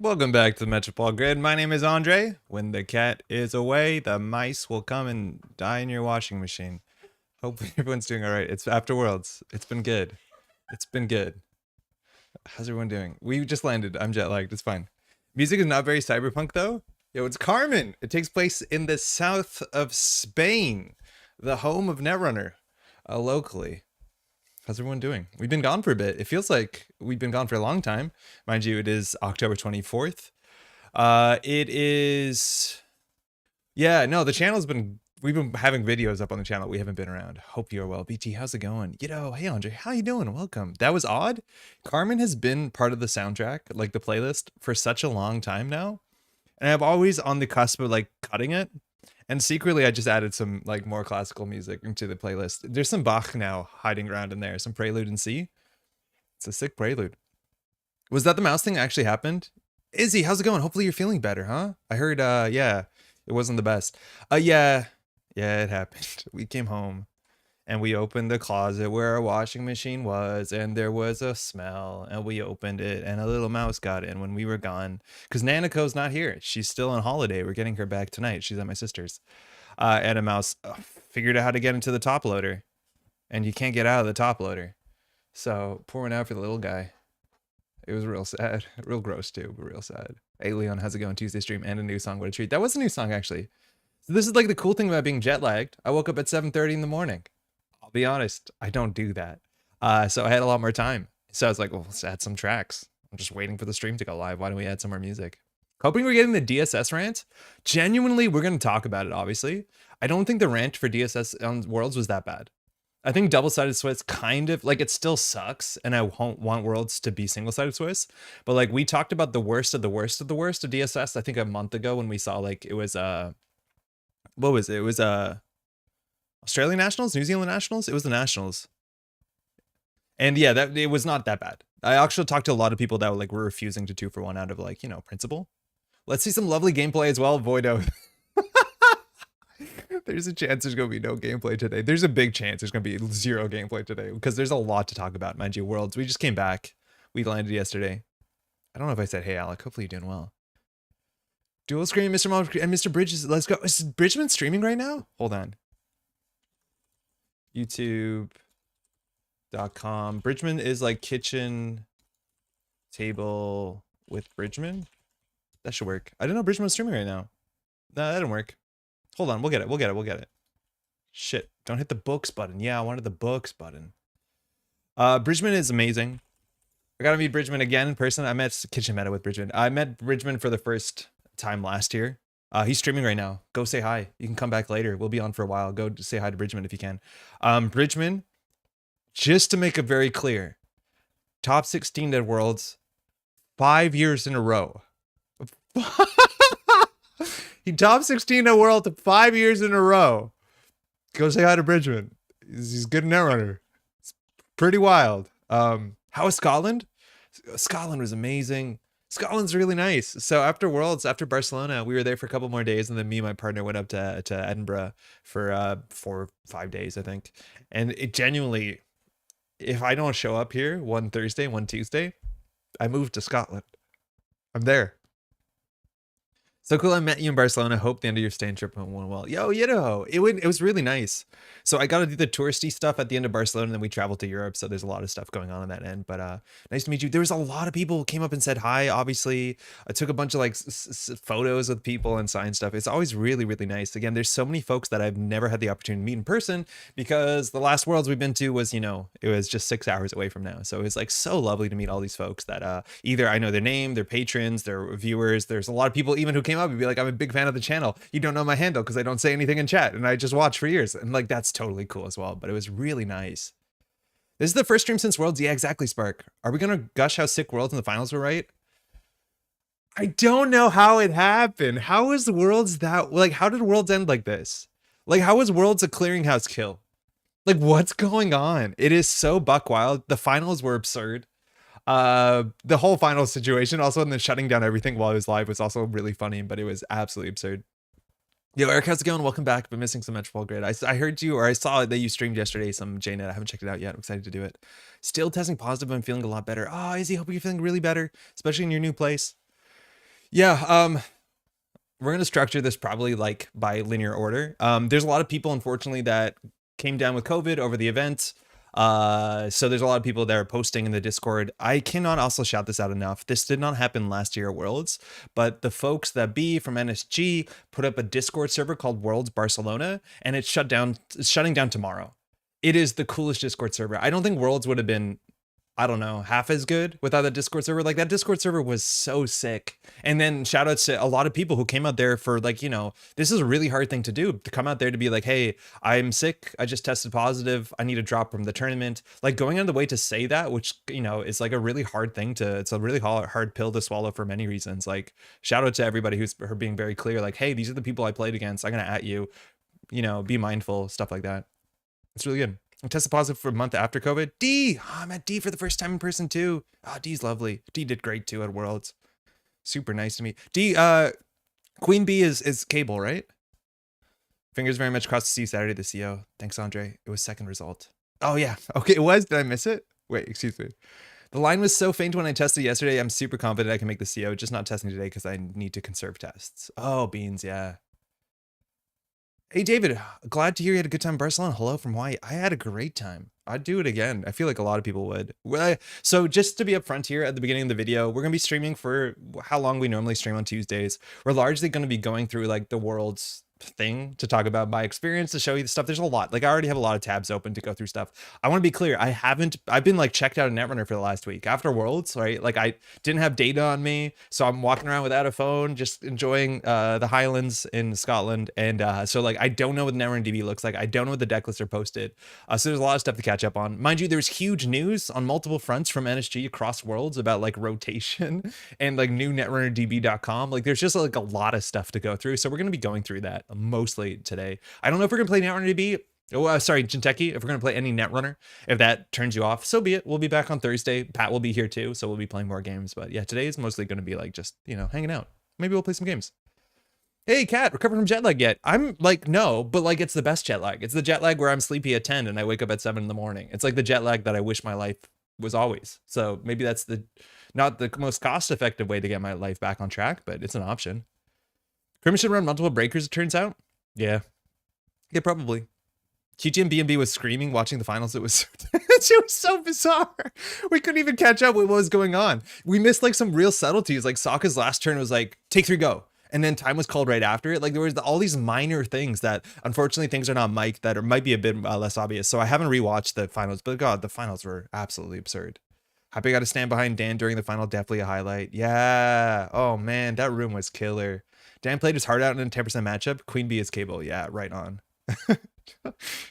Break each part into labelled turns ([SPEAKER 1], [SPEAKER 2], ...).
[SPEAKER 1] Welcome back to the Metropole Grid. My name is Andre. When the cat is away, the mice will come and die in your washing machine. Hopefully everyone's doing all right. It's after Worlds. It's been good. It's been good. How's everyone doing? We just landed. I'm jet lagged. It's fine. Music is not very cyberpunk though. Yo, it's Carmen. It takes place in the south of Spain, the home of Netrunner, locally. How's everyone doing? We've been gone for a bit. It feels like we've been gone for a long time. Mind you, it is October 24th. It is... Yeah, no, the channel's been... We've been having videos up on the channel. We haven't been around. Hope you're well. BT, how's it going? Hey Andre, how you doing? Welcome. That was odd. Carmen has been part of the soundtrack, like the playlist, for such a long time now. And I'm always on the cusp of like cutting it. And secretly, I just added some like more classical music into the playlist. There's some Bach now hiding around in there, some prelude in C. It's a sick prelude. Was that the mouse thing actually happened? Izzy, how's it going? Hopefully you're feeling better, huh? I heard, yeah, it wasn't the best. Yeah, it happened. We came home and we opened the closet where our washing machine was, and there was a smell, and we opened it, and a little mouse got in when we were gone. Because Nanako's not here. She's still on holiday. We're getting her back tonight. She's at my sister's. And a mouse figured out how to get into the top loader, and you can't get out of the top loader. So pouring out for the little guy. It was real sad. Real gross too, but real sad. Hey Leon, how's it going? Tuesday stream and a new song. What a treat. That was a new song actually. So this is like the cool thing about being jet lagged. I woke up at 7:30 in the morning. I'll be honest, I don't do that. So I had a lot more time. So I was like, well, let's add some tracks. I'm just waiting for the stream to go live. Why don't we add some more music? Hoping we're getting the DSS rant. Genuinely, we're going to talk about it, obviously. I don't think the rant for DSS on Worlds was that bad. I think double-sided Swiss kind of, like, it still sucks, and I won't want Worlds to be single-sided Swiss. But, like, we talked about the worst of the worst of the worst of DSS, I think a month ago when we saw, like, it was, what was it? It was, Australian Nationals? New Zealand Nationals? It was the Nationals. And yeah, that it was not that bad. I actually talked to a lot of people that were like, were refusing to 2-for-1 out of like, you know, principle. Let's see some lovely gameplay as well. Voido. There's a chance there's going to be no gameplay today. There's a big chance there's going to be zero gameplay today because there's a lot to talk about. Mind you, Worlds. We just came back. We landed yesterday. I don't know if I said, hey, Alec. Hopefully you're doing well. Dual screen, Mr. Mom and Mr. Bridges. Let's go. Is Bridgman streaming right now? Hold on. YouTube.com. Bridgman is like kitchen table with Bridgman. That should work. I don't know Bridgman's streaming right now. No, that didn't work. Hold on, we'll get it. Shit, don't hit the books button. Yeah, I wanted the books button. Bridgman is amazing. I gotta meet Bridgman again in person. I met Kitchen Meta with Bridgman. I met Bridgman for the first time last year. He's streaming right now. Go say hi. You can come back later. We'll be on for a while. Go say hi to Bridgman if you can. Bridgman, just to make it very clear, top 16 at Worlds, 5 years in a row. He top 16 at World 5 years in a row. Go say hi to Bridgman. He's good Netrunner. It's pretty wild. How was Scotland? Scotland was amazing. Scotland's really nice. So after Worlds, after Barcelona, we were there for a couple more days, and then me and my partner went up to Edinburgh for 4 or 5 days, I think. And it genuinely, if I don't show up here one Thursday, one Tuesday, I moved to Scotland. I'm there. So cool, I met you in Barcelona. Hope the end of your stay in trip went well. Yo, it was really nice. So I got to do the touristy stuff at the end of Barcelona, and then we traveled to Europe. So there's a lot of stuff going on that end. But nice to meet you. There was a lot of people who came up and said hi. Obviously, I took a bunch of like photos with people and signed stuff. It's always really, really nice. Again, there's so many folks that I've never had the opportunity to meet in person because the last Worlds we've been to was, you know, it was just 6 hours away from now. So it was like so lovely to meet all these folks that either I know their name, their patrons, their viewers. There's a lot of people even who came up and be like, I'm a big fan of the channel. You don't know my handle because I don't say anything in chat and I just watch for years. And like, that's totally cool as well. But it was really nice. This is the first stream since Worlds. Yeah, exactly, Spark. Are we going to gush how sick Worlds in the finals were, right? I don't know how it happened. How is Worlds that, like, how did Worlds end like this? Like, how was Worlds a clearinghouse kill? Like, what's going on? It is so buck wild. The finals were absurd. The whole final situation also, and then shutting down everything while it was live was also really funny, but it was absolutely absurd. Yo, Eric, how's it going? Welcome back. Been missing some Metropole Grid. I heard you, or I saw that you streamed yesterday some JNet. I haven't checked it out yet. I'm excited to do it. Still testing positive, but I'm feeling a lot better. Oh, Izzy, hope you're feeling really better, especially in your new place. Yeah, we're gonna structure this probably like by linear order. There's a lot of people, unfortunately, that came down with COVID over the event. So there's a lot of people that are posting in the Discord. I cannot also shout this out enough. This did not happen last year at Worlds, but the folks that be from NSG put up a Discord server called Worlds Barcelona, and it's shutting down tomorrow. It is the coolest Discord server. I don't think Worlds would have been, I don't know, half as good without that Discord server. Like, that Discord server was so sick. And then shout outs to a lot of people who came out there for, like, you know, this is a really hard thing to do, to come out there to be like, hey, I'm sick, I just tested positive, I need a drop from the tournament. Like, going out of the way to say that, which, you know, is like a really hard thing to, it's a really hard pill to swallow for many reasons. Like, shout out to everybody who's being very clear, like, hey, these are the people I played against, I'm gonna at you, you know, be mindful, stuff like that. It's really good. I tested positive for a month after COVID. D! Oh, I met D for the first time in person too. Oh, D's lovely. D did great too at Worlds. Super nice to me. D, Queen Bee is Cable, right? Fingers very much crossed to see you Saturday, the CO. Thanks, Andre. It was second result. Oh, yeah. Okay, it was? Did I miss it? Wait, excuse me. The line was so faint when I tested yesterday. I'm super confident I can make the CO, just not testing today because I need to conserve tests. Oh, beans, yeah. Hey, David, glad to hear you had a good time in Barcelona. Hello from Hawaii. I had a great time. I'd do it again. I feel like a lot of people would. Well, so just to be upfront here at the beginning of the video, we're going to be streaming for how long we normally stream on Tuesdays. We're largely going to be going through like the world's thing to talk about my experience, to show you the stuff. There's a lot. Like, I already have a lot of tabs open to go through stuff. I want to be clear. I've been like checked out of Netrunner for the last week after Worlds, right? Like, I didn't have data on me, so I'm walking around without a phone, just enjoying the Highlands in Scotland. And so like, I don't know what Netrunner DB looks like. I don't know what the deck lists are posted. So there's a lot of stuff to catch up on. Mind you, there's huge news on multiple fronts from NSG across Worlds about like rotation and like new netrunnerdb.com. Like, there's just like a lot of stuff to go through. So we're going to be going through that mostly today. I don't know if we're gonna play Netrunner DB. Oh, sorry, Jinteki, if we're gonna play any Netrunner. If that turns you off, so be it. We'll be back on Thursday. Pat will be here too, so we'll be playing more games. But yeah, today is mostly gonna be like just, you know, hanging out. Maybe we'll play some games. Hey, Kat, recovered from jet lag yet? I'm like, no, but like, it's the best jet lag. It's the jet lag where I'm sleepy at 10 and I wake up at 7 in the morning. It's like the jet lag that I wish my life was always. So maybe that's not the most cost-effective way to get my life back on track, but it's an option. Crimin should run multiple breakers, it turns out. Yeah. Yeah, probably. QG and BNB was screaming watching the finals. It was it was so bizarre. We couldn't even catch up with what was going on. We missed like some real subtleties. Like, Sokka's last turn was like, take 3, go. And then time was called right after it. Like, there was all these minor things that, unfortunately, things are not mic'd that might be a bit less obvious. So I haven't rewatched the finals, but God, the finals were absolutely absurd. Happy I got to stand behind Dan during the final. Definitely a highlight. Yeah. Oh man, that room was killer. Dan played his heart out in a 10% matchup. Queen Bee is Cable. Yeah, right on.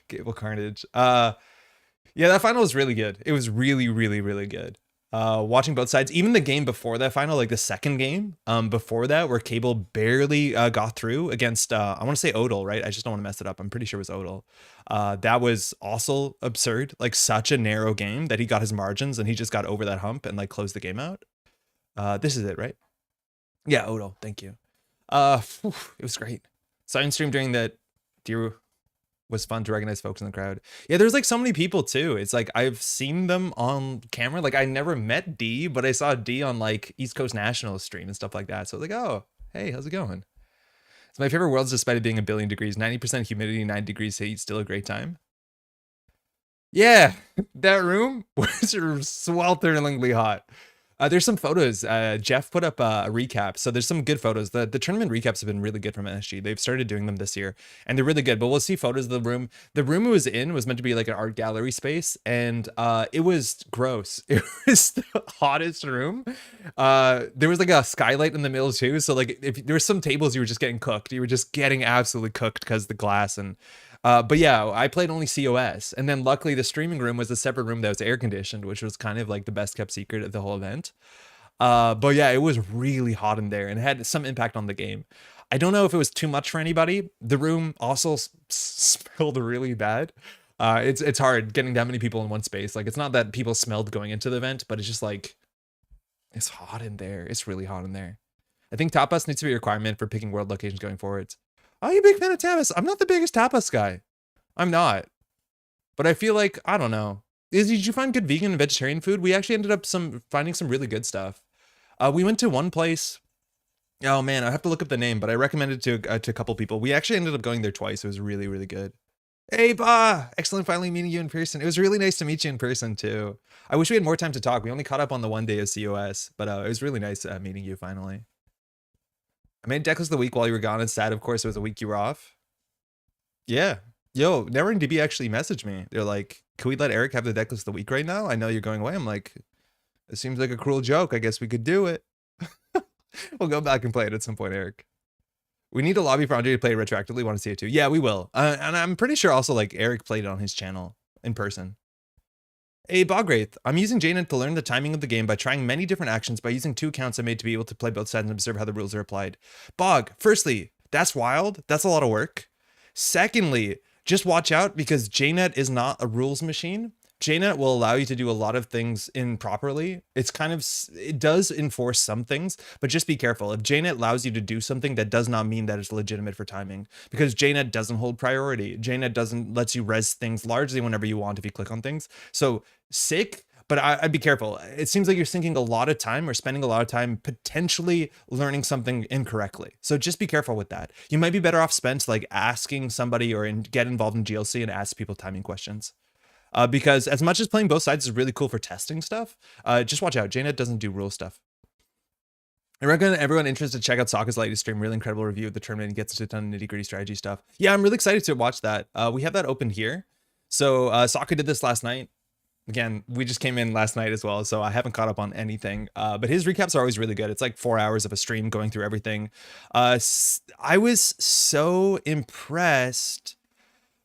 [SPEAKER 1] Cable carnage. Yeah, that final was really good. It was really, really, really good. Watching both sides, even the game before that final, like the second game before that, where Cable barely got through against I want to say Odal, right? I just don't want to mess it up. I'm pretty sure it was Odal. That was also absurd. Like, such a narrow game that he got his margins and he just got over that hump and like closed the game out. This is it, right? Yeah, Odal. Thank you. It was great. Silent stream during that Deer was fun to recognize folks in the crowd. Yeah, there's like so many people too. It's like, I've seen them on camera. Like, I never met D, but I saw D on like East Coast National stream and stuff like that. So I was like, oh, hey, how's it going? It's my favorite worlds despite it being a billion degrees. 90% humidity, 9 degrees heat, still a great time. Yeah, that room was swelteringly hot. There's some photos. Jeff put up a recap. So there's some good photos. The tournament recaps have been really good from NSG. They've started doing them this year and they're really good, but we'll see photos of the room. The room it was in was meant to be like an art gallery space and it was gross. It was the hottest room. There was like a skylight in the middle too. So like, if there were some tables, you were just getting cooked. You were just getting absolutely cooked because of the glass. And but yeah, I played only COS. And then luckily the streaming room was a separate room that was air conditioned, which was kind of like the best kept secret of the whole event. But yeah, it was really hot in there and it had some impact on the game. I don't know if it was too much for anybody. The room also smelled really bad. It's hard getting that many people in one space. Like, it's not that people smelled going into the event, but it's just like, it's hot in there. It's really hot in there. I think tapas needs to be a requirement for picking world locations going forward. Are you a big fan of tapas? I'm not the biggest tapas guy. I'm not. But I feel like, I don't know. Did you find good vegan and vegetarian food? We actually ended up finding some really good stuff. We went to one place. Oh man, I have to look up the name, but I recommended it to a couple people. We actually ended up going there twice. It was really, really good. Hey, Ba! Excellent finally meeting you in person. It was really nice to meet you in person too. I wish we had more time to talk. We only caught up on the one day of COS, but it was really nice meeting you finally. I made Decklist of the week while you were gone. It's sad, of course, it was a week you were off. Yeah. Yo, Netrunner DB actually messaged me. They're like, can we let Eric have the Decklist of the week right now? I know you're going away. I'm like, it seems like a cruel joke. I guess we could do it. We'll go back and play it at some point, Eric. We need a lobby for Andre to play retroactively. Want to see it too? Yeah, we will. And I'm pretty sure also like Eric played it on his channel in person. Hey, Bogwraith, I'm using JNet to learn the timing of the game by trying many different actions by using 2 accounts I made to be able to play both sides and observe how the rules are applied. Bog, firstly, that's wild. That's a lot of work. Secondly, just watch out because JNet is not a rules machine. JNet will allow you to do a lot of things improperly. It's kind of, it does enforce some things, but just be careful. If JNet allows you to do something, that does not mean that it's legitimate for timing because JNet doesn't hold priority. JNet doesn't lets you res things largely whenever you want if you click on things. So sick, but I'd be careful. It seems like you're sinking a lot of time or spending a lot of time potentially learning something incorrectly. So just be careful with that. You might be better off spent like asking somebody or get involved in GLC and ask people timing questions. Because as much as playing both sides is really cool for testing stuff, just watch out. JNet doesn't do rule stuff. I recommend everyone interested to check out Sokka's latest stream. Really incredible review of the tournament and gets into a ton of nitty-gritty strategy stuff. Yeah, I'm really excited to watch that. We have that open here. So Sokka did this last night. Again, we just came in last night as well, so I haven't caught up on anything. But his recaps are always really good. It's like 4 hours of a stream going through everything. I was so impressed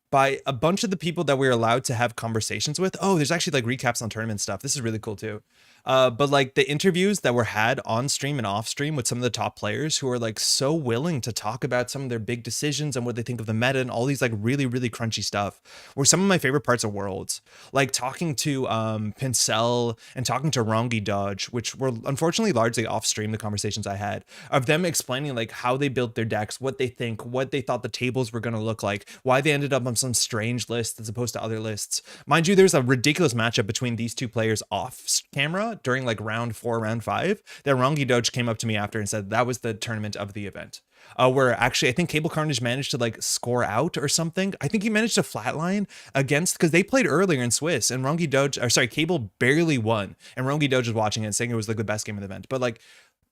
[SPEAKER 1] by a bunch of the people that we were allowed to have conversations with. Oh, there's actually like recaps on tournament stuff. This is really cool too. But like the interviews that were had on stream and off stream with some of the top players who are like so willing to talk about some of their big decisions and what they think of the meta and all these like really, really crunchy stuff were some of my favorite parts of Worlds. Like talking to Pincel and talking to Rongi Dodge, which were unfortunately largely off stream, the conversations I had of them explaining like how they built their decks, what they think, what they thought the tables were going to look like, why they ended up on some strange lists as opposed to other lists. Mind you, there's a ridiculous matchup between these two players off camera during like round 4, round 5 that Rongi Doge came up to me after and said that was the tournament of the event. Where actually I think Cable Carnage managed to like score out or something. I think he managed to flatline against, because they played earlier in Swiss and Rongi Doge, or sorry, Cable barely won and Rongi Doge was watching it and saying it was like the best game of the event. But like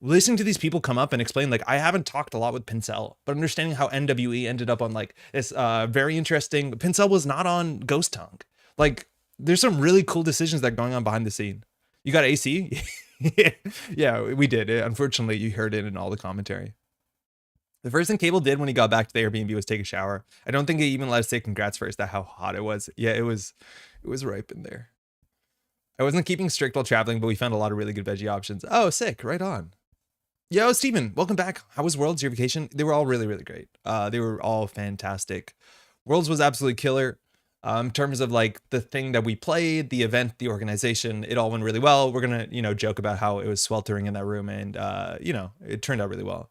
[SPEAKER 1] listening to these people come up and explain, like I haven't talked a lot with Pincel, but understanding how NWE ended up on like this very interesting, Pincel was not on Ghost Tongue. Like there's some really cool decisions that are going on behind the scene. You got AC? Yeah, we did. Unfortunately, you heard it in all the commentary. The first thing Cable did when he got back to the Airbnb was take a shower. I don't think he even let us say congrats first at how hot it was. Yeah, it was ripe in there. I wasn't keeping strict while traveling, but we found a lot of really good veggie options. Oh, sick. Right on. Yo, Steven, welcome back. How was Worlds, your vacation? They were all really, really great. They were all fantastic. Worlds was absolutely killer. In terms of like the thing that we played, the event, the organization, it all went really well. We're gonna, joke about how it was sweltering in that room and, it turned out really well.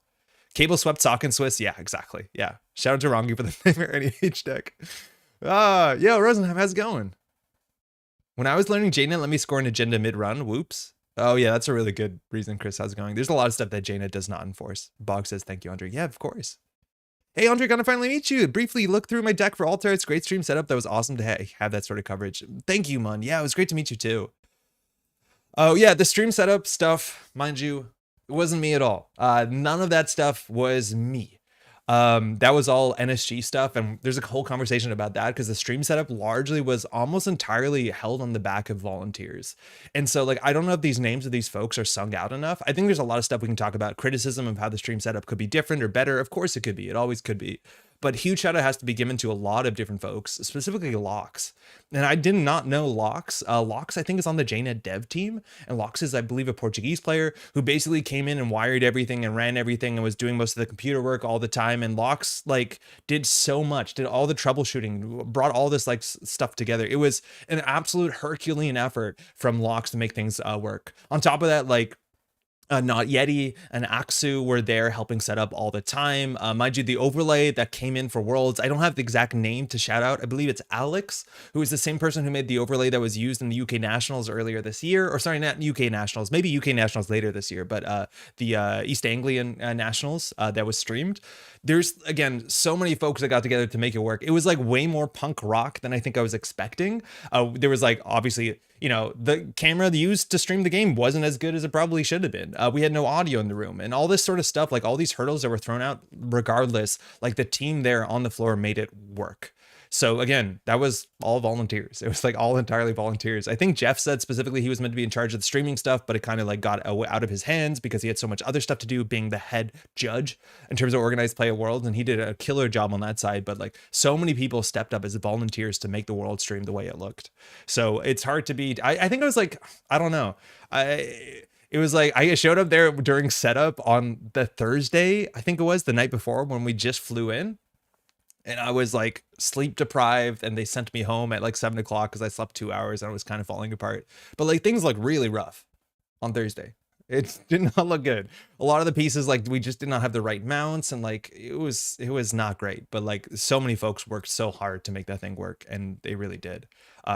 [SPEAKER 1] Cable swept Sock and Swiss. Yeah, exactly. Yeah. Shout out to Rongi for the Nightmare NEH deck. Yo, Rosenheim, how's it going? When I was learning JNet, let me score an agenda mid-run. Whoops. Oh, yeah, that's a really good reason, Chris. How's it going? There's a lot of stuff that JNet does not enforce. Bog says, thank you, Andre. Yeah, of course. Hey, Andre, gonna finally meet you. Briefly look through my deck for Altar. It's great stream setup. That was awesome to have that sort of coverage. Thank you, man. Yeah, it was great to meet you too. Oh, yeah, the stream setup stuff, mind you, it wasn't me at all. None of that stuff was me. That was all NSG stuff, and there's a whole conversation about that because the stream setup largely was almost entirely held on the back of volunteers. And so like I don't know if these names of these folks are sung out enough. I think there's a lot of stuff we can talk about. Criticism of how the stream setup could be different or better. Of course it could be. It always could be. But huge shout out has to be given to a lot of different folks, specifically Lox. And I did not know Lox. Lox, I think, is on the JNet dev team. And Lox is, I believe, a Portuguese player who basically came in and wired everything and ran everything and was doing most of the computer work all the time. And Lox, like, did so much, did all the troubleshooting, brought all this, like, stuff together. It was an absolute Herculean effort from Lox to make things work. On top of that, like, Not Yeti and Aksu were there helping set up all the time. Mind you, the overlay that came in for Worlds, I don't have the exact name to shout out. I believe it's Alex, who is the same person who made the overlay that was used in the UK Nationals earlier this year. Or sorry, not UK Nationals, maybe UK Nationals later this year, but the East Anglian Nationals that was streamed. There's, again, so many folks that got together to make it work. It was like way more punk rock than I think I was expecting. There was like, obviously, you know, the camera used to stream the game wasn't as good as it probably should have been. We had no audio in the room and all this sort of stuff, like all these hurdles that were thrown out, regardless, like the team there on the floor made it work. So again, that was all volunteers. It was like all entirely volunteers. I think Jeff said specifically he was meant to be in charge of the streaming stuff, but it kind of like got out of his hands because he had so much other stuff to do, being the head judge in terms of organized play at Worlds, and he did a killer job on that side. But like so many people stepped up as volunteers to make the World stream the way it looked. So it's hard to beat. I think it was like, I don't know. It was like I showed up there during setup on the Thursday, I think it was the night before when we just flew in. And I was like sleep deprived, and they sent me home at like 7 o'clock because I slept 2 hours and I was kind of falling apart. But like things look really rough on Thursday. It did not look good. A lot of the pieces, like we just did not have the right mounts, and like it was not great. But like so many folks worked so hard to make that thing work, and they really did.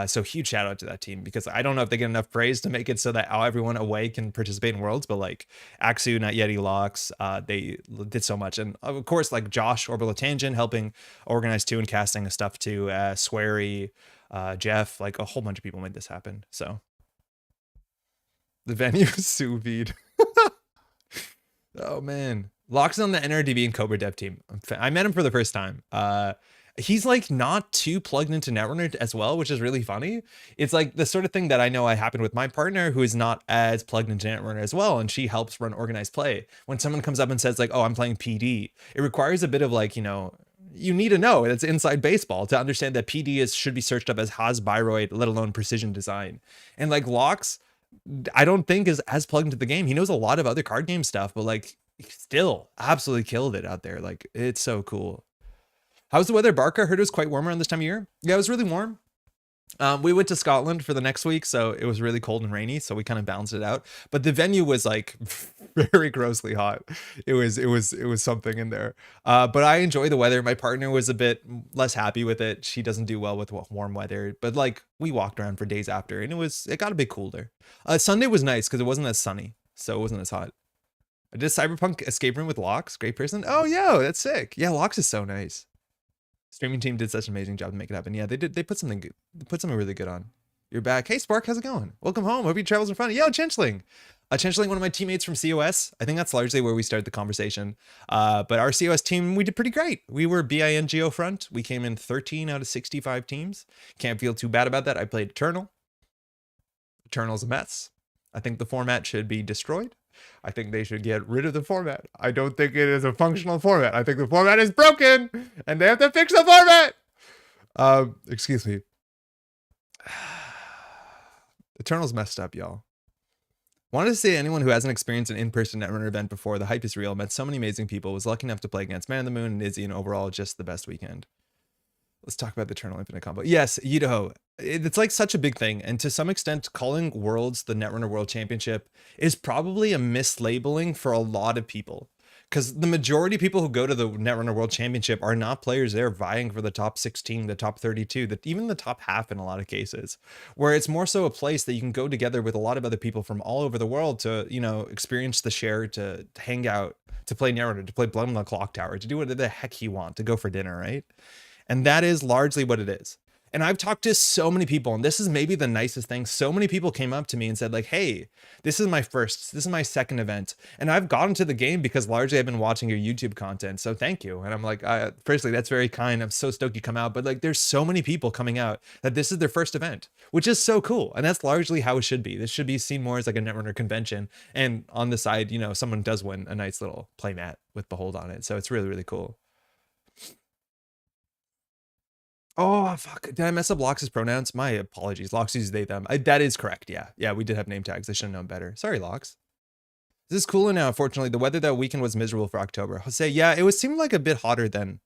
[SPEAKER 1] So huge shout out to that team, because I don't know if they get enough praise to make it so that everyone away can participate in Worlds, but like Aksu, Not Yeti, Locks, they did so much. And of course, like Josh, Orbital Tangent, helping organize too and casting stuff too, Swery, Jeff, like a whole bunch of people made this happen. So the venue is sous vide. Oh man. Locks on the NRDB and Cobra dev team. I met him for the first time. He's like not too plugged into Netrunner as well, which is really funny. It's like the sort of thing that I know I happened with my partner, who is not as plugged into Netrunner as well, and she helps run organized play. When someone comes up and says like, oh, I'm playing PD, it requires a bit of like, you know, you need to know it's inside baseball to understand that PD should be searched up as Haas Biroid, let alone precision design. And like Locks, I don't think is as plugged into the game. He knows a lot of other card game stuff, but like still absolutely killed it out there. Like it's so cool. How's the weather, Barker? I heard it was quite warm around this time of year. Yeah, it was really warm. We went to Scotland for the next week, so it was really cold and rainy, so we kind of balanced it out. But the venue was like very grossly hot. It was something in there. But I enjoy the weather. My partner was a bit less happy with it. She doesn't do well with warm weather, but like we walked around for days after, and it got a bit cooler. Sunday was nice because it wasn't as sunny, so it wasn't as hot. I did Cyberpunk Escape Room with Locks. Great person. Oh, yo, that's sick. Yeah, Locks is so nice. Streaming team did such an amazing job to make it happen. Yeah, they did. They put something good. They put something really good on. You're back. Hey, Spark, how's it going? Welcome home. Hope your travels are fun. Yo, Chinchling. Chinchling, one of my teammates from COS. I think that's largely where we started the conversation. But our COS team, we did pretty great. We were BIN Geo front. We came in 13 out of 65 teams. Can't feel too bad about that. I played Eternal. Eternal's a mess. I think the format should be destroyed. I think they should get rid of the format. I don't think it is a functional format. I think the format is broken and they have to fix the format. Excuse me. Eternal's messed up, y'all. Wanted to say to anyone who hasn't experienced an in-person Netrunner event before, the hype is real. Met so many amazing people. Was lucky enough to play against Man on the Moon and Izzy, and overall just the best weekend. Let's talk about the Eternal Infinite combo. Yes, Yidaho. It's like such a big thing. And to some extent, calling Worlds the Netrunner World Championship is probably a mislabeling for a lot of people. Because the majority of people who go to the Netrunner World Championship are not players there vying for the top 16, the top 32, even the top half in a lot of cases. Where it's more so a place that you can go together with a lot of other people from all over the world to, you know, experience the share, to hang out, to play Netrunner, to play Blood on the Clock Tower, to do whatever the heck you want, to go for dinner, right? And that is largely what it is. And I've talked to so many people, and this is maybe the nicest thing. So many people came up to me and said like, hey, this is my second event. And I've gotten to the game because largely I've been watching your YouTube content. So thank you. And I'm like, firstly, that's very kind. I'm so stoked you come out. But like, there's so many people coming out that this is their first event, which is so cool. And that's largely how it should be. This should be seen more as like a Netrunner convention. And on the side, you know, someone does win a nice little playmat with Behold on it. So it's really, really cool. Oh, fuck. Did I mess up Lox's pronouns? My apologies. Lox uses they, them. That is correct. Yeah. Yeah, we did have name tags. I should have known better. Sorry, Lox. This is cooler now. Unfortunately, the weather that weekend was miserable for October. Jose, yeah, it seemed like a bit hotter than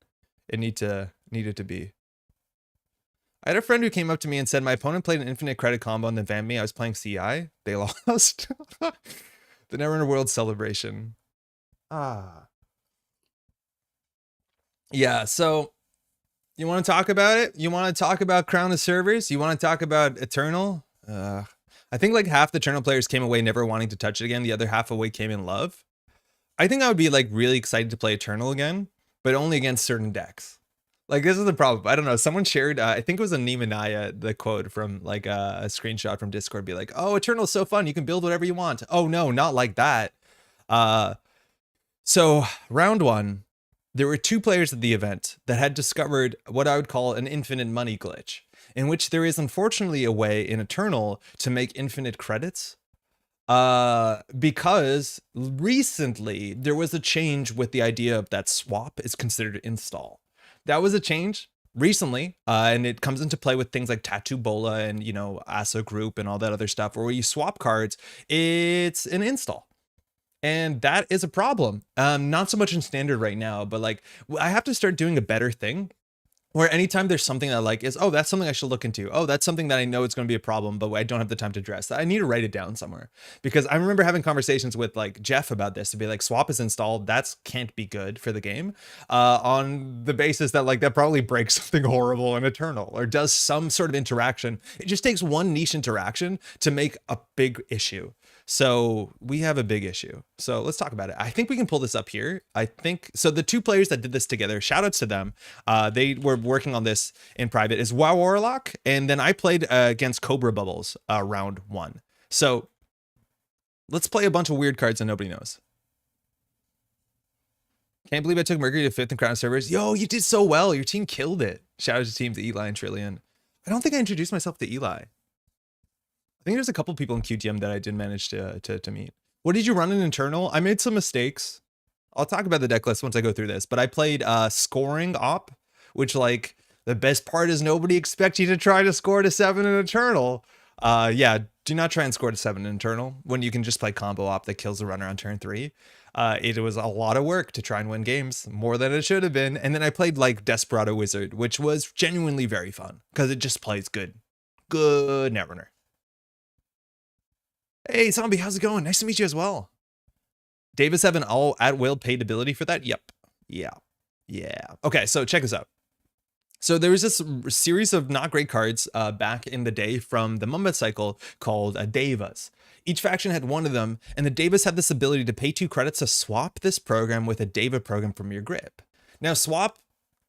[SPEAKER 1] it needed to be. I had a friend who came up to me and said, my opponent played an infinite credit combo and then vamped me. I was playing CI. They lost. The Netrunner World Celebration. Ah. Yeah, so you want to talk about it? You want to talk about Crown of Servers? You want to talk about Eternal? I think like half the Eternal players came away never wanting to touch it again. The other half away came in love. I think I would be like really excited to play Eternal again, but only against certain decks. Like this is the problem. I don't know. Someone shared, I think it was a Nemanaya, the quote from like a screenshot from Discord, be like, "Oh, Eternal's so fun. You can build whatever you want." Oh no, not like that. So round one, there were two players at the event that had discovered what I would call an infinite money glitch, in which there is unfortunately a way in Eternal to make infinite credits. Because recently there was a change with the idea of that swap is considered install. That was a change recently, and it comes into play with things like Tattoo Bola and, you know, ASA Group and all that other stuff, where you swap cards, it's an install. And that is a problem. Not so much in standard right now, but like I have to start doing a better thing where anytime there's something that I like is, oh, that's something I should look into. Oh, that's something that I know it's going to be a problem, but I don't have the time to address. I need to write it down somewhere, because I remember having conversations with like Jeff about this to be like, swap is installed. That's can't be good for the game, on the basis that like that probably breaks something horrible in Eternal or does some sort of interaction. It just takes one niche interaction to make a big issue. So we have a big issue. So let's talk about it. I think we can pull this up here. I think so. The two players that did this together, shout outs to them. They were working on this in private, is Wow Warlock. And then I played against Cobra Bubbles round one. So let's play a bunch of weird cards that nobody knows. Can't believe I took Mercury to 5th in Crown of Servers. Yo, you did so well. Your team killed it. Shout out to teams Eli and Trillion. I don't think I introduced myself to Eli. I think there's a couple people in QTM that I didn't manage to meet. What did you run in Eternal? I made some mistakes. I'll talk about the deck list once I go through this, but I played scoring op, which like the best part is nobody expects you to try to score to 7 in Eternal. Yeah, do not try and score to 7 in Eternal when you can just play combo op that kills the runner on turn 3. It was a lot of work to try and win games, more than it should have been. And then I played like Desperado Wizard, which was genuinely very fun because it just plays good. Good Netrunner. Hey, Zombie, how's it going? Nice to meet you as well. Davis have an all at will paid ability for that? Yep. Yeah. Okay, so check this out. So there was this series of not great cards back in the day from the Mumba cycle called Devas. Each faction had one of them, and the Devas had this ability to pay 2 credits to swap this program with a Deva program from your grip. Now, swap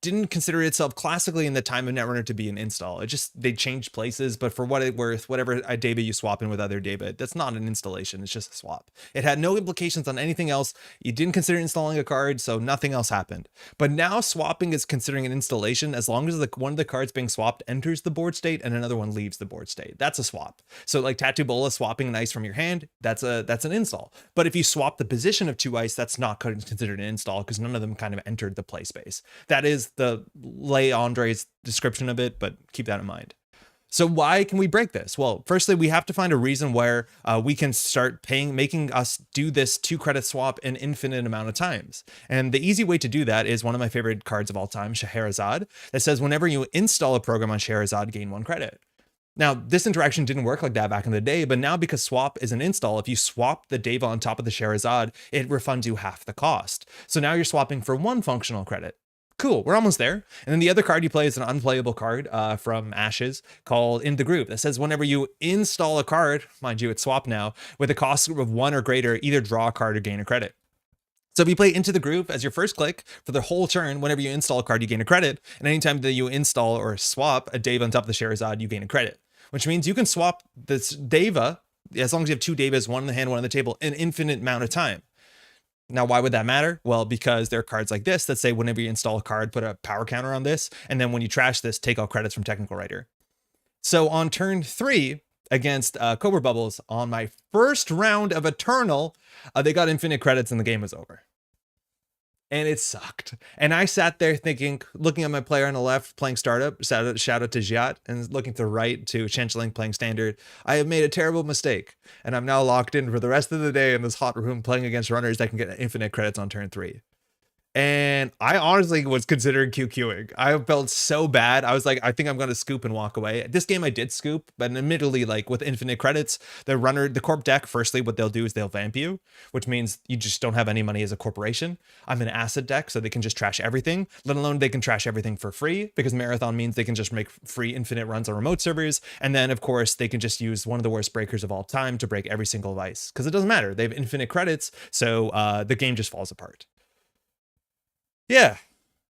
[SPEAKER 1] didn't consider itself classically in the time of Netrunner to be an install. It just, they changed places, but for what it's worth, whatever Deva you swap in with other Deva, that's not an installation, it's just a swap. It had no implications on anything else. You didn't consider installing a card, so nothing else happened. But now swapping is considering an installation as long as one of the cards being swapped enters the board state and another one leaves the board state. That's a swap. So like Tattoo Bola swapping an ice from your hand, that's an install. But if you swap the position of 2 ice, that's not considered an install because none of them kind of entered the play space. That is the Lay Andre's description of it, but keep that in mind. So why can we break this? Well, firstly, we have to find a reason where we can start making us do this 2 credit swap an infinite amount of times. And the easy way to do that is one of my favorite cards of all time, Scheherazade, that says whenever you install a program on Scheherazade, gain 1 credit. Now, this interaction didn't work like that back in the day, but now because swap is an install, if you swap the Deva on top of the Scheherazade, it refunds you half the cost. So now you're swapping for 1 functional credit. Cool, we're almost there. And then the other card you play is an unplayable card from Ashes called In the Group that says whenever you install a card, mind you, it's swap now, with a cost of 1 or greater, either draw a card or gain a credit. So if you play Into the Group as your first click for the whole turn, whenever you install a card, you gain a credit. And anytime that you install or swap a Deva on top of the Scheherazade, you gain a credit. Which means you can swap this Deva, as long as you have 2 Devas, 1 in the hand, 1 on the table, an infinite amount of time. Now, why would that matter? Well, because there are cards like this that say whenever you install a card, put a power counter on this, and then when you trash this, take all credits from Technical Writer. So on turn 3 against Cobra Bubbles, on my first round of Eternal, they got infinite credits and the game was over. And it sucked. And I sat there thinking, looking at my player on the left playing Startup, shout out to Jiat, and looking to the right to Changeling playing Standard. I have made a terrible mistake, and I'm now locked in for the rest of the day in this hot room playing against runners that can get infinite credits on turn 3. And I honestly was considering QQing. I felt so bad. I was like, I think I'm going to scoop and walk away. This game I did scoop, but admittedly, like with infinite credits, the corp deck, firstly, what they'll do is they'll vamp you, which means you just don't have any money as a corporation. I'm an asset deck, so they can just trash everything, let alone they can trash everything for free, because Marathon means they can just make free infinite runs on remote servers. And then, of course, they can just use one of the worst breakers of all time to break every single vice, because it doesn't matter. They have infinite credits, so the game just falls apart. Yeah,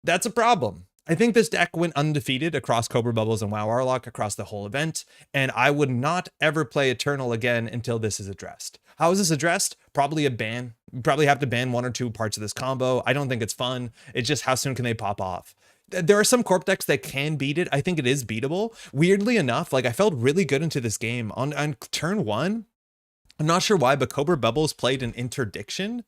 [SPEAKER 1] that's a problem. I think this deck went undefeated across Cobra Bubbles and WoW Warlock across the whole event, and I would not ever play Eternal again until this is addressed. How is this addressed? Probably a ban. You probably have to ban one or two parts of this combo. I don't think it's fun. It's just how soon can they pop off? There are some corp decks that can beat it. I think it is beatable. Weirdly enough, like I felt really good into this game. On turn one, I'm not sure why, but Cobra Bubbles played an interdiction.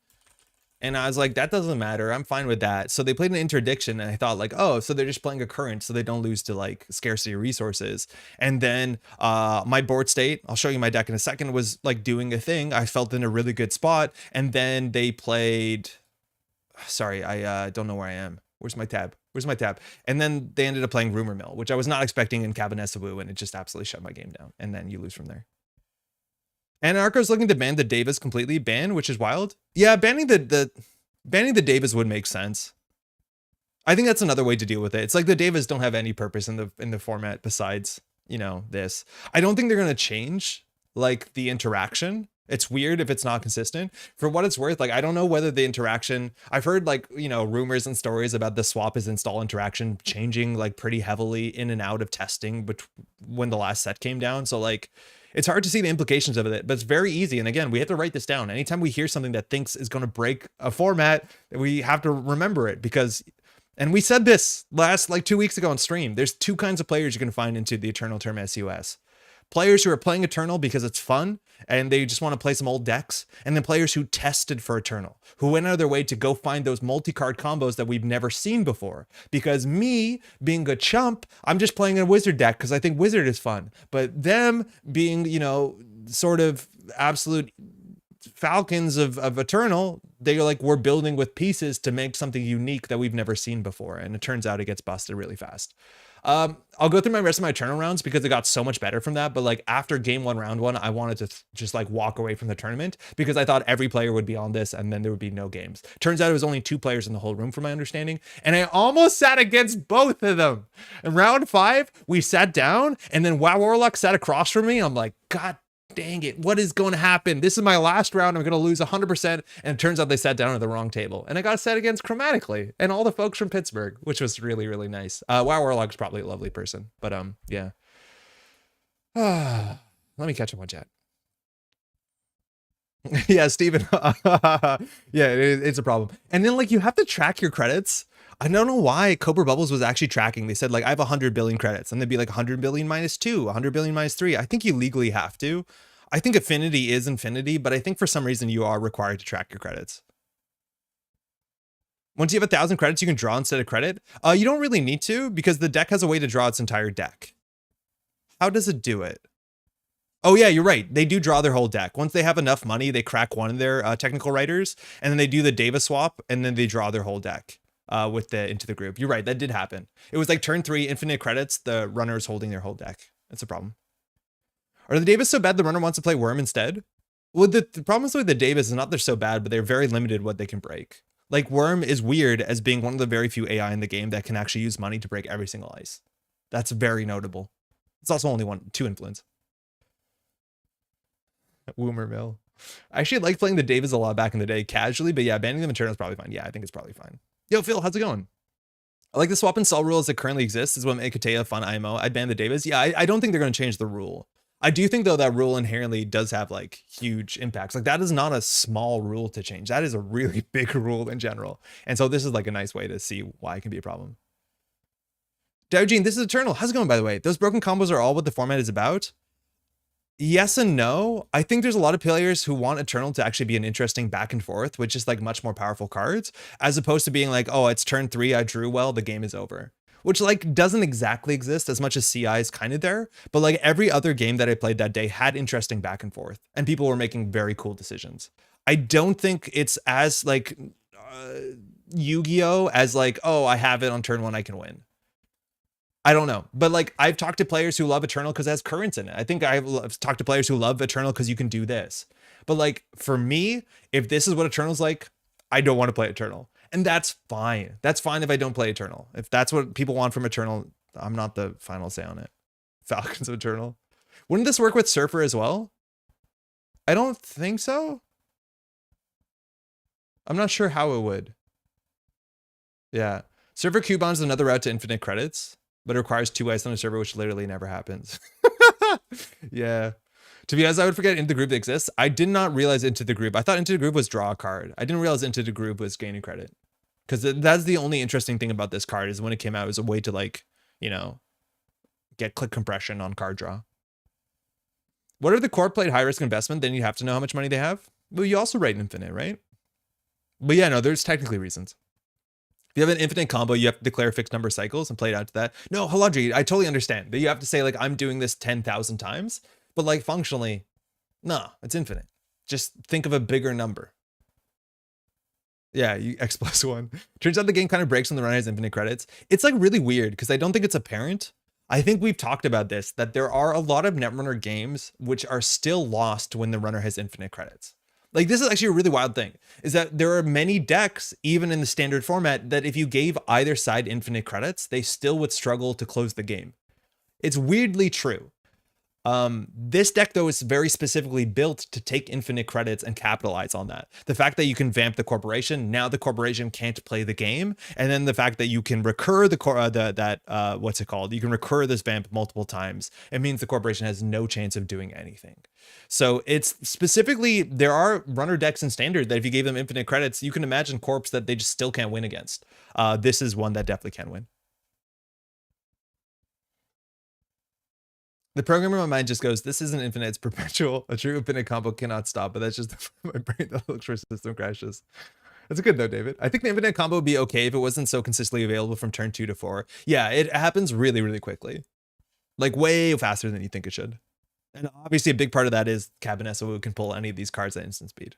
[SPEAKER 1] And I was like, that doesn't matter. I'm fine with that. So they played an interdiction, and I thought like, oh, so they're just playing a current so they don't lose to like scarcity of resources. And then my board state, I'll show you my deck in a second, was like doing a thing. I felt in a really good spot. And then they played, sorry, I don't know where I am. Where's my tab? Where's my tab? And then they ended up playing Rumor Mill, which I was not expecting in Cabinet-Sabu, and it just absolutely shut my game down. And then you lose from there. And Arco's looking to ban the Davis completely. Ban, which is wild. Yeah, banning the Davis would make sense. I think that's another way to deal with it. It's like the Davis don't have any purpose in the format besides, you know, this. I don't think they're gonna change like the interaction. It's weird if it's not consistent. For what it's worth, like I don't know whether the interaction, I've heard like, you know, rumors and stories about the swap as install interaction changing like pretty heavily in and out of testing, but when the last set came down. So like, it's hard to see the implications of it, but it's very easy. And again, we have to write this down. Anytime we hear something that thinks is going to break a format, we have to remember it because, and we said this last like 2 weeks ago on stream, there's two kinds of players you can find into the Eternal term SUS. Players who are playing Eternal because it's fun and they just want to play some old decks, and then players who tested for Eternal, who went out of their way to go find those multi-card combos that we've never seen before. Because me being a chump, I'm just playing a Wizard deck because I think Wizard is fun. But them being, you know, sort of absolute falcons of Eternal, they're like, we're building with pieces to make something unique that we've never seen before. And it turns out it gets busted really fast. I'll go through my rest of my Eternal rounds because it got so much better from that. But like after game one, round one, I wanted to just like walk away from the tournament because I thought every player would be on this and then there would be no games. Turns out it was only 2 players in the whole room from my understanding. And I almost sat against both of them. In round 5, we sat down and then WoW Warlock sat across from me. I'm like, God dang it, what is going to happen? This is my last round. I'm going to lose 100%. And it turns out they sat down at the wrong table. And I got set against Chromatically and all the folks from Pittsburgh, which was really, really nice. WoW Warlock's probably a lovely person. But yeah. Let me catch up on chat. Yeah, Steven. Yeah, it's a problem. And then like you have to track your credits. I don't know why Cobra Bubbles was actually tracking. They said like, I have 100 billion credits, and they'd be like 100 billion minus 2, 100 billion minus 3. I think you legally have to. I think affinity is infinity, but I think for some reason you are required to track your credits. Once you have 1,000 credits, you can draw instead of credit. You don't really need to because the deck has a way to draw its entire deck. How does it do it? Oh yeah, you're right. They do draw their whole deck. Once they have enough money, they crack one of their technical writers, and then they do the Davis swap, and then they draw their whole deck. With the into the group. You're right, that did happen. It was like turn 3, infinite credits, the runner is holding their whole deck. That's a problem. Are the Davis so bad the runner wants to play Worm instead? Well, the problems with the Davis is not they're so bad, but they're very limited what they can break. Like Worm is weird as being one of the very few AI in the game that can actually use money to break every single ice. That's very notable. It's also only 2 influence. Woomer Mill. I actually liked playing the Davis a lot back in the day casually, but yeah, banning them in turn is probably fine. Yeah, I think it's probably fine. Yo, Phil, how's it going? I like the swap and sell rule as it currently exists. Is what make Katea a fun IMO. I'd ban the Davis. Yeah, I don't think they're going to change the rule. I do think, though, that rule inherently does have, like, huge impacts. Like, that is not a small rule to change. That is a really big rule in general. And so this is, like, a nice way to see why it can be a problem. Dojin, this is Eternal. How's it going, by the way? Those broken combos are all what the format is about? Yes and no. I think there's a lot of players who want Eternal to actually be an interesting back and forth with just like much more powerful cards, as opposed to being like, oh, it's turn 3, I drew well, the game is over. Which like doesn't exactly exist as much as CI is kind of there, but like every other game that I played that day had interesting back and forth, and people were making very cool decisions. I don't think it's as like Yu-Gi-Oh as like, oh, I have it on turn 1, I can win. I don't know, but like I've talked to players who love Eternal because it has currents in it. I think I've talked to players who love Eternal because you can do this. But like for me, if this is what Eternal's like, I don't want to play Eternal, and that's fine. That's fine if I don't play Eternal. If that's what people want from Eternal, I'm not the final say on it. Falcons of Eternal. Wouldn't this work with Surfer as well? I don't think so. I'm not sure how it would. Yeah. Surfer coupons is another route to infinite credits, but it requires 2 ice on a server, which literally never happens. Yeah. To be honest, I would forget Into the Group exists. I did not realize Into the Group. I thought Into the Group was draw a card. I didn't realize Into the Group was gaining credit. Because that's the only interesting thing about this card is when it came out, it was a way to like, you know, get click compression on card draw. What are the core played high risk investment? Then you have to know how much money they have. Well, you also write infinite, right? But yeah, no, there's technically reasons. If you have an infinite combo, you have to declare fixed number of cycles and play it out to that. No, Haladri, I totally understand that you have to say like, I'm doing this 10,000 times, but like functionally, no, it's infinite. Just think of a bigger number. Yeah, you X+1. Turns out the game kind of breaks when the runner has infinite credits. It's like really weird because I don't think it's apparent. I think we've talked about this, that there are a lot of Netrunner games which are still lost when the runner has infinite credits. Like this is actually a really wild thing, is that there are many decks, even in the standard format, that if you gave either side infinite credits, they still would struggle to close the game. It's weirdly true. This deck though is very specifically built to take infinite credits and capitalize on that. The fact that you can vamp the corporation, now the corporation can't play the game, and then the fact that you can recur what's it called? You can recur this vamp multiple times. It means the corporation has no chance of doing anything. So it's specifically, there are runner decks in standard that if you gave them infinite credits, you can imagine corps that they just still can't win against. This is one that definitely can win. The programmer in my mind just goes, this isn't infinite, it's perpetual. A true infinite combo cannot stop, but that's just my brain that looks for system crashes. That's good though, David. I think the infinite combo would be okay if it wasn't so consistently available from turn 2 to 4. Yeah, it happens really, really quickly. Like way faster than you think it should. And obviously a big part of that is Cabinessa, who can pull any of these cards at instant speed.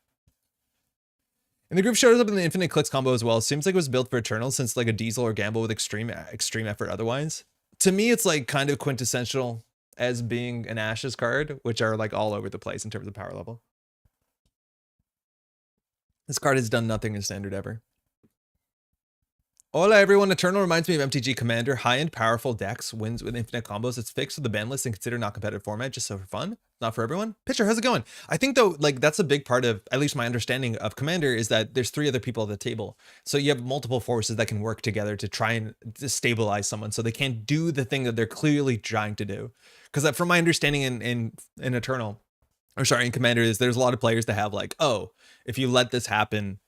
[SPEAKER 1] And the group shows up in the infinite clicks combo as well. Seems like it was built for Eternal, since like a Diesel or Gamble with extreme effort otherwise. To me, it's like kind of quintessential as being an Ashes card, which are like all over the place in terms of power level. This card has done nothing in standard ever. Hola everyone, Eternal reminds me of MTG Commander. High-end powerful decks, wins with infinite combos. It's fixed with the ban list and considered not competitive format, just so for fun, not for everyone. Pitcher, how's it going? I think though, like that's a big part of, at least my understanding of Commander, is that there's 3 other people at the table. So you have multiple forces that can work together to try and stabilize someone so they can't do the thing that they're clearly trying to do. Because from my understanding in Eternal, or sorry, in Commander, is there's a lot of players that have like, oh, if you let this happen,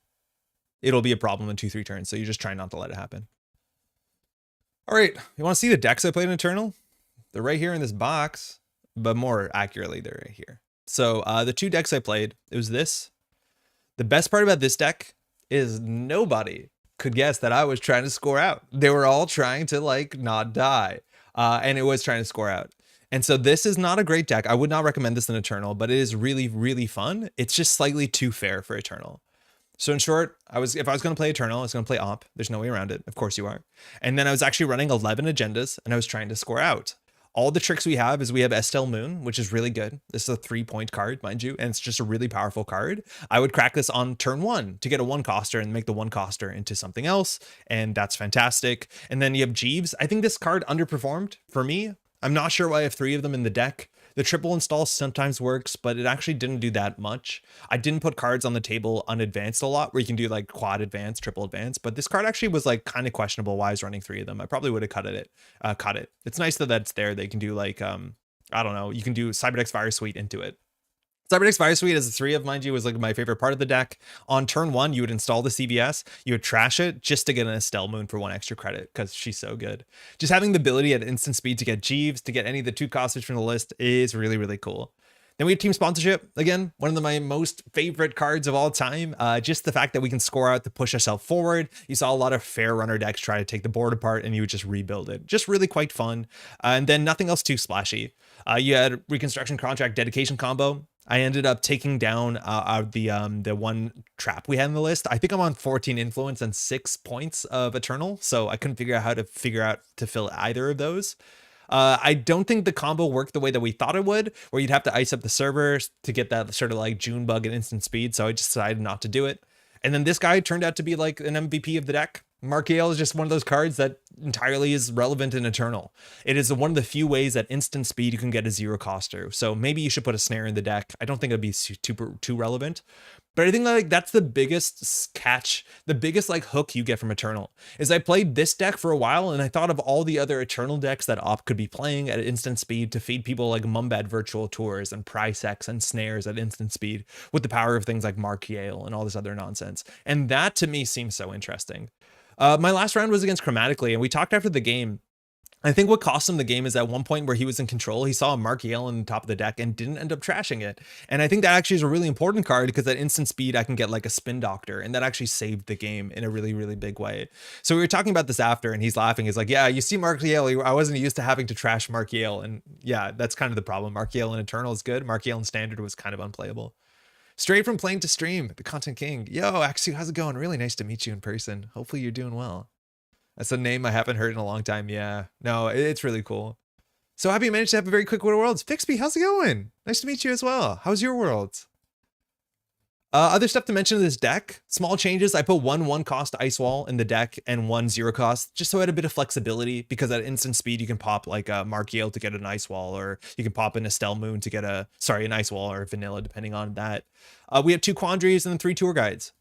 [SPEAKER 1] it'll be a problem in 2-3 turns. So you just try not to let it happen. All right, you want to see the decks I played in Eternal? They're right here in this box, but more accurately, they're right here. So the 2 decks I played, it was this. The best part about this deck is nobody could guess that I was trying to score out. They were all trying to like not die, and it was trying to score out. And so this is not a great deck. I would not recommend this in Eternal, but it is really, really fun. It's just slightly too fair for Eternal. So in short, if I was going to play Eternal, I was going to play Omp. There's no way around it. Of course you are. And then I was actually running 11 agendas and I was trying to score out. All the tricks we have is we have Estelle Moon, which is really good. This is a 3-point card, mind you, and it's just a really powerful card. I would crack this on turn 1 to get a 1-coster and make the 1-coster into something else. And that's fantastic. And then you have Jeeves. I think this card underperformed for me. I'm not sure why I have 3 of them in the deck. The triple install sometimes works, but it actually didn't do that much. I didn't put cards on the table unadvanced a lot, where you can do like quad advance, triple advance, but this card actually was like kind of questionable why I was running 3 of them. I probably would have cut it. It's nice that that's there. They can do like, I don't know, you can do Cyberdex Fire Suite into it. Cyberdex Fire Suite as a 3 of, mind you, was like my favorite part of the deck. On turn 1, you would install the CVS, you would trash it just to get an Estelle Moon for 1 extra credit because she's so good. Just having the ability at instant speed to get Jeeves, to get any of the 2-costers from the list is really, really cool. Then we have team sponsorship. Again, one of my most favorite cards of all time. Just the fact that we can score out to push ourselves forward. You saw a lot of fair runner decks try to take the board apart and you would just rebuild it. Just really quite fun. And then nothing else too splashy. You had Reconstruction Contract Dedication combo. I ended up taking down the one trap we had in the list. I think I'm on 14 influence and 6 points of eternal, so I couldn't figure out how to fill either of those. I don't think the combo worked the way that we thought it would, where you'd have to ice up the server to get that sort of like June bug and instant speed. So I just decided not to do it. And then this guy turned out to be like an MVP of the deck. Markiel is just one of those cards that entirely is relevant in Eternal. It is one of the few ways that instant speed you can get a 0-coster. So maybe you should put a snare in the deck. I don't think it'd be too relevant. But I think like that's the biggest catch, the biggest like hook you get from Eternal is I played this deck for a while and I thought of all the other Eternal decks that Op could be playing at instant speed to feed people like Mumbad Virtual Tours and Price X and Snares at instant speed with the power of things like Mark Yale and all this other nonsense. And that to me seems so interesting. My last round was against Chromatically and we talked after the game. I think what cost him the game is at one point where he was in control, he saw a Mark Yale on the top of the deck and didn't end up trashing it. And I think that actually is a really important card because at instant speed, I can get like a Spin Doctor and that actually saved the game in a really, really big way. So we were talking about this after and he's laughing. He's like, yeah, you see Mark Yale, I wasn't used to having to trash Mark Yale. And yeah, that's kind of the problem. Mark Yale in Eternal is good. Mark Yale in Standard was kind of unplayable. Straight from playing to stream, the Content King. Yo, Axu, how's it going? Really nice to meet you in person. Hopefully you're doing well. That's a name I haven't heard in a long time. Yeah, no, it's really cool. So happy you managed to have a very quick World of Worlds. Fixby, how's it going? Nice to meet you as well. How's your world? Other stuff to mention in this deck, small changes. I put one cost Ice Wall in the deck and 1 0-cost, just so I had a bit of flexibility because at instant speed, you can pop like a Mark Yale to get an Ice Wall, or you can pop an Estelle Moon to get an Ice Wall or Vanilla, depending on that. We have 2 Quandaries and then 3 Tour Guides.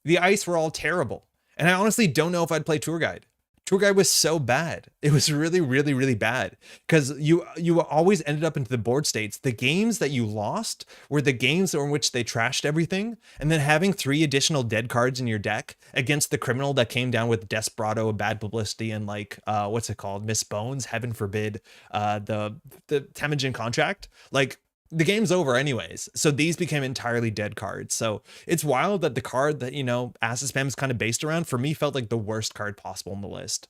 [SPEAKER 1] The ice were all terrible. And I honestly don't know if I'd play Tour Guide. Tour Guide was so bad. It was really, really, really bad because you always ended up into the board states. The games that you lost were the games in which they trashed everything. And then having 3 additional dead cards in your deck against the criminal that came down with Desperado, Bad Publicity, and like, what's it called? Miss Bones, heaven forbid, the Temujin Contract. Like, the game's over anyways. So these became entirely dead cards. So it's wild that the card that, you know, Acid Spam is kind of based around, for me, felt like the worst card possible on the list.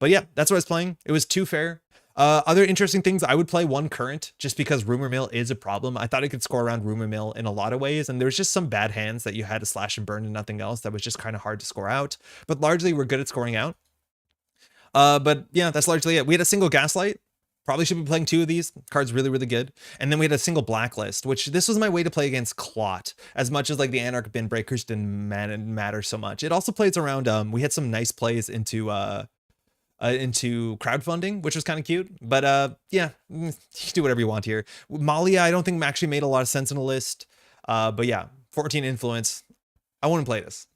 [SPEAKER 1] But yeah, that's what I was playing. It was too fair. Other interesting things, I would play 1 Current just because Rumor Mill is a problem. I thought I could score around Rumor Mill in a lot of ways, and there's just some bad hands that you had to slash and burn and nothing else that was just kind of hard to score out. But largely, we're good at scoring out. But yeah, that's largely it. We had a single Gaslight. Probably should be playing 2 of these. Card's really, really good. And then we had a single Blacklist, which this was my way to play against Clot, as much as like the Anarch Bin Breakers didn't matter so much. It also plays around, we had some nice plays into crowdfunding, which was kind of cute. But yeah, you do whatever you want here. Malia, I don't think actually made a lot of sense in a list. But yeah, 14 influence. I wouldn't play this.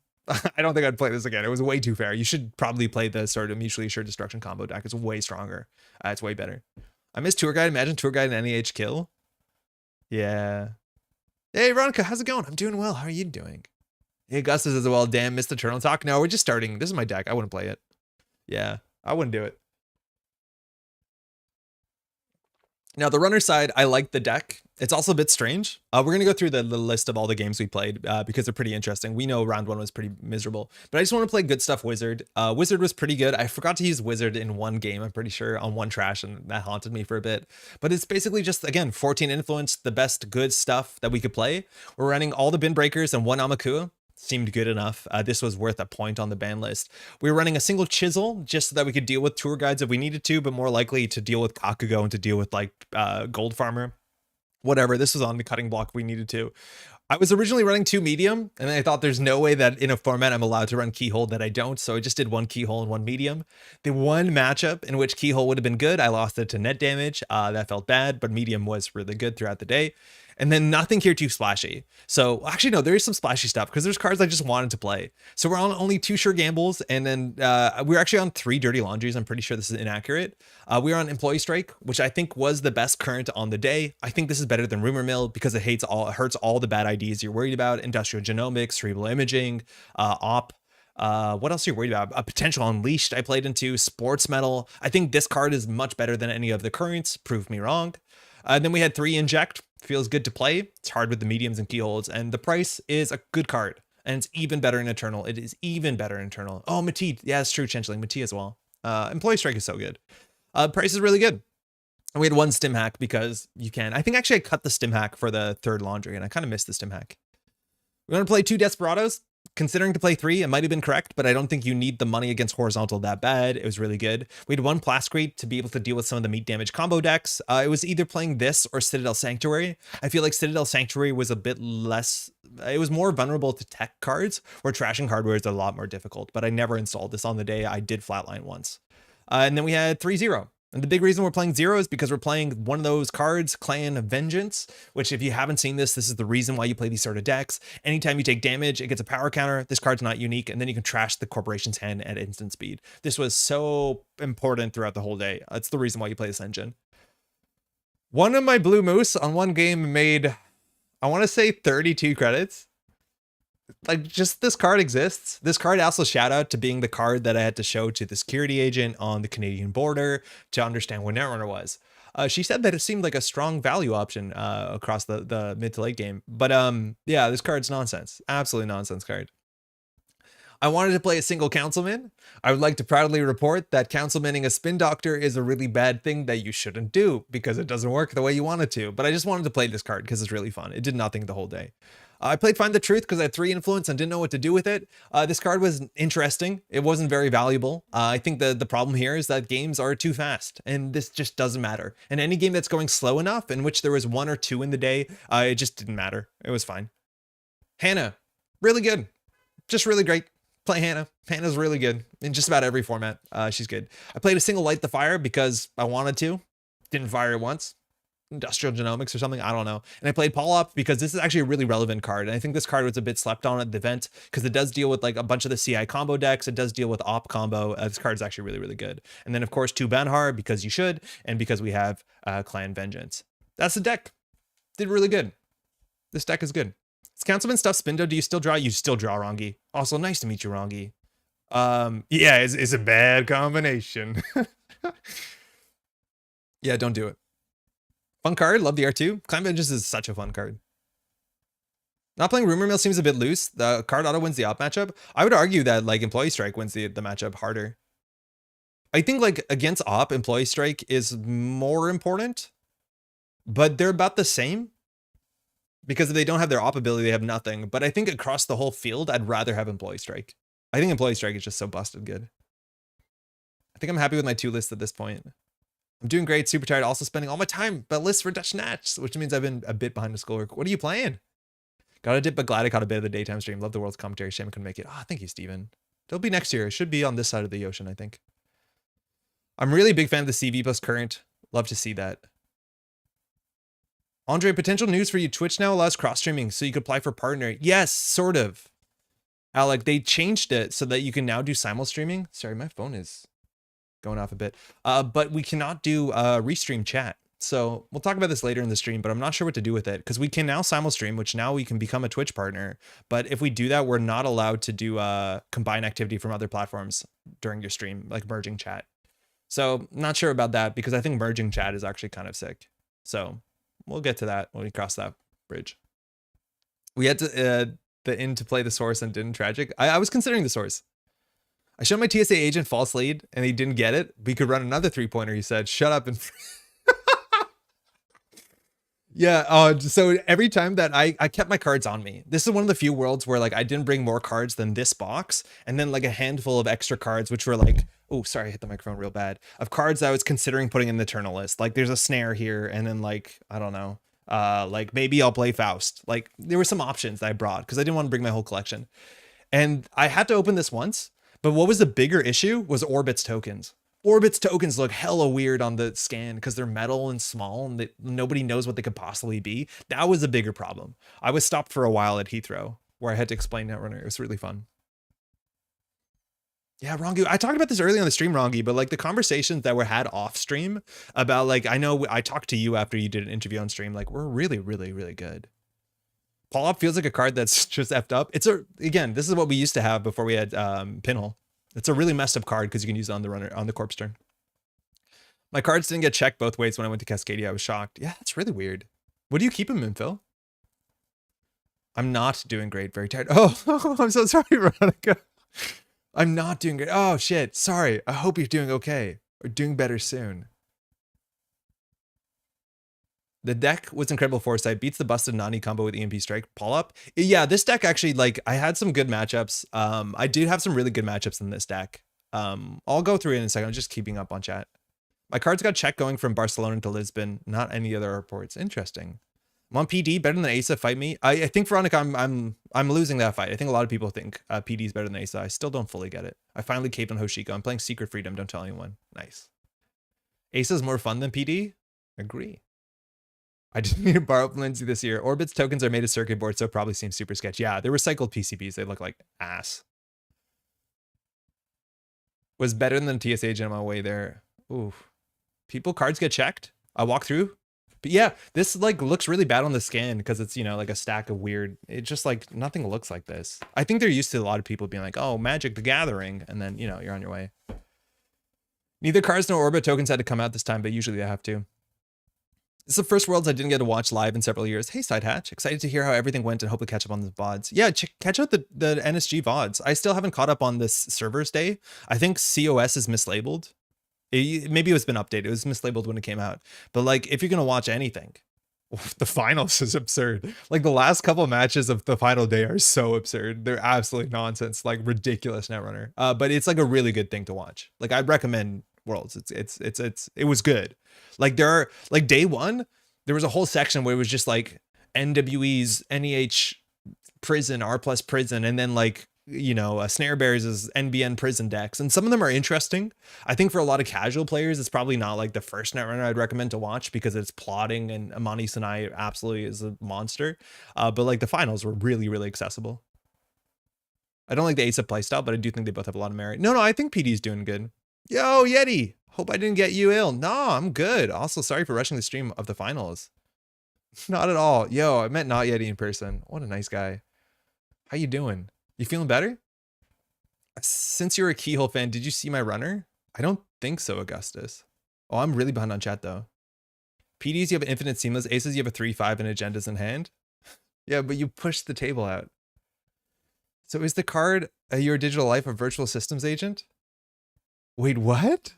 [SPEAKER 1] I don't think I'd play this again. It was way too fair. You should probably play the sort of mutually assured destruction combo deck. It's way stronger. It's way better. I miss Tour Guide. Imagine Tour Guide and NEH kill. Yeah. Hey, Veronica, how's it going? I'm doing well. How are you doing? Hey, Augustus as well. Damn, missed the Eternal Talk. No, we're just starting. This is my deck. I wouldn't play it. Yeah, I wouldn't do it. Now, the runner side, I like the deck. It's also a bit strange. We're going to go through the list of all the games we played because they're pretty interesting. We know round 1 was pretty miserable, but I just want to play good stuff Wizard. Wizard was pretty good. I forgot to use Wizard in 1 game, I'm pretty sure, on 1 trash, and that haunted me for a bit. But it's basically just, again, 14 influence, the best good stuff that we could play. We're running all the Bin Breakers and 1 Amakua. Seemed good enough. This was worth a point on the ban list. We were running a single Chisel just so that we could deal with Tour Guides if we needed to, but more likely to deal with Kakugo and to deal with like Gold Farmer. Whatever, this was on the cutting block if we needed to. I was originally running 2 medium, and I thought there's no way that in a format I'm allowed to run Keyhole that I don't, so I just did 1 Keyhole and 1 medium. The one matchup in which Keyhole would have been good, I lost it to net damage. That felt bad, but medium was really good throughout the day. And then nothing here too splashy. So actually, no, there is some splashy stuff because there's cards I just wanted to play. So we're on only 2 sure gambles. And then we're actually on 3 dirty laundries. I'm pretty sure this is inaccurate. We're on Employee Strike, which I think was the best current on the day. I think this is better than Rumor Mill because it hurts all the bad ideas you're worried about. Industrial Genomics, Cerebral Imaging, Op. What else are you worried about? A potential Unleashed I played into, Sports Metal. I think this card is much better than any of the currents. Prove me wrong. Then we had 3 Inject. Feels good to play. It's hard with the mediums and keyholes, and the price is a good card, and it's even better in Eternal. It is even better in Eternal. Oh, Matee. Yeah, it's true. Changeling. Matee as well. Employee Strike is so good. Price is really good. And we had one stim hack because you can. I think actually I cut the stim hack for the third laundry, and I kind of missed the stim hack. We want to play 2 Desperados. Considering to play 3, it might have been correct, but I don't think you need the money against Horizontal that bad. It was really good. We had 1 Plascrete to be able to deal with some of the meat damage combo decks. It was either playing this or Citadel Sanctuary. I feel like Citadel Sanctuary was a bit less... It was more vulnerable to tech cards, where trashing hardware is a lot more difficult, but I never installed this on the day. I did flatline once. And then we had 3-0. And the big reason we're playing 0 is because we're playing one of those cards, Clan Vengeance, which if you haven't seen this is the reason why you play these sort of decks. Anytime you take damage, it gets a power counter. This card's not unique, and then you can trash the corporation's hand at instant speed. This was so important throughout the whole day. That's the reason why you play this engine. One of my blue moose on one game made, I want to say 32 credits. Like, just this card exists. This card also shout out to being the card that I had to show to the security agent on the Canadian border to understand what Netrunner was. She said that it seemed like a strong value option across the mid to late game. But yeah, this card's nonsense. Absolutely nonsense card. I wanted to play a single councilman. I would like to proudly report that councilmaning a spin doctor is a really bad thing that you shouldn't do because it doesn't work the way you want it to. But I just wanted to play this card because it's really fun. It did nothing the whole day. I played Find the Truth because I had 3 influence and didn't know what to do with it. This card was interesting. It wasn't very valuable. I think the problem here is that games are too fast, and this just doesn't matter. And any game that's going slow enough, in which there was 1 or 2 in the day, it just didn't matter. It was fine. Hannah, really good. Just really great. Play Hannah. Hannah's really good in just about every format. She's good. I played a single Light the Fire because I wanted to. Didn't fire it once. Industrial Genomics or something, I don't know. And I played Paul Up because this is actually a really relevant card. And I think this card was a bit slept on at the event because it does deal with like a bunch of the CI combo decks. It does deal with Op combo. This card is actually really, really good. And then of course 2 Banhar because you should, and because we have Clan Vengeance. That's the deck. Did really good. This deck is good. It's Councilman stuff Spindo. Do you still draw? You still draw, Rongi. Also, nice to meet you, Rongi. Yeah, it's a bad combination. Yeah, don't do it. Fun card, love the R2. Clan Vengeance is such a fun card. Not playing Rumor Mill seems a bit loose. The card auto wins the op matchup. I would argue that like Employee Strike wins the matchup harder. I think like against op, Employee Strike is more important, but they're about the same. Because if they don't have their op ability, they have nothing. But I think across the whole field, I'd rather have Employee Strike. I think Employee Strike is just so busted good. I think I'm happy with my 2 lists at this point. I'm doing great, super tired, also spending all my time but lists for Dutch Nats, which means I've been a bit behind the schoolwork. What are you playing? Got a dip, but glad I caught a bit of the daytime stream. Love the world's commentary. Shame I couldn't make it. Ah, thank you, Steven. It'll be next year. It should be on this side of the ocean, I think. I'm really a big fan of the CV plus current. Love to see that. Andre, potential news for you. Twitch now allows cross-streaming, so you could apply for partner. Yes, sort of. Alec, they changed it so that you can now do simul-streaming. Sorry, my phone is going off a bit. But we cannot do restream chat. So we'll talk about this later in the stream, but I'm not sure what to do with it because we can now simul-stream, which now we can become a Twitch partner. But if we do that, we're not allowed to do combine activity from other platforms during your stream, like merging chat. So not sure about that because I think merging chat is actually kind of sick. So we'll get to that when we cross that bridge. We had to the in to play the source and didn't. Tragic. I was considering the source. I showed my TSA agent false lead and he didn't get it. We could run another 3-pointer. He said, shut up. And yeah. So every time that I kept my cards on me, this is one of the few worlds where like I didn't bring more cards than this box. And then like a handful of extra cards, which were like, oh, sorry, I hit the microphone real bad, of cards I was considering putting in the Eternal list. Like there's a snare here. And then like, I don't know, like maybe I'll play Faust. Like there were some options that I brought because I didn't want to bring my whole collection. And I had to open this once. But what was the bigger issue was Orbit's tokens. Orbit's tokens look hella weird on the scan because they're metal and small and nobody knows what they could possibly be. That was a bigger problem. I was stopped for a while at Heathrow where I had to explain Netrunner. It was really fun. Yeah, Rongi. I talked about this early on the stream, Rongi, but like the conversations that were had off stream about like, I know I talked to you after you did an interview on stream, like we're really, really, really good. Paul Up feels like a card that's just effed up. Again, this is what we used to have before we had Pinhole. It's a really messed up card because you can use it on the runner on the corpse turn. My cards didn't get checked both ways when I went to Cascadia. I was shocked. Yeah, that's really weird. What do you keep them in, Phil? I'm not doing great. Very tired. Oh, I'm so sorry, Veronica. I'm not doing great. Oh, shit. Sorry. I hope you're doing okay or doing better soon. The deck was incredible foresight, beats the busted Nani combo with EMP Strike, pull up. Yeah, this deck actually, like, I had some good matchups. I did have some really good matchups in this deck. I'll go through it in a second. I'm just keeping up on chat. My cards got checked going from Barcelona to Lisbon, not any other airports. Interesting. I'm on PD, better than Asa, fight me. I think Veronica, I'm losing that fight. I think a lot of people think PD is better than Asa. I still don't fully get it. I finally caved on Hoshiko. I'm playing Secret Freedom, don't tell anyone. Nice. Asa's more fun than PD? Agree. I didn't need to borrow from Lindsay this year. Orbit's tokens are made of circuit boards, so it probably seems super sketchy. Yeah, they're recycled PCBs. They look like ass. Was better than the TS agent on my way there. Ooh. People cards get checked. I walk through. But yeah, this like looks really bad on the scan because it's, you know, like a stack of weird. It just like nothing looks like this. I think they're used to a lot of people being like, oh, Magic the Gathering. And then, you know, you're on your way. Neither cards nor Orbit tokens had to come out this time, but usually they have to. This is the first Worlds I didn't get to watch live in several years. Hey, Side Hatch. Excited to hear how everything went and hope to catch up on the VODs. Yeah, catch out the NSG VODs. I still haven't caught up on this servers day. I think COS is mislabeled. Maybe it's been updated. It was mislabeled when it came out. But like, if you're going to watch anything, the finals is absurd. Like the last couple of matches of the final day are so absurd. They're absolutely nonsense, like ridiculous Netrunner. But it's like a really good thing to watch. Like I'd recommend Worlds. It was good. Like there are like day one, there was a whole section where it was just like NWE's NEH prison, R plus prison, and then like, you know, Snare Bears is NBN prison decks, and some of them are interesting. I think for a lot of casual players, it's probably not like the first Netrunner I'd recommend to watch because it's plotting and Amani Sanai absolutely is a monster. But like the finals were really, really accessible. I don't like the Ace-Up playstyle, but I do think they both have a lot of merit. No, I think PD's doing good. Yo, Yeti. Hope I didn't get you ill. No, I'm good. Also, sorry for rushing the stream of the finals. Not at all. Yo, I met not Yeti in person. What a nice guy. How you doing? You feeling better? Since you're a Keyhole fan, did you see my runner? I don't think so, Augustus. Oh, I'm really behind on chat though. PDs, you have infinite seamless. Aces, you have a 3-5 and agendas in hand. Yeah, but you pushed the table out. So is the card Your Digital Life a virtual systems agent? Wait, what?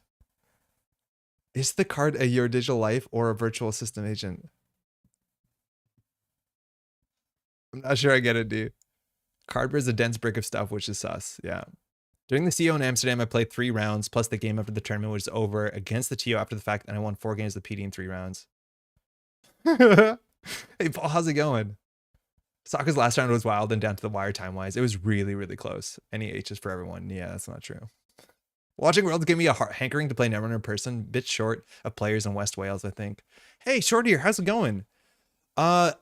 [SPEAKER 1] Is the card a Your Digital Life or a virtual system agent? I'm not sure I get it, dude. Cardboard is a dense brick of stuff, which is sus. Yeah. During the CO in Amsterdam, I played 3 rounds plus the game after the tournament was over against the TO after the fact, and I won 4 games of PD in 3 rounds. Hey, Paul, how's it going? Sokka's last round was wild and down to the wire time-wise. It was really, really close. NEH is for everyone. Yeah, that's not true. Watching Worlds gave me a hankering to play Netrunner in person. Bit short of players in West Wales, I think. Hey, Short here, how's it going? The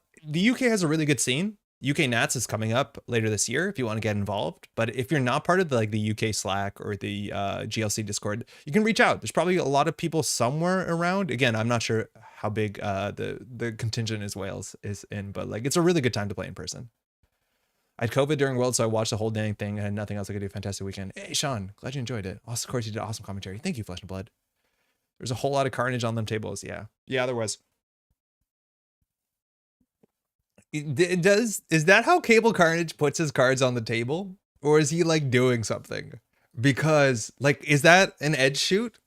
[SPEAKER 1] UK has a really good scene. UK Nats is coming up later this year if you want to get involved. But if you're not part of the UK Slack or the GLC Discord, you can reach out. There's probably a lot of people somewhere around. Again, I'm not sure how big the contingent is Wales is in, but like it's a really good time to play in person. I had COVID during World, so I watched the whole dang thing and had nothing else I could do. Fantastic weekend. Hey, Sean, glad you enjoyed it. Also, of course, you did awesome commentary. Thank you, Flesh and Blood. There's a whole lot of carnage on them tables. Yeah, there was. Is that how Cable Carnage puts his cards on the table, or is he like doing something? Because like, is that an edge shoot,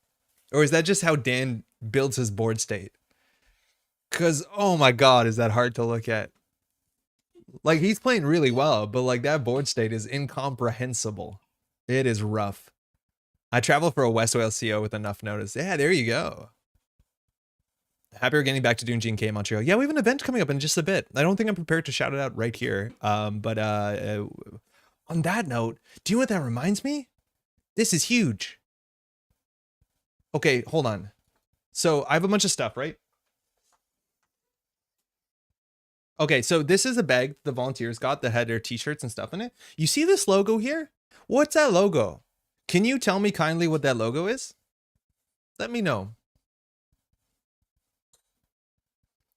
[SPEAKER 1] or is that just how Dan builds his board state? Because oh my god, is that hard to look at? Like he's playing really well, but like that board state is incomprehensible. It is rough. I travel for a West Wales CO with enough notice. Yeah, there you go. Happy we're getting back to doing G&K in Montreal. Yeah, we have an event coming up in just a bit. I don't think I'm prepared to shout it out right here. But on that note, do you know what that reminds me? This is huge. Okay, hold on. So I have a bunch of stuff, right? Okay, so this is a bag the volunteers got that had their t-shirts and stuff in it. You see this logo here? What's that logo? Can you tell me kindly what that logo is? Let me know.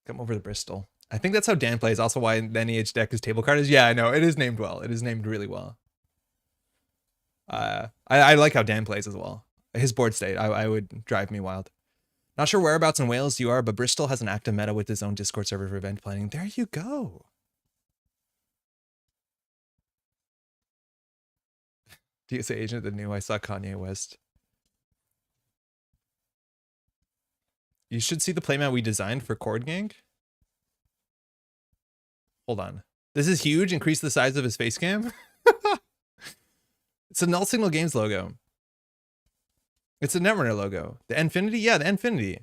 [SPEAKER 1] Come over to Bristol. I think that's how Dan plays. Also why the NEH deck is table card is. Yeah, I know. It is named well. It is named really well. I like how Dan plays as well. His board state, I would drive me wild. Not sure whereabouts in Wales you are, but Bristol has an active meta with his own Discord server for event planning. There you go. DSA agent the new. I saw Kanye West. You should see the playmat we designed for Chord Gang. Hold on. This is huge. Increase the size of his face cam. It's a Null Signal Games logo. It's a Netrunner logo. The Infinity? Yeah, the Infinity.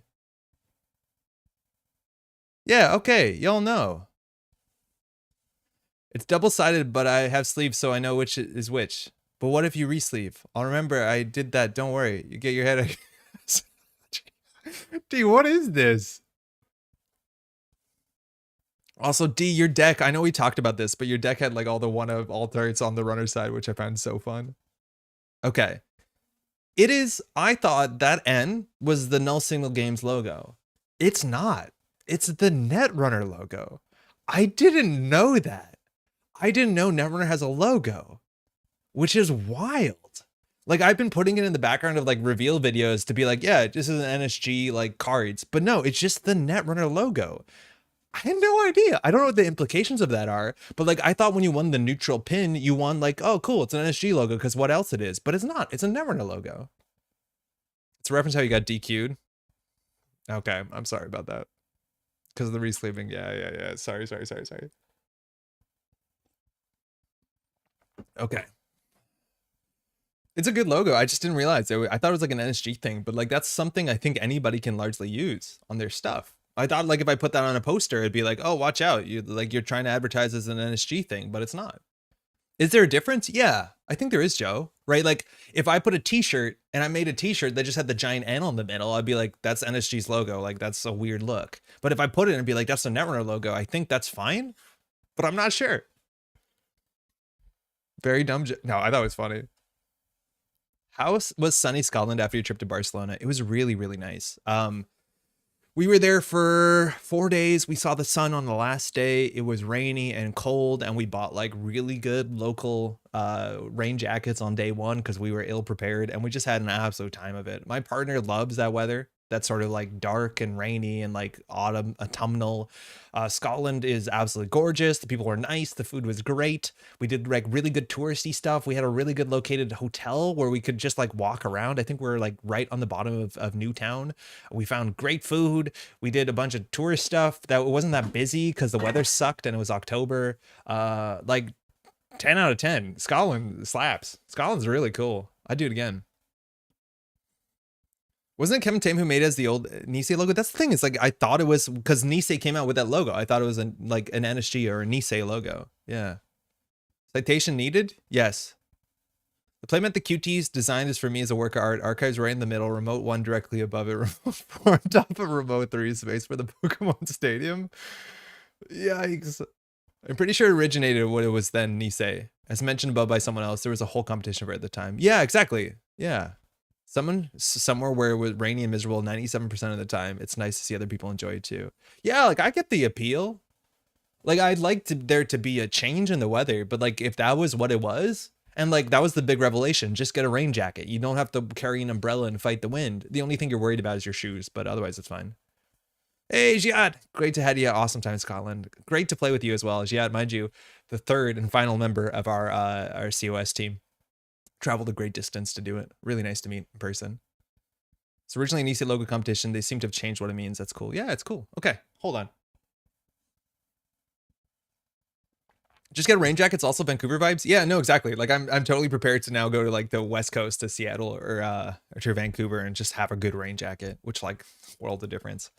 [SPEAKER 1] Yeah, okay. Y'all know. It's double-sided, but I have sleeves, so I know which is which. But what if you re-sleeve? I'll remember I did that. Don't worry. You get your head. D, what is this? Also, D, your deck, I know we talked about this, but your deck had like all the one of all targets on the runner side, which I found so fun. Okay. It is, I thought that N was the Null Signal Games logo. It's not. It's the Netrunner logo. I didn't know that. I didn't know Netrunner has a logo, which is wild. Like, I've been putting it in the background of like reveal videos to be like, yeah, this is an NSG like cards, but no, it's just the Netrunner logo. I had no idea. I don't know what the implications of that are, but like, I thought when you won the neutral pin, you won like, oh, cool, it's an NSG logo because what else it is, but it's not. It's a Netrunner logo. It's a reference how you got DQ'd. Okay, I'm sorry about that. Because of the resleeving. Yeah. Sorry. Okay. It's a good logo. I just didn't realize it. I thought it was like an NSG thing, but like that's something I think anybody can largely use on their stuff. I thought like if I put that on a poster, it'd be like, oh, watch out. You're trying to advertise as an NSG thing, but it's not. Is there a difference? Yeah, I think there is, Joe, right? Like if I put a t-shirt and I made a t-shirt that just had the giant N on the middle, I'd be like, that's NSG's logo. Like that's a weird look. But if I put it and be like, that's the Netrunner logo, I think that's fine, but I'm not sure. Very dumb. No, I thought it was funny. How was sunny Scotland after your trip to Barcelona? It was really, really nice. We were there for 4 days. We saw the sun on the last day. It was rainy and cold, and we bought like really good local rain jackets on day one because we were ill prepared, and we just had an absolute time of it. My partner loves that weather. That's sort of like dark and rainy and like autumnal. Scotland is absolutely gorgeous. The people were nice. The food was great. We did like really good touristy stuff. We had a really good located hotel where we could just like walk around. I think we're like right on the bottom of Newtown. We found great food. We did a bunch of tourist stuff that wasn't that busy because the weather sucked and it was October. Like 10 out of 10. Scotland slaps. Scotland's really cool. I'd do it again. Wasn't it Kevin Tame who made it as the old Nice logo? That's the thing. It's like, I thought it was because Nice came out with that logo. I thought it was like an NSG or a Nice logo. Yeah. Citation needed? Yes. The playmat the QT's designed is for me as a work of art. Archives right in the middle. Remote 1 directly above it. Remote 4 on top of remote 3 space for the Pokemon Stadium. Yikes. I'm pretty sure it originated what it was then Nice. As mentioned above by someone else, there was a whole competition for it at the time. Yeah, exactly. Yeah. Somewhere where it was rainy and miserable 97% of the time. It's nice to see other people enjoy it too. Yeah, like I get the appeal. Like I'd like there to be a change in the weather, but like if that was what it was, and like that was the big revelation, just get a rain jacket. You don't have to carry an umbrella and fight the wind. The only thing you're worried about is your shoes, but otherwise it's fine. Hey, Jihad. Great to have you. Awesome time in Scotland. Great to play with you as well. Jihad, mind you, the third and final member of our COS team. Traveled a great distance to do it. Really nice to meet in person. It's originally an EC logo competition. They seem to have changed what it means. That's cool. Yeah, it's cool. Okay, hold on. Just get a rain jacket. It's also Vancouver vibes. Yeah, no, exactly. Like I'm totally prepared to now go to like the West Coast to Seattle or to Vancouver and just have a good rain jacket, which like world of difference.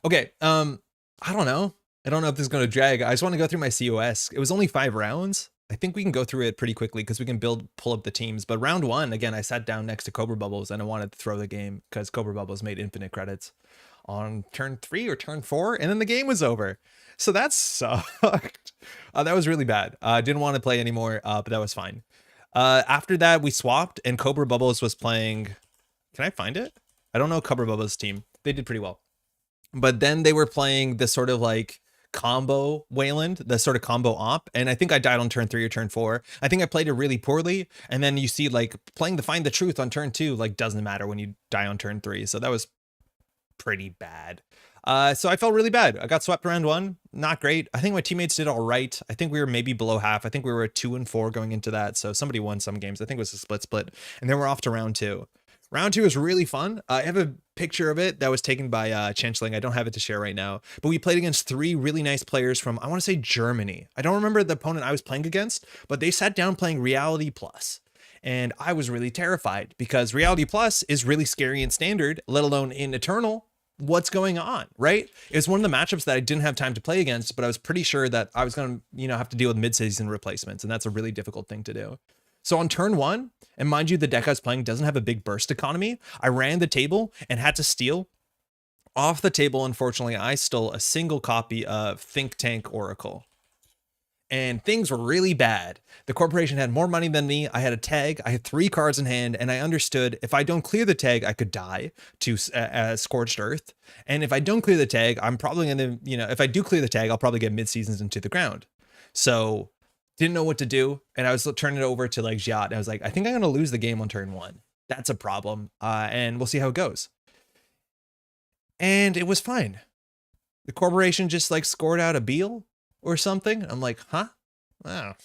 [SPEAKER 1] Okay, I don't know. I don't know if this is going to drag. I just want to go through my COS. It was only 5 rounds. I think we can go through it pretty quickly because we can pull up the teams. But round 1, again, I sat down next to Cobra Bubbles and I wanted to throw the game because Cobra Bubbles made infinite credits on turn 3 or turn 4, and then the game was over. So that sucked. That was really bad. I didn't want to play anymore, but that was fine. After that, we swapped, and Cobra Bubbles was playing. Can I find it? I don't know Cobra Bubbles' team. They did pretty well. But then they were playing this sort of like combo Wayland, the sort of combo op, and I think I died on turn 3 or turn 4. I think I played it really poorly, and then you see like playing the Find the Truth on turn 2 like doesn't matter when you die on turn 3, so that was pretty bad. So I felt really bad. I got swept round 1, not great. I think my teammates did all right. I think we were maybe below half. I think we were at 2 and 4 going into that, so somebody won some games. I think it was a split, and then we're off to round 2. Round 2 is really fun. I have a picture of it that was taken by Changeling. I don't have it to share right now, but we played against 3 really nice players from, I want to say, Germany. I don't remember the opponent I was playing against, but they sat down playing Reality Plus. And I was really terrified because Reality Plus is really scary in Standard, let alone in Eternal. What's going on, right? It was one of the matchups that I didn't have time to play against, but I was pretty sure that I was going to, have to deal with mid-season replacements, and that's a really difficult thing to do. So on turn 1, and mind you, the deck I was playing doesn't have a big burst economy, I ran the table and had to steal. Off the table, unfortunately, I stole a single copy of Think Tank Oracle. And things were really bad. The corporation had more money than me. I had a tag. I had 3 cards in hand, and I understood if I don't clear the tag, I could die to Scorched Earth. And if I don't clear the tag, I'm probably going to, if I do clear the tag, I'll probably get mid-seasons into the ground. So didn't know what to do. And I was turning it over to like Jyot. And I was like, I think I'm going to lose the game on turn 1. That's a problem. And we'll see how it goes. And it was fine. The corporation just like scored out a Beal or something. I'm like, huh? Wow.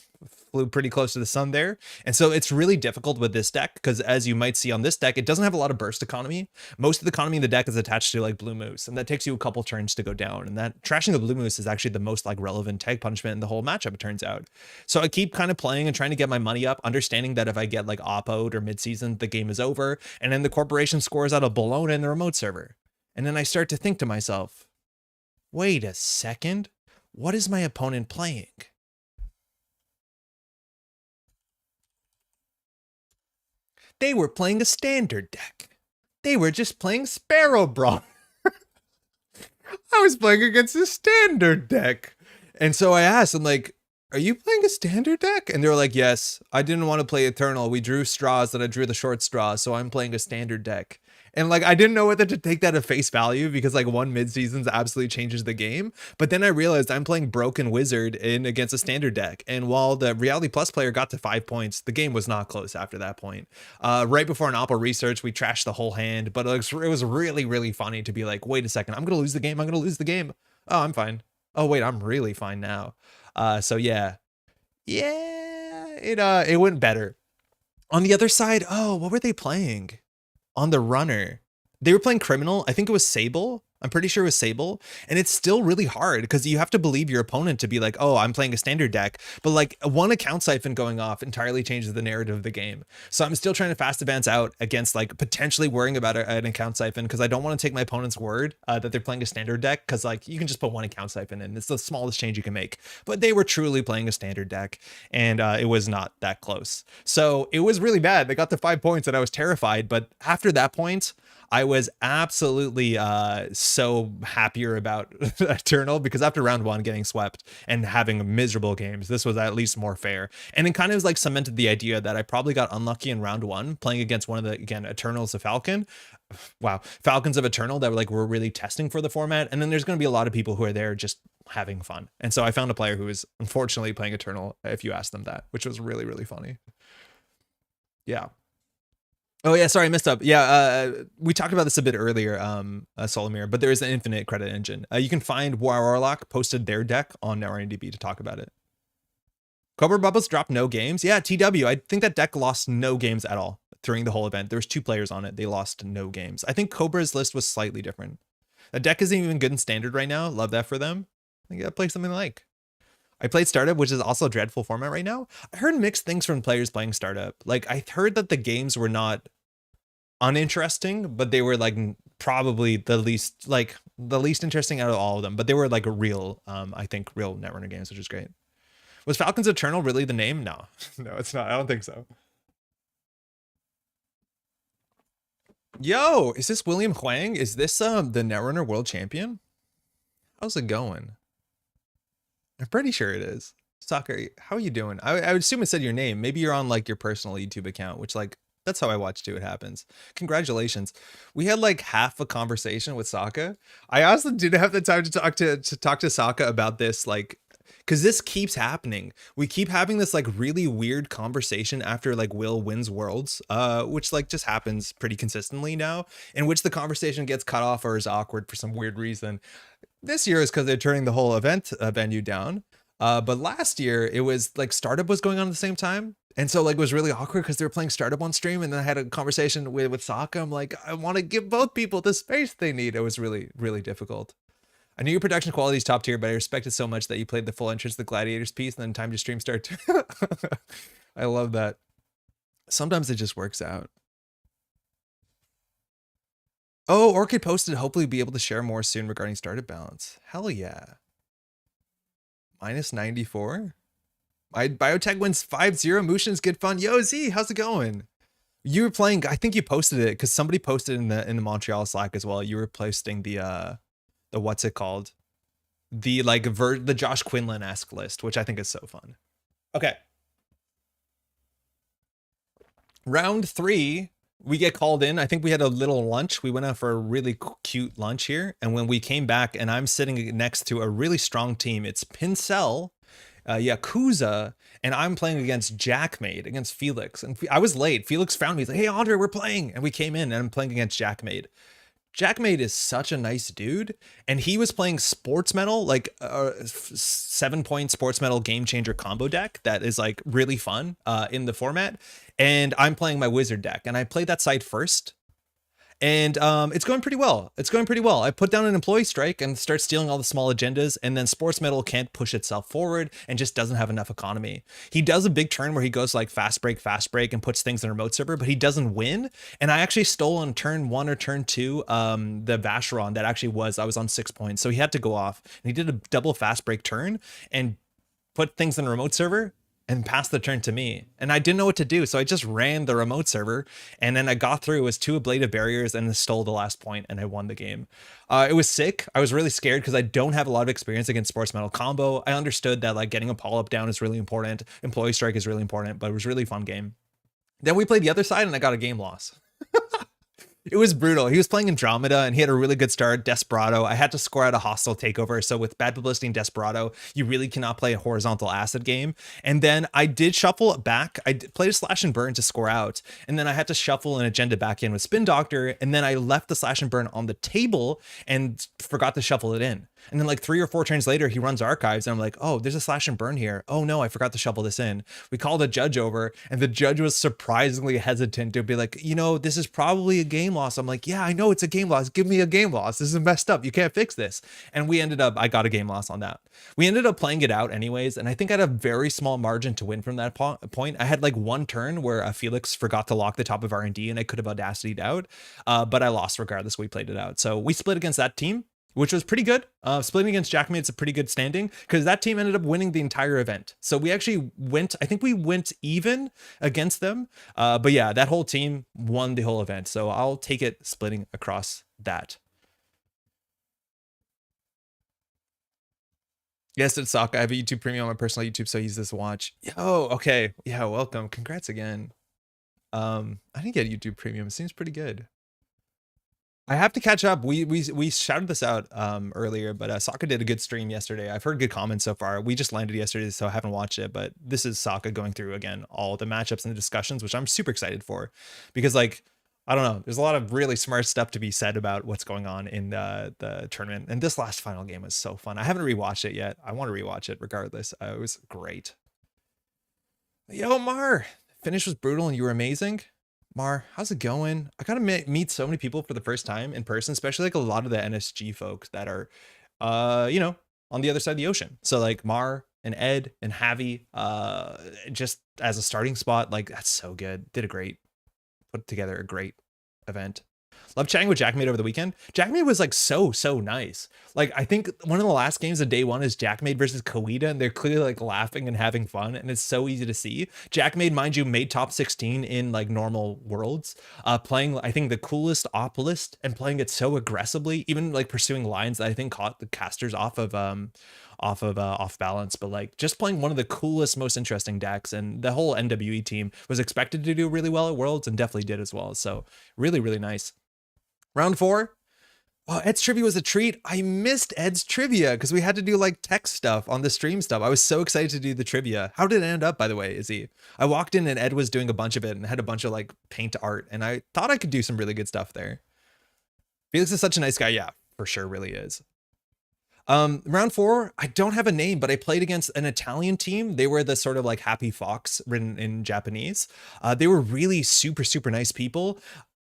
[SPEAKER 1] Flew pretty close to the sun there. And so it's really difficult with this deck because as you might see on this deck, it doesn't have a lot of burst economy. Most of the economy in the deck is attached to like Blue Moose, and that takes you a couple turns to go down. And that trashing the Blue Moose is actually the most like relevant tag punishment in the whole matchup, it turns out. So I keep kind of playing and trying to get my money up, understanding that if I get like oppoed or mid-season, the game is over. And then the corporation scores out a Bologna in the remote server. And then I start to think to myself, wait a second. What is my opponent playing? They were playing a standard deck. They were just playing Sparrow Brawl. I was playing against a standard deck. And so I asked, I'm like, are you playing a standard deck? And they were like, yes, I didn't want to play Eternal. We drew straws that I drew the short straw. So I'm playing a standard deck. And like, I didn't know whether to take that at face value because like one mid-seasons absolutely changes the game. But then I realized I'm playing Broken Wizard in against a standard deck. And while the Reality Plus player got to 5 points, the game was not close after that point. Right before an Oppo research, we trashed the whole hand, but it was really, really funny to be like, wait a second, I'm going to lose the game. I'm going to lose the game. Oh, I'm fine. Oh, wait, I'm really fine now. So yeah, it went better. On the other side, oh, what were they playing? On the runner, they were playing Criminal. I think it was Sable. I'm pretty sure it was Sable. And it's still really hard because you have to believe your opponent to be like, oh, I'm playing a standard deck. But like one account siphon going off entirely changes the narrative of the game. So I'm still trying to fast advance out against like potentially worrying about an account siphon because I don't want to take my opponent's word that they're playing a standard deck because like you can just put one account siphon in. It's the smallest change you can make. But they were truly playing a standard deck and it was not that close. So it was really bad. They got to 5 points and I was terrified. But after that point, I was absolutely so happier about Eternal because after round 1 getting swept and having miserable games, this was at least more fair. And it kind of like cemented the idea that I probably got unlucky in round 1 playing against one of the, again, Eternals of Falcon. Wow, Falcons of Eternal that were really testing for the format. And then there's going to be a lot of people who are there just having fun. And so I found a player who is unfortunately playing Eternal if you ask them that, which was really, really funny. Yeah. Oh yeah, sorry, I messed up. Yeah, we talked about this a bit earlier, Solomir, but there is an infinite credit engine. You can find Warlock posted their deck on NetRNDB to talk about it. Cobra Bubbles dropped no games. Yeah, TW, I think that deck lost no games at all during the whole event. There was 2 players on it. They lost no games. I think Cobra's list was slightly different. The deck isn't even good in Standard right now. Love that for them. I think I play something like. I played Startup, which is also a dreadful format right now. I heard mixed things from players playing Startup. Like, I heard that the games were not uninteresting, but they were like probably the least interesting out of all of them. But they were like a real, I think, real Netrunner games, which is great. Was Falcons Eternal really the name? No, no, it's not. I don't think so. Yo, is this William Huang? Is this the Netrunner World Champion? How's it going? I'm pretty sure it is. Soccer, how are you doing? I would assume it said your name. Maybe you're on like your personal YouTube account, which like that's how I watch too. It happens. Congratulations. We had like half a conversation with Sokka. I also didn't have the time to talk to Sokka about this, like, because this keeps happening. We keep having this like really weird conversation after like Will wins Worlds, which like just happens pretty consistently now, in which the conversation gets cut off or is awkward for some weird reason. This year is because they're turning the whole event venue down. But last year it was like Startup was going on at the same time. And so like it was really awkward because they were playing startup on stream, and then I had a conversation with Sokka. I'm like, I want to give both people the space they need. It was really, really difficult. I knew your production quality is top tier, but I respect it so much that you played the full entrance of the Gladiators piece and then time to stream start. I love that. Sometimes it just works out. Oh, Orchid posted, hopefully be able to share more soon regarding startup balance. Hell yeah. Minus 94. My biotech wins 5-0. Motions good fun. Yo, Z, how's it going? You were playing, I think you posted it because somebody posted in the Montreal Slack as well. You were posting the what's it called? The like the Josh Quinlan-esque list, which I think is so fun. Okay. Round 3, we get called in. I think we had a little lunch. We went out for a really cute lunch here. And when we came back, and I'm sitting next to a really strong team, it's Pincel, Yakuza, and I'm playing against Jackmade, against Felix. And I was late. Felix found me. He's like, hey, Andre, we're playing. And we came in, and I'm playing against Jackmade. Jackmade is such a nice dude, and he was playing Sports Metal, like a 7-point Sports Metal Game Changer combo deck that is like really fun in the format. And I'm playing my Wizard deck, and I played that side first. And it's going pretty well. It's going pretty well. I put down an employee strike and start stealing all the small agendas, and then Sports Metal can't push itself forward and just doesn't have enough economy. He does a big turn where he goes like fast break, and puts things in a remote server, but he doesn't win. And I actually stole on turn 1 or turn 2 the Vacheron that actually I was on 6 points. So he had to go off, and he did a double fast break turn and put things in a remote server and passed the turn to me. And I didn't know what to do, so I just ran the remote server, and then I got through. It was 2 ablative barriers and stole the last point, and I won the game. It was sick. I was really scared because I don't have a lot of experience against Sports Metal combo. I understood that like getting a Paul-up down is really important, employee strike is really important, but it was a really fun game. Then we played the other side, and I got a game loss. It was brutal. He was playing Andromeda, and he had a really good start. Desperado. I had to score out a hostile takeover. So with bad publicity and Desperado, you really cannot play a horizontal acid game. And then I did shuffle it back. I played a slash and burn to score out. And then I had to shuffle an agenda back in with Spin Doctor. And then I left the slash and burn on the table and forgot to shuffle it in. And then like 3 or 4 turns later, he runs archives, and I'm like, oh, there's a slash and burn here. Oh no, I forgot to shuffle this in. We called a judge over, and the judge was surprisingly hesitant to be like, you know, this is probably a game loss. I'm like, yeah, I know it's a game loss. Give me a game loss. This is messed up. You can't fix this. And I got a game loss on that. We ended up playing it out anyways, and I think I had a very small margin to win from that point. I had like 1 turn where Felix forgot to lock the top of R&D, and I could have audacity'd out, but I lost regardless. We played it out. So we split against that team, which was pretty good. Splitting against Jackmade's a pretty good standing because that team ended up winning the entire event. So we actually I think we went even against them. But yeah, that whole team won the whole event. So I'll take it splitting across that. Yes, it's Sokka. I have a YouTube premium on my personal YouTube, so I use this watch. Oh, okay. Yeah, welcome. Congrats again. I didn't get a YouTube premium. It seems pretty good. I have to catch up. We shouted this out earlier, but Sokka did a good stream yesterday. I've heard good comments so far. We just landed yesterday, so I haven't watched it, but this is Sokka going through again all the matchups and the discussions, which I'm super excited for, because like, I don't know, there's a lot of really smart stuff to be said about what's going on in the tournament. And this last final game was so fun. I haven't rewatched it yet. I want to rewatch it regardless. It was great. Yo, Mar, finish was brutal and you were amazing. Mar, how's it going? I gotta meet so many people for the first time in person, especially like a lot of the NSG folks that are, you know, on the other side of the ocean. So like Mar and Ed and Javi, just as a starting spot, like that's so good. Put together a great event. Love chatting with Jackmade over the weekend. Jackmade was like so nice. Like I think one of the last games of day 1 is Jackmade versus Koida, and they're clearly like laughing and having fun, and it's so easy to see. Jackmade, mind you, made top 16 in like normal worlds, playing I think the coolest op list and playing it so aggressively, even like pursuing lines that I think caught the casters off balance, but like just playing one of the coolest, most interesting decks. And the whole NWE team was expected to do really well at Worlds and definitely did as well. So really nice. Round 4. Oh, Ed's trivia was a treat. I missed Ed's trivia because we had to do like tech stuff on the stream stuff. I was so excited to do the trivia. How did it end up, by the way, Izzy? I walked in and Ed was doing a bunch of it and had a bunch of like paint art, and I thought I could do some really good stuff there. Felix is such a nice guy. Yeah, for sure, really is. Round four, I don't have a name, but I played against an Italian team. They were the sort of like Happy Fox written in Japanese. They were really super, super nice people.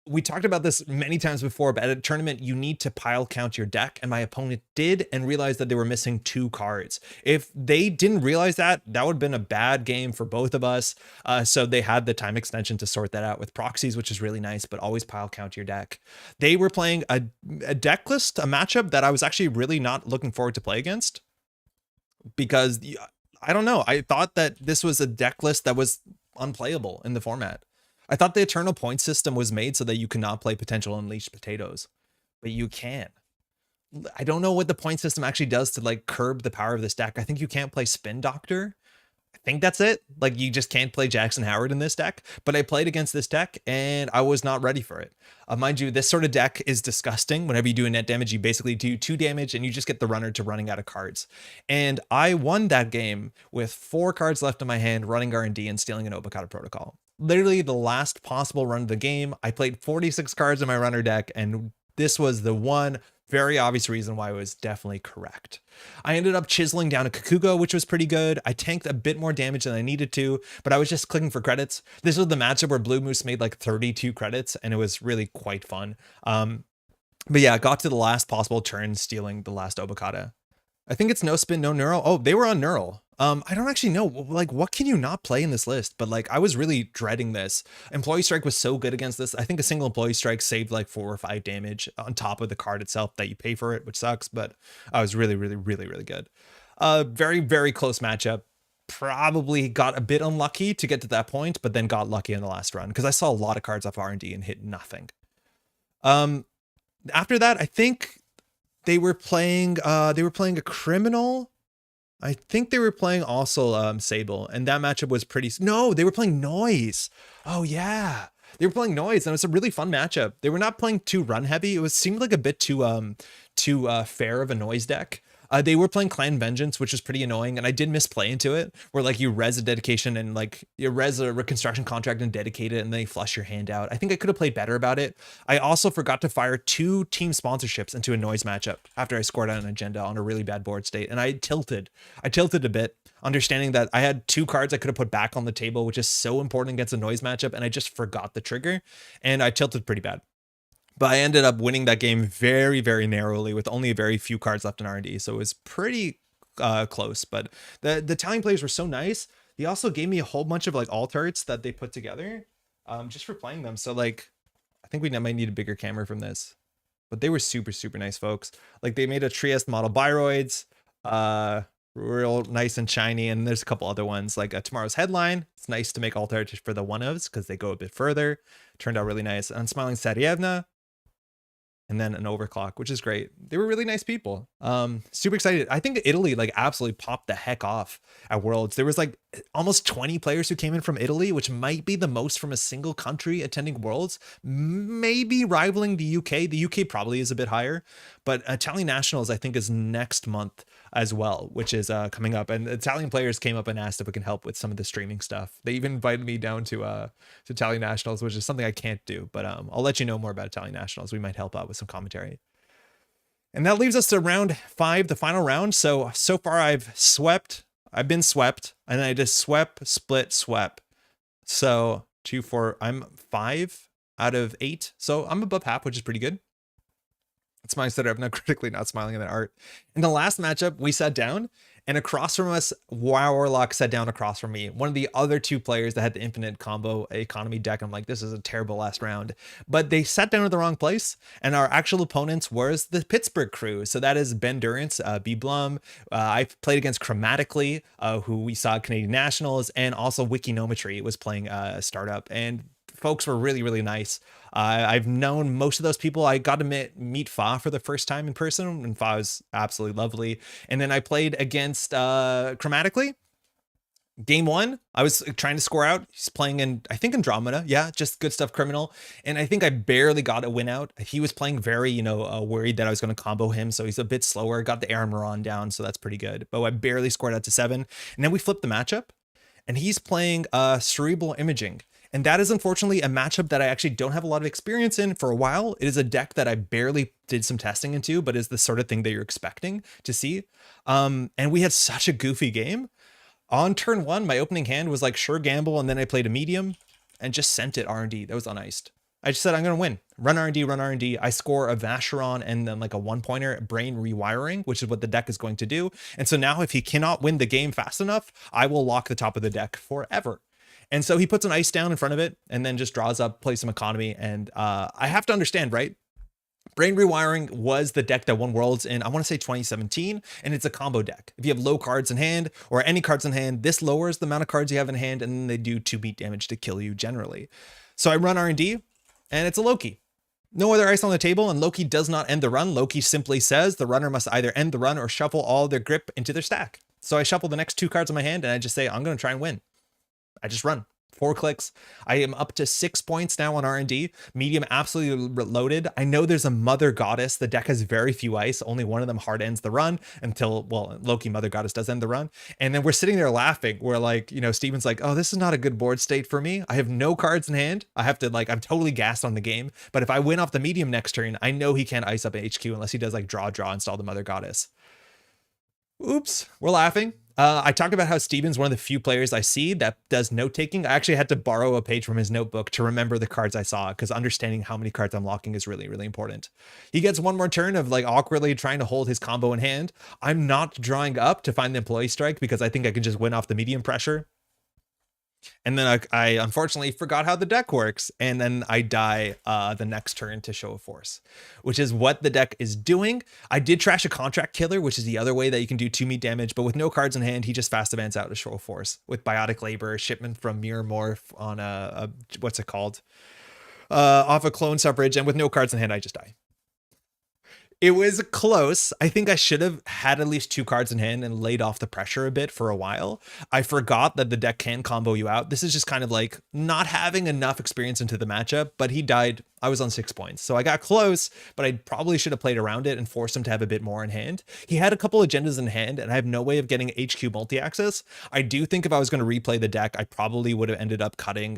[SPEAKER 1] We talked about this many times before, but at a tournament, you need to pile count your deck, and my opponent did and realized that they were missing 2 cards. If they didn't realize that, that would have been a bad game for both of us. So they had the time extension to sort that out with proxies, which is really nice, but always pile count your deck. They were playing a deck list, a matchup that I was actually really not looking forward to play against, because I don't know. I thought that this was a deck list that was unplayable in the format. I thought the eternal point system was made so that you cannot play potential unleashed potatoes, but you can. I don't know what the point system actually does to like curb the power of this deck. I think you can't play Spin Doctor. I think that's it. Like, you just can't play Jackson Howard in this deck, but I played against this deck and I was not ready for it. Mind you, this sort of deck is disgusting. Whenever you do a net damage, you basically do 2 damage and you just get the runner to running out of cards. And I won that game with 4 cards left in my hand, running R&D and stealing an Obokata Protocol. Literally the last possible run of the game. I played 46 cards in my runner deck, and this was the one very obvious reason why I was definitely correct. I ended up chiseling down a Kakugo, which was pretty good. I tanked a bit more damage than I needed to, but I was just clicking for credits. This was the matchup where Blue Moose made like 32 credits, and it was really quite fun. But yeah, I got to the last possible turn, stealing the last Obokata. I think it's no spin, no neural. Oh, they were on neural. I don't actually know, like, what can you not play in this list? But like, I was really dreading this. Employee Strike was so good against this. I think a single Employee Strike saved like 4 or 5 damage on top of the card itself that you pay for it, which sucks, but I was really, really, really, really good. Very, very close matchup. Probably got a bit unlucky to get to that point, but then got lucky in the last run because I saw a lot of cards off R&D and hit nothing. After that, I think they were playing a Criminal. I think they were playing also Sable, and that matchup was pretty. No, they were playing Noise. Oh yeah, they were playing Noise, and it was a really fun matchup. They were not playing too run heavy. It seemed like a bit too fair of a Noise deck. They were playing Clan Vengeance, which was pretty annoying, and I did misplay into it, where like you res a dedication and like you res a reconstruction contract and dedicate it, and then you flush your hand out. I think I could have played better about it. I also forgot to fire 2 team sponsorships into a Noise matchup after I scored out an agenda on a really bad board state, and I tilted a bit, understanding that I had 2 cards I could have put back on the table, which is so important against a Noise matchup, and I just forgot the trigger, and I tilted pretty bad. But I ended up winning that game very, very narrowly with only a very few cards left in R&D. So it was pretty close. But the Italian players were so nice. They also gave me a whole bunch of like alt arts that they put together just for playing them. So like, I think we might need a bigger camera from this. But they were super, super nice folks. Like, they made a Trieste model Biroids, real nice and shiny. And there's a couple other ones like Tomorrow's Headline. It's nice to make alt art for the one-ofs because they go a bit further. Turned out really nice. Unsmiling Sarievna. And then an Overclock, which is great. They were really nice people. Super excited. I think Italy like absolutely popped the heck off at Worlds. There was like almost 20 players who came in from Italy, which might be the most from a single country attending Worlds, maybe rivaling the UK. The UK probably is a bit higher, but Italian Nationals I think is next month as well, which is coming up. And Italian players came up and asked if we can help with some of the streaming stuff. They even invited me down to Italian Nationals, which is something I can't do, but I'll let you know more about Italian Nationals. We might help out with some commentary. And that leaves us to round 5, the final round. So far I've been swept, and I just swept, split, swept. So 2, 4, I'm 5 out of 8. So I'm above half, which is pretty good. It's my setup, not critically not smiling at that art. In the last matchup, we sat down, and across from us, Warlock sat down across from me. One of the other 2 players that had the infinite combo economy deck. I'm like, this is a terrible last round. But they sat down at the wrong place, and our actual opponents was the Pittsburgh crew. So that is Ben Durance, B. Blum. I played against Chromatically, who we saw at Canadian Nationals, and also Wikinometry was playing Startup. And folks were really, really nice. I've known most of those people. I got to meet Fa for the first time in person, and Fa was absolutely lovely. And then I played against Chromatically. Game 1, I was trying to score out. He's playing in, I think, Andromeda. Yeah, just good stuff, Criminal. And I think I barely got a win out. He was playing very, worried that I was going to combo him. So he's a bit slower. Got the Aaron Moran down, so that's pretty good. But I barely scored out to 7. And then we flipped the matchup. And he's playing Cerebral Imaging. And that is unfortunately a matchup that I actually don't have a lot of experience in for a while. It is a deck that I barely did some testing into, but is the sort of thing that you're expecting to see. And we had such a goofy game. On turn 1, my opening hand was like sure gamble, and then I played a medium and just sent it R&D. That was uniced. I just said I'm gonna win. Run R&D, run R&D. I score a Vacheron and then like a 1-pointer brain rewiring, which is what the deck is going to do. And so now if he cannot win the game fast enough, I will lock the top of the deck forever. And so he puts an ice down in front of it and then just draws up, plays some economy. And I have to understand, right? Brain Rewiring was the deck that won Worlds in, I want to say 2017, and it's a combo deck. If you have low cards in hand or any cards in hand, this lowers the amount of cards you have in hand, and then they do 2 beat damage to kill you generally. So I run R&D, and it's a Loki. No other ice on the table, and Loki does not end the run. Loki simply says the runner must either end the run or shuffle all their grip into their stack. So I shuffle the next 2 cards in my hand, and I just say, I'm going to try and win. I just run. 4 clicks. I am up to 6 points now on R&D. Medium absolutely loaded. I know there's a Mother Goddess. The deck has very few ice. Only one of them hard ends the run until, well, Loki Mother Goddess does end the run. And then we're sitting there laughing. We're like, you know, Steven's like, oh, this is not a good board state for me. I have no cards in hand. I have to like, I'm totally gassed on the game. But if I win off the medium next turn, I know he can't ice up an HQ unless he does like draw, install the Mother Goddess. Oops, we're laughing. I talked about how Steven's one of the few players I see that does note taking. I actually had to borrow a page from his notebook to remember the cards I saw, because understanding how many cards I'm locking is really, really important. He gets one more turn of like awkwardly trying to hold his combo in hand. I'm not drawing up to find the employee strike because I think I can just win off the medium pressure. And then I unfortunately forgot how the deck works. And then I die the next turn to show of force, which is what the deck is doing. I did trash a contract killer, which is the other way that you can do 2 meat damage, but with no cards in hand, he just fast events out to show of force with biotic labor, shipment from Mirror Morph on a what's it called? Off a clone suffrage, and with no cards in hand, I just die. It was close. I think I should have had at least 2 cards in hand and laid off the pressure a bit for a while. I forgot that the deck can combo you out. This is just kind of like not having enough experience into the matchup, but he died. I was on 6 points. So I got close, but I probably should have played around it and forced him to have a bit more in hand. He had a couple agendas in hand, and I have no way of getting HQ multi-access. I do think if I was going to replay the deck, I probably would have ended up cutting,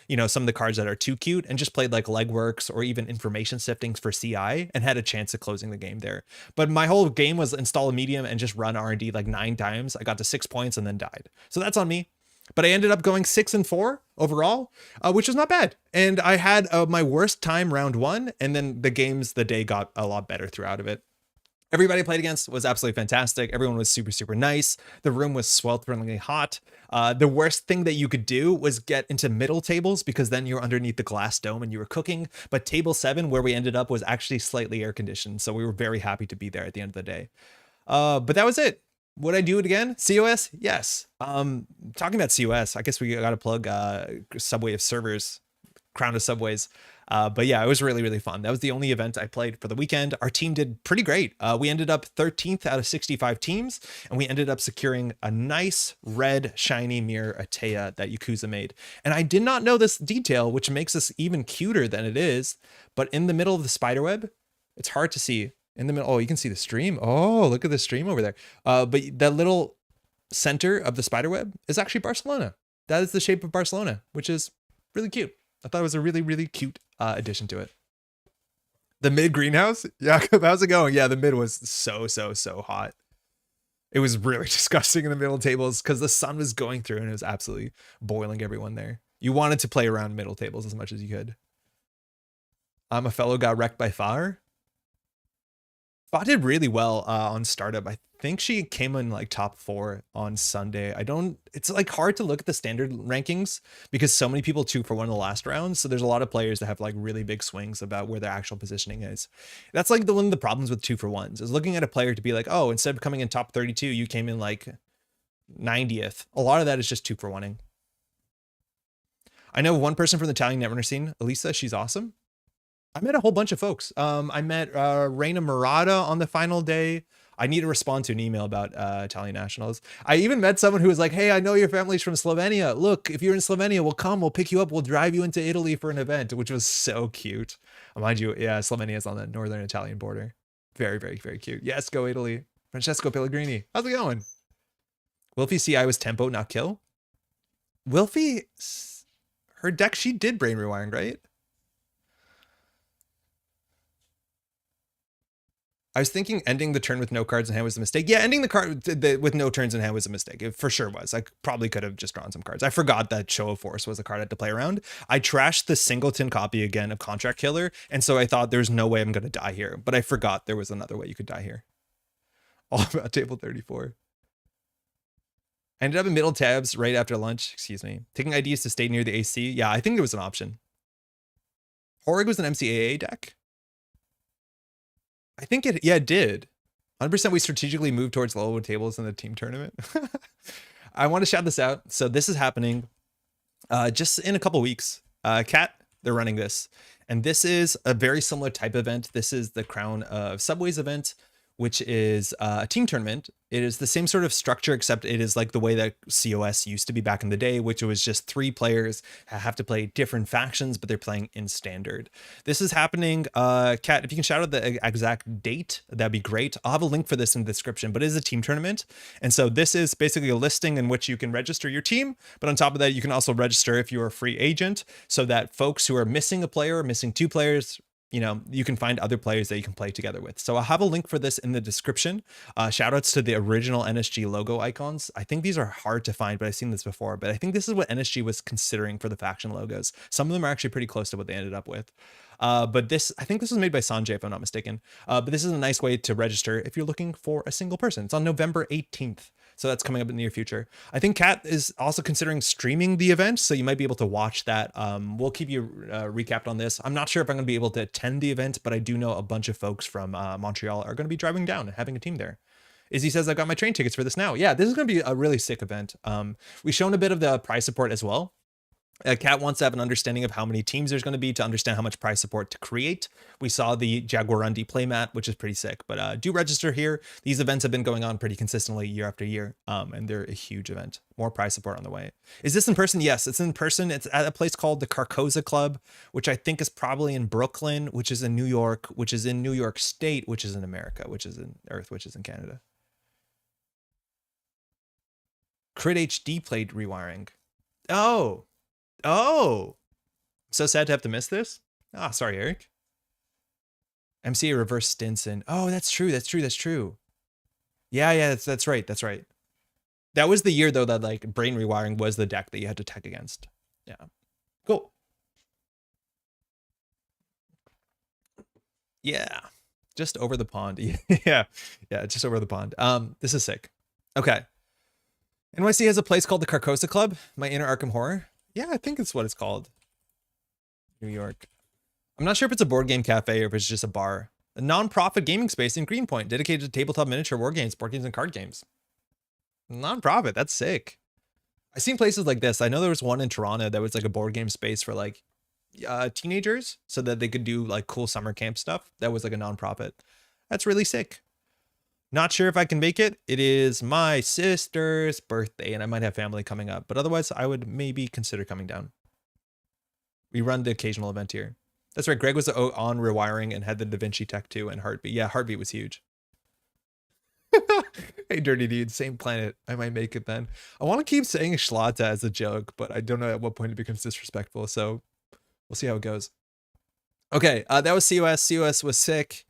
[SPEAKER 1] you know, some of the cards that are too cute and just played like legworks or even information siftings for CI and had a chance of closing the game there. But my whole game was install a medium and just run R&D like 9 times. I got to 6 points and then died. So that's on me. But I ended up going 6-4 overall, which was not bad. And I had my worst time round 1, and then the day got a lot better throughout of it. Everybody I played against was absolutely fantastic. Everyone was super, super nice. The room was swelteringly hot. The worst thing that you could do was get into middle tables, because then you're underneath the glass dome and you were cooking. But table 7, where we ended up, was actually slightly air conditioned. So we were very happy to be there at the end of the day. But that was it. Would I do it again? COS? Yes. Talking about COS, I guess we got to plug Subway of Servers, Crown of Subways. But yeah, it was really, really fun. That was the only event I played for the weekend. Our team did pretty great. We ended up 13th out of 65 teams, and we ended up securing a nice red shiny mirror Atea that Yakuza made. And I did not know this detail, which makes this even cuter than it is. But in the middle of the spiderweb, it's hard to see. In the middle, oh, you can see the stream. Oh, look at the stream over there. But that little center of the spiderweb is actually Barcelona. That is the shape of Barcelona, which is really cute. I thought it was a really, really cute addition to it. The mid greenhouse? Yeah, how's it going? Yeah, the mid was so hot. It was really disgusting in the middle tables because the sun was going through and it was absolutely boiling everyone there. You wanted to play around middle tables as much as you could. A fellow got wrecked by fire. Fa did really well on startup. I think she came in like top 4 on Sunday. It's like hard to look at the standard rankings because so many people 2-for-1 in the last round. So there's a lot of players that have like really big swings about where their actual positioning is. That's like one of the problems with 2-for-1s is looking at a player to be like, oh, instead of coming in top 32, you came in like 90th. A lot of that is just 2-for-1ing. I know one person from the Italian Netrunner scene, Elisa, she's awesome. I met a whole bunch of folks. I met Reina Murata on the final day. I need to respond to an email about Italian nationals. I even met someone who was like, hey, I know your family's from Slovenia. Look, if you're in Slovenia, we'll pick you up. We'll drive you into Italy for an event, which was so cute. Mind you, yeah, Slovenia is on the northern Italian border. Very, very, very cute. Yes, go Italy. Francesco Pellegrini. How's it going? Wilfie CI was tempo, not kill. Wilfie, Her deck, she did brain rewiring, right? I was thinking ending the turn with no cards in hand was a mistake. Yeah, ending the card with no turns in hand was a mistake. It for sure was. I probably could have just drawn some cards. I forgot that Show of Force was a card I had to play around. I trashed the singleton copy again of Contract Killer, and so I thought there's no way I'm going to die here. But I forgot there was another way you could die here. All about table 34. I ended up in middle tabs right after lunch. Excuse me. Taking ideas to stay near the AC. Yeah, I think there was an option. Horrig was an MCAA deck. I think it, yeah, it did. 100% we strategically moved towards low tables in the team tournament. I want to shout this out. So this is happening just in a couple weeks. Cat, they're running this. And this is a very similar type event. This is the Crown of Subways event, which is a team tournament. It is the same sort of structure, except it is like the way that COS used to be back in the day, which was just 3 players have to play different factions, but they're playing in standard. This is happening. Kat, if you can shout out the exact date, that'd be great. I'll have a link for this in the description, but it is a team tournament. And so this is basically a listing in which you can register your team. But on top of that, you can also register if you're a free agent, so that folks who are missing a player, missing 2 players, you know, you can find other players that you can play together with. So I'll have a link for this in the description. Shout outs to the original NSG logo icons. I think these are hard to find, but I've seen this before. But I think this is what NSG was considering for the faction logos. Some of them are actually pretty close to what they ended up with. But this, I think this was made by Sanjay, if I'm not mistaken. But this is a nice way to register if you're looking for a single person. It's on November 18th. So that's coming up in the near future. I think Kat is also considering streaming the event, so you might be able to watch that. We'll keep you recapped on this. I'm not sure if I'm going to be able to attend the event, but I do know a bunch of folks from Montreal are going to be driving down and having a team there. Izzy says, I've got my train tickets for this now. Yeah, this is going to be a really sick event. We've shown a bit of the prize support as well. Kat wants to have an understanding of how many teams there's going to be to understand how much prize support to create. We saw the Jaguarundi playmat, which is pretty sick, but do register here. These events have been going on pretty consistently year after year, and they're a huge event. More prize support on the way. Is this in person? Yes, it's in person. It's at a place called the Carcosa Club, which I think is probably in Brooklyn, which is in New York, which is in New York State, which is in America, which is in Earth, which is in Canada. Crit HD played rewiring. Oh, so sad to have to miss this. Ah, sorry, Eric. MCA reverse Stinson. Oh, that's true. Yeah, that's right. That was the year though that like brain rewiring was the deck that you had to tech against. Yeah, cool. Yeah, just over the pond. yeah, just over the pond. This is sick. Okay. NYC has a place called the Carcosa Club, my inner Arkham Horror. Yeah, I think it's what it's called. New York. I'm not sure if it's a board game cafe or if it's just a bar. A non-profit gaming space in Greenpoint dedicated to tabletop miniature war games, board games, and card games. Non-profit, that's sick. I've seen places like this. I know there was one in Toronto that was like a board game space for like teenagers so that they could do like cool summer camp stuff. That was like a non-profit. That's really sick. Not sure if I can make it. It is my sister's birthday and I might have family coming up, but otherwise I would maybe consider coming down. We run the occasional event here. That's right. Greg was on rewiring and had the Da Vinci Tech 2 and Heartbeat. Yeah, Heartbeat was huge. Hey, Dirty Dude, same planet. I might make it then. I want to keep saying Schlata as a joke, but I don't know at what point it becomes disrespectful. So we'll see how it goes. Okay, that was COS. COS was sick.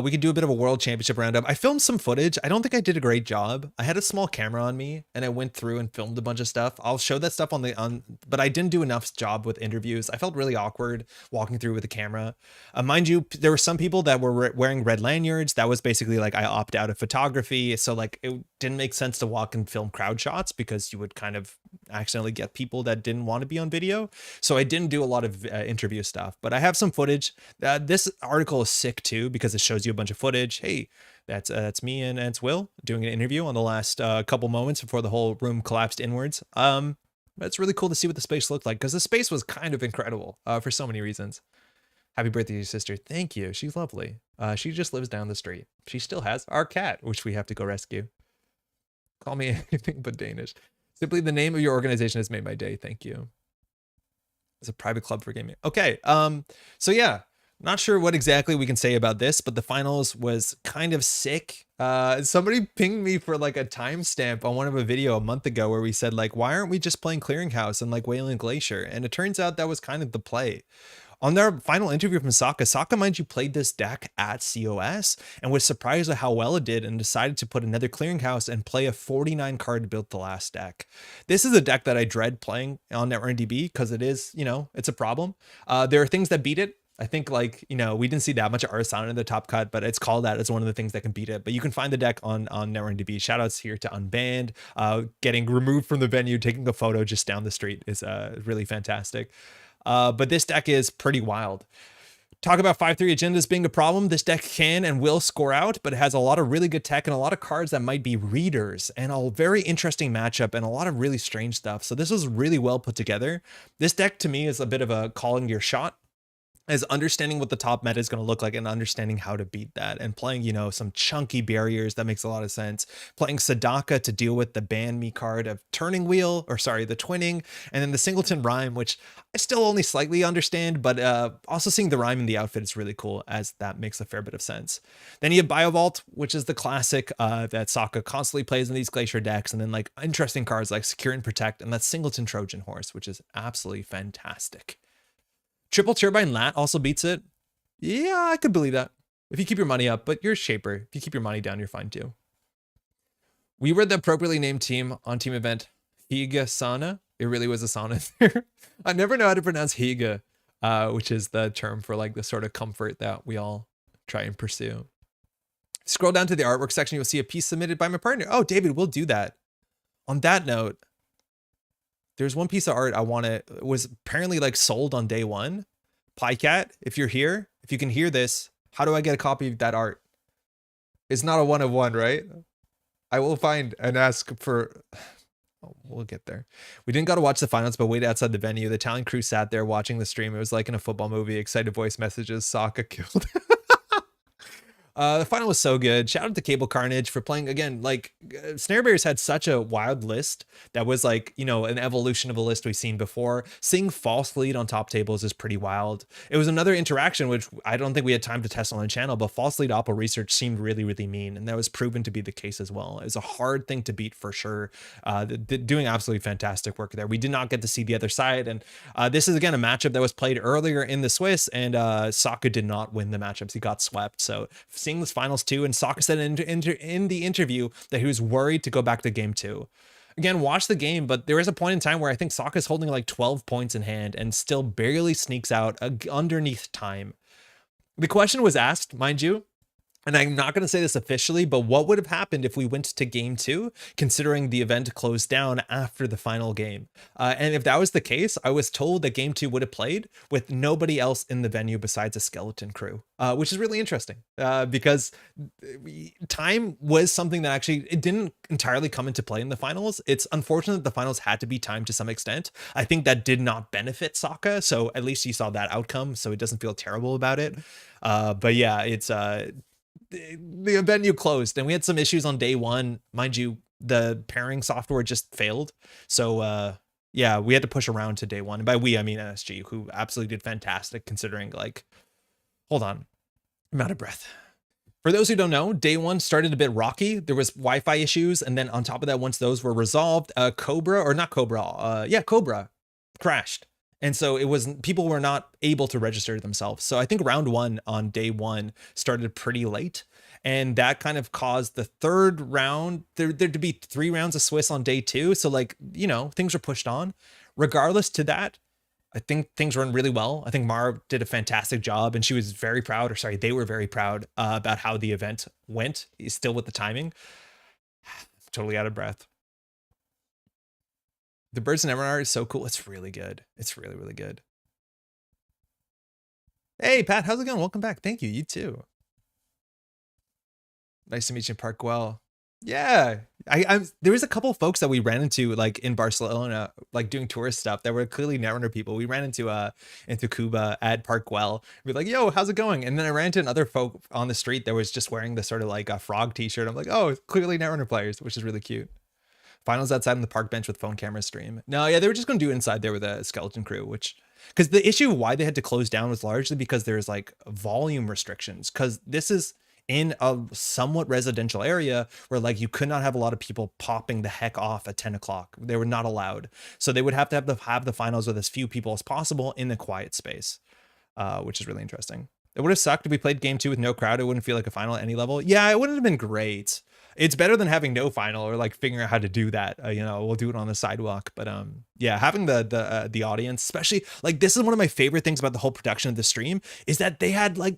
[SPEAKER 1] We could do a bit of a world championship roundup. I filmed some footage. I don't think I did a great job. I had a small camera on me and I went through and filmed a bunch of stuff. I'll show that stuff but I didn't do enough job with interviews. I felt really awkward walking through with the camera. Mind you, there were some people that were wearing red lanyards. That was basically like I opt out of photography. So like it didn't make sense to walk and film crowd shots because you would kind of accidentally get people that didn't want to be on video. So I didn't do a lot of interview stuff, but I have some footage. This article is sick too because it shows you a bunch of footage. Hey, that's me and it's Will doing an interview on the last couple moments before the whole room collapsed inwards. It's really cool to see what the space looked like because the space was kind of incredible for so many reasons. Happy birthday to your sister. Thank you. She's lovely. She just lives down the street. She still has our cat, which we have to go rescue. Call me anything but Danish. Simply the name of your organization has made my day. Thank you. It's a private club for gaming. Okay. So yeah, Not sure what exactly we can say about this, but the finals was kind of sick. Somebody pinged me for like a timestamp on one of a video a month ago where we said like, why aren't we just playing Clearinghouse and like Wailing Glacier? And it turns out that was kind of the play. On their final interview from Sokka, mind you, played this deck at COS and was surprised at how well it did and decided to put another Clearinghouse and play a 49 card Built to Last deck. This is a deck that I dread playing on NetRunDB because it is, you know, it's a problem. There are things that beat it. I think like, you know, we didn't see that much Arasana in the top cut, but it's called that as one of the things that can beat it. But you can find the deck on NetRunDB. Shout outs here to Unbanned. Getting removed from the venue, taking a photo just down the street is really fantastic. But this deck is pretty wild. Talk about 5-3 agendas being a problem. This deck can and will score out, but it has a lot of really good tech and a lot of cards that might be readers and a very interesting matchup and a lot of really strange stuff. So this was really well put together. This deck to me is a bit of a calling your shot, as understanding what the top meta is going to look like and understanding how to beat that, and playing, you know, some chunky barriers. That makes a lot of sense. Playing Sadaka to deal with the ban me card of Turning Wheel, or sorry, the Twinning, and then the Singleton Rhyme, which I still only slightly understand, but also seeing the Rhyme in the outfit is really cool, as that makes a fair bit of sense. Then you have Biovault, which is the classic that Sokka constantly plays in these Glacier decks, and then like interesting cards like Secure and Protect, and that Singleton Trojan Horse, which is absolutely fantastic. Triple Turbine Lat also beats it. Yeah, I could believe that. If you keep your money up, but you're a shaper. If you keep your money down, you're fine too. We were the appropriately named team on team event Higa Sana. It really was a sauna there. I never know how to pronounce Higa, which is the term for like the sort of comfort that we all try and pursue. Scroll down to the artwork section, you'll see a piece submitted by my partner. Oh, David, we'll do that. On that note, there's one piece of art I want to, was apparently like sold on day one. Piecat, if you're here, if you can hear this, how do I get a copy of that art? It's not a 1 of 1, right? I will find and ask for, oh, we'll get there. We didn't got to watch the finals, but waited outside the venue. The Italian crew sat there watching the stream. It was like in a football movie, excited voice messages, Sokka killed. The final was so good. Shout out to Cable Carnage for playing again. Like Snare Bears had such a wild list that was like, you know, an evolution of a list we've seen before. Seeing False Lead on top tables is pretty wild. It was another interaction, which I don't think we had time to test on the channel, but False Lead Oppo research seemed really, really mean. And that was proven to be the case as well. It was a hard thing to beat for sure. Doing absolutely fantastic work there. We did not get to see the other side. And this is again a matchup that was played earlier in the Swiss, and Sokka did not win the matchups. He got swept. So seeing this finals too, and Sokka said in the interview that he was worried to go back to game 2. Again, watch the game, but there is a point in time where I think Sokka's holding like 12 points in hand and still barely sneaks out underneath time. The question was asked, mind you, and I'm not going to say this officially, but what would have happened if we went to game 2, considering the event closed down after the final game? And if that was the case, I was told that game 2 would have played with nobody else in the venue besides a skeleton crew, which is really interesting because time was something that actually, it didn't entirely come into play in the finals. It's unfortunate that the finals had to be timed to some extent. I think that did not benefit Sokka, so at least you saw that outcome, so it doesn't feel terrible about it. But yeah, it's... the venue closed and we had some issues on day 1. Mind you, the pairing software just failed. So yeah, we had to push around to day 1. And by we, I mean NSG, who absolutely did fantastic considering like, hold on, I'm out of breath. For those who don't know, day 1 started a bit rocky. There was Wi-Fi issues. And then on top of that, once those were resolved, Cobra crashed. And so it was, people were not able to register themselves. So I think round 1 on day 1 started pretty late. And that kind of caused the third round, there to be 3 rounds of Swiss on day 2. So like, you know, things were pushed on. Regardless to that, I think things went really well. I think Mara did a fantastic job and she was very proud, or sorry, they were very proud about how the event went, still with the timing. Totally out of breath. The Birds and Netrunner is so cool. It's really good. It's really, really good. Hey, Pat, how's it going? Welcome back. Thank you. You too. Nice to meet you in Parkwell. Yeah, there was a couple of folks that we ran into like in Barcelona, like doing tourist stuff that were clearly Netrunner people. We ran into Cuba at Parkwell. We're like, yo, how's it going? And then I ran into another folk on the street that was just wearing this sort of like a frog t-shirt. I'm like, oh, it's clearly Netrunner players, which is really cute. Finals outside on the park bench with phone camera stream. No, yeah, they were just going to do it inside there with a skeleton crew, which Because the issue why they had to close down was largely because there's like volume restrictions, because this is in a somewhat residential area where like you could not have a lot of people popping the heck off at 10 o'clock. They were not allowed. So they would have to have the finals with as few people as possible in the quiet space, which is really interesting. It would have sucked if we played game 2 with no crowd. It wouldn't feel like a final at any level. Yeah, it wouldn't have been great. It's better than having no final or like figuring out how to do that. You know, we'll do it on the sidewalk. But yeah, having the audience, especially like this is one of my favorite things about the whole production of the stream is that they had like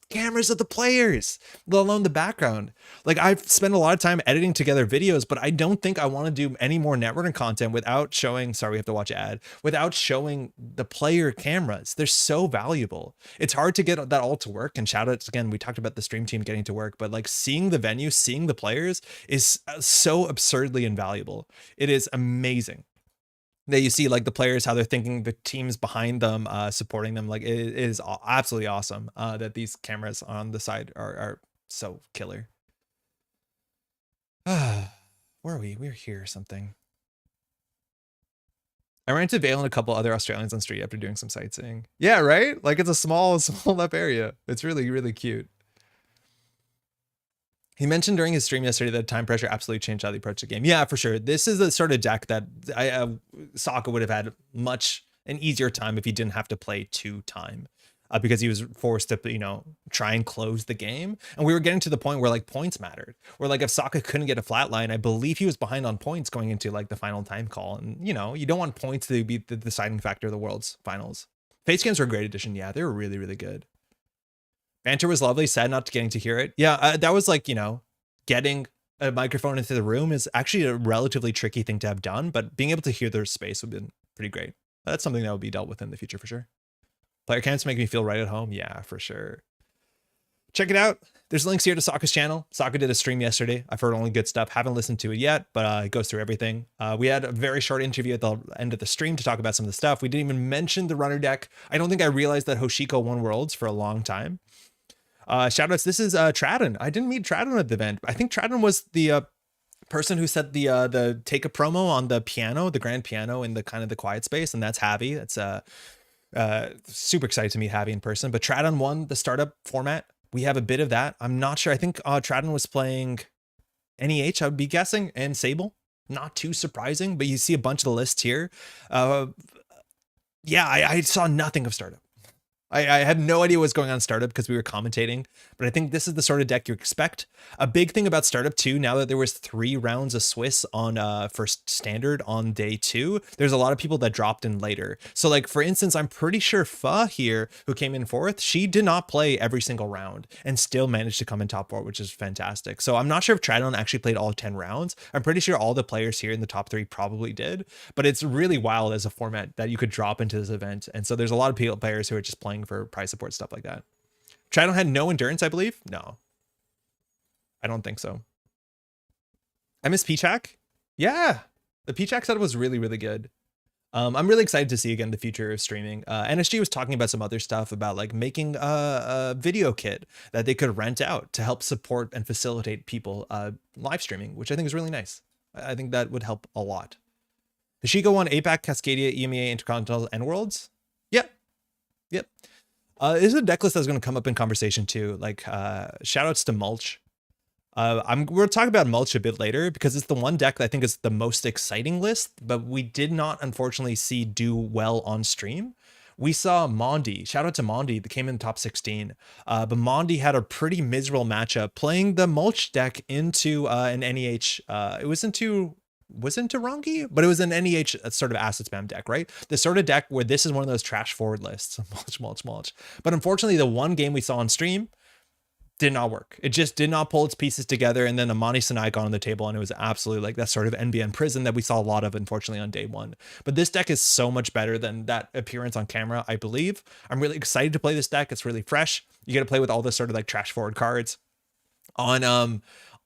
[SPEAKER 1] cameras of the players, let alone the background. Like I've spent a lot of time editing together videos, but I don't think I want to do any more networking content without showing, sorry, we have to watch an ad, without showing the player cameras. They're so valuable. It's hard to get that all to work, and shout outs again, we talked about the stream team getting to work, but like seeing the venue, seeing the players is so absurdly invaluable. It is amazing that you see like the players, how they're thinking, the teams behind them, supporting them. Like it is absolutely awesome that these cameras on the side are so killer. Where are we? We're here or something. I ran into Vale and a couple other Australians on street after doing some sightseeing. Yeah, right? Like it's a small enough area. It's really, really cute. He mentioned during his stream yesterday that time pressure absolutely changed how they approach the game. Yeah, for sure. This is the sort of deck that Sokka would have had an easier time if he didn't have to play 2 time, because he was forced to, you know, try and close the game. And we were getting to the point where like points mattered, where like if Sokka couldn't get a flat line, I believe he was behind on points going into like the final time call. And you know, you don't want points to be the deciding factor of the world's finals. Face games were a great addition. Yeah, they were really, really good. Banter was lovely, sad not getting to hear it. Yeah, that was like, you know, getting a microphone into the room is actually a relatively tricky thing to have done, but being able to hear their space would have been pretty great. That's something that will be dealt with in the future for sure. Player cams make me feel right at home. Yeah, for sure. Check it out. There's links here to Sokka's channel. Sokka did a stream yesterday. I've heard only good stuff. Haven't listened to it yet, but it goes through everything. We had a very short interview at the end of the stream to talk about some of the stuff. We didn't even mention the runner deck. I don't think I realized that Hoshiko won Worlds for a long time. Shoutouts. This is Tradden. I didn't meet Tradden at the event. I think Tradden was the person who said the take a promo on the piano, the grand piano in the kind of the quiet space, and that's Javi. That's super excited to meet Javi in person. But Tradden won the startup format. We have a bit of that. I'm not sure. I think Tradden was playing NEH, I would be guessing, and Sable. Not too surprising, but you see a bunch of the lists here. Yeah, I saw nothing of startup. I had no idea what's going on in startup because we were commentating, but I think this is the sort of deck you expect. A big thing about startup too, now that there was 3 rounds of Swiss on first standard on day 2, there's a lot of people that dropped in later. So like, for instance, I'm pretty sure Fa here, who came in 4th, she did not play every single round and still managed to come in top 4, which is fantastic. So I'm not sure if Tradon actually played all 10 rounds. I'm pretty sure all the players here in the top 3 probably did, but it's really wild as a format that you could drop into this event. And so there's a lot of players who are just playing for prize support, stuff like that. Tradon had no endurance, I believe. No, I don't think so. I miss Pichak. Yeah, the Pichak setup was really, really good. I'm really excited to see again the future of streaming. NSG was talking about some other stuff about like making a video kit that they could rent out to help support and facilitate people live streaming, which I think is really nice. I think that would help a lot. Does she go on APAC, Cascadia, EMEA, Intercontinental, and Worlds? Yep. Yep. This is a deck list that's going to come up in conversation too. Like shout outs to Mulch. We'll talk about Mulch a bit later because it's the one deck that I think is the most exciting list, but we did not unfortunately see do well on stream. We saw Mondi, shout out to Mondi, that came in the top 16. But Mondi had a pretty miserable matchup playing the Mulch deck into an NEH. It was into Rangi, but it was an NEH sort of asset spam deck, right? The sort of deck where this is one of those trash forward lists, mulch. But unfortunately, the one game we saw on stream did not work. It just did not pull its pieces together. And then Amani Sanai got on the table, and it was absolutely like that sort of NBN prison that we saw a lot of, unfortunately, on day 1. But this deck is so much better than that appearance on camera, I believe. I'm really excited to play this deck. It's really fresh. You get to play with all this sort of like trash forward cards.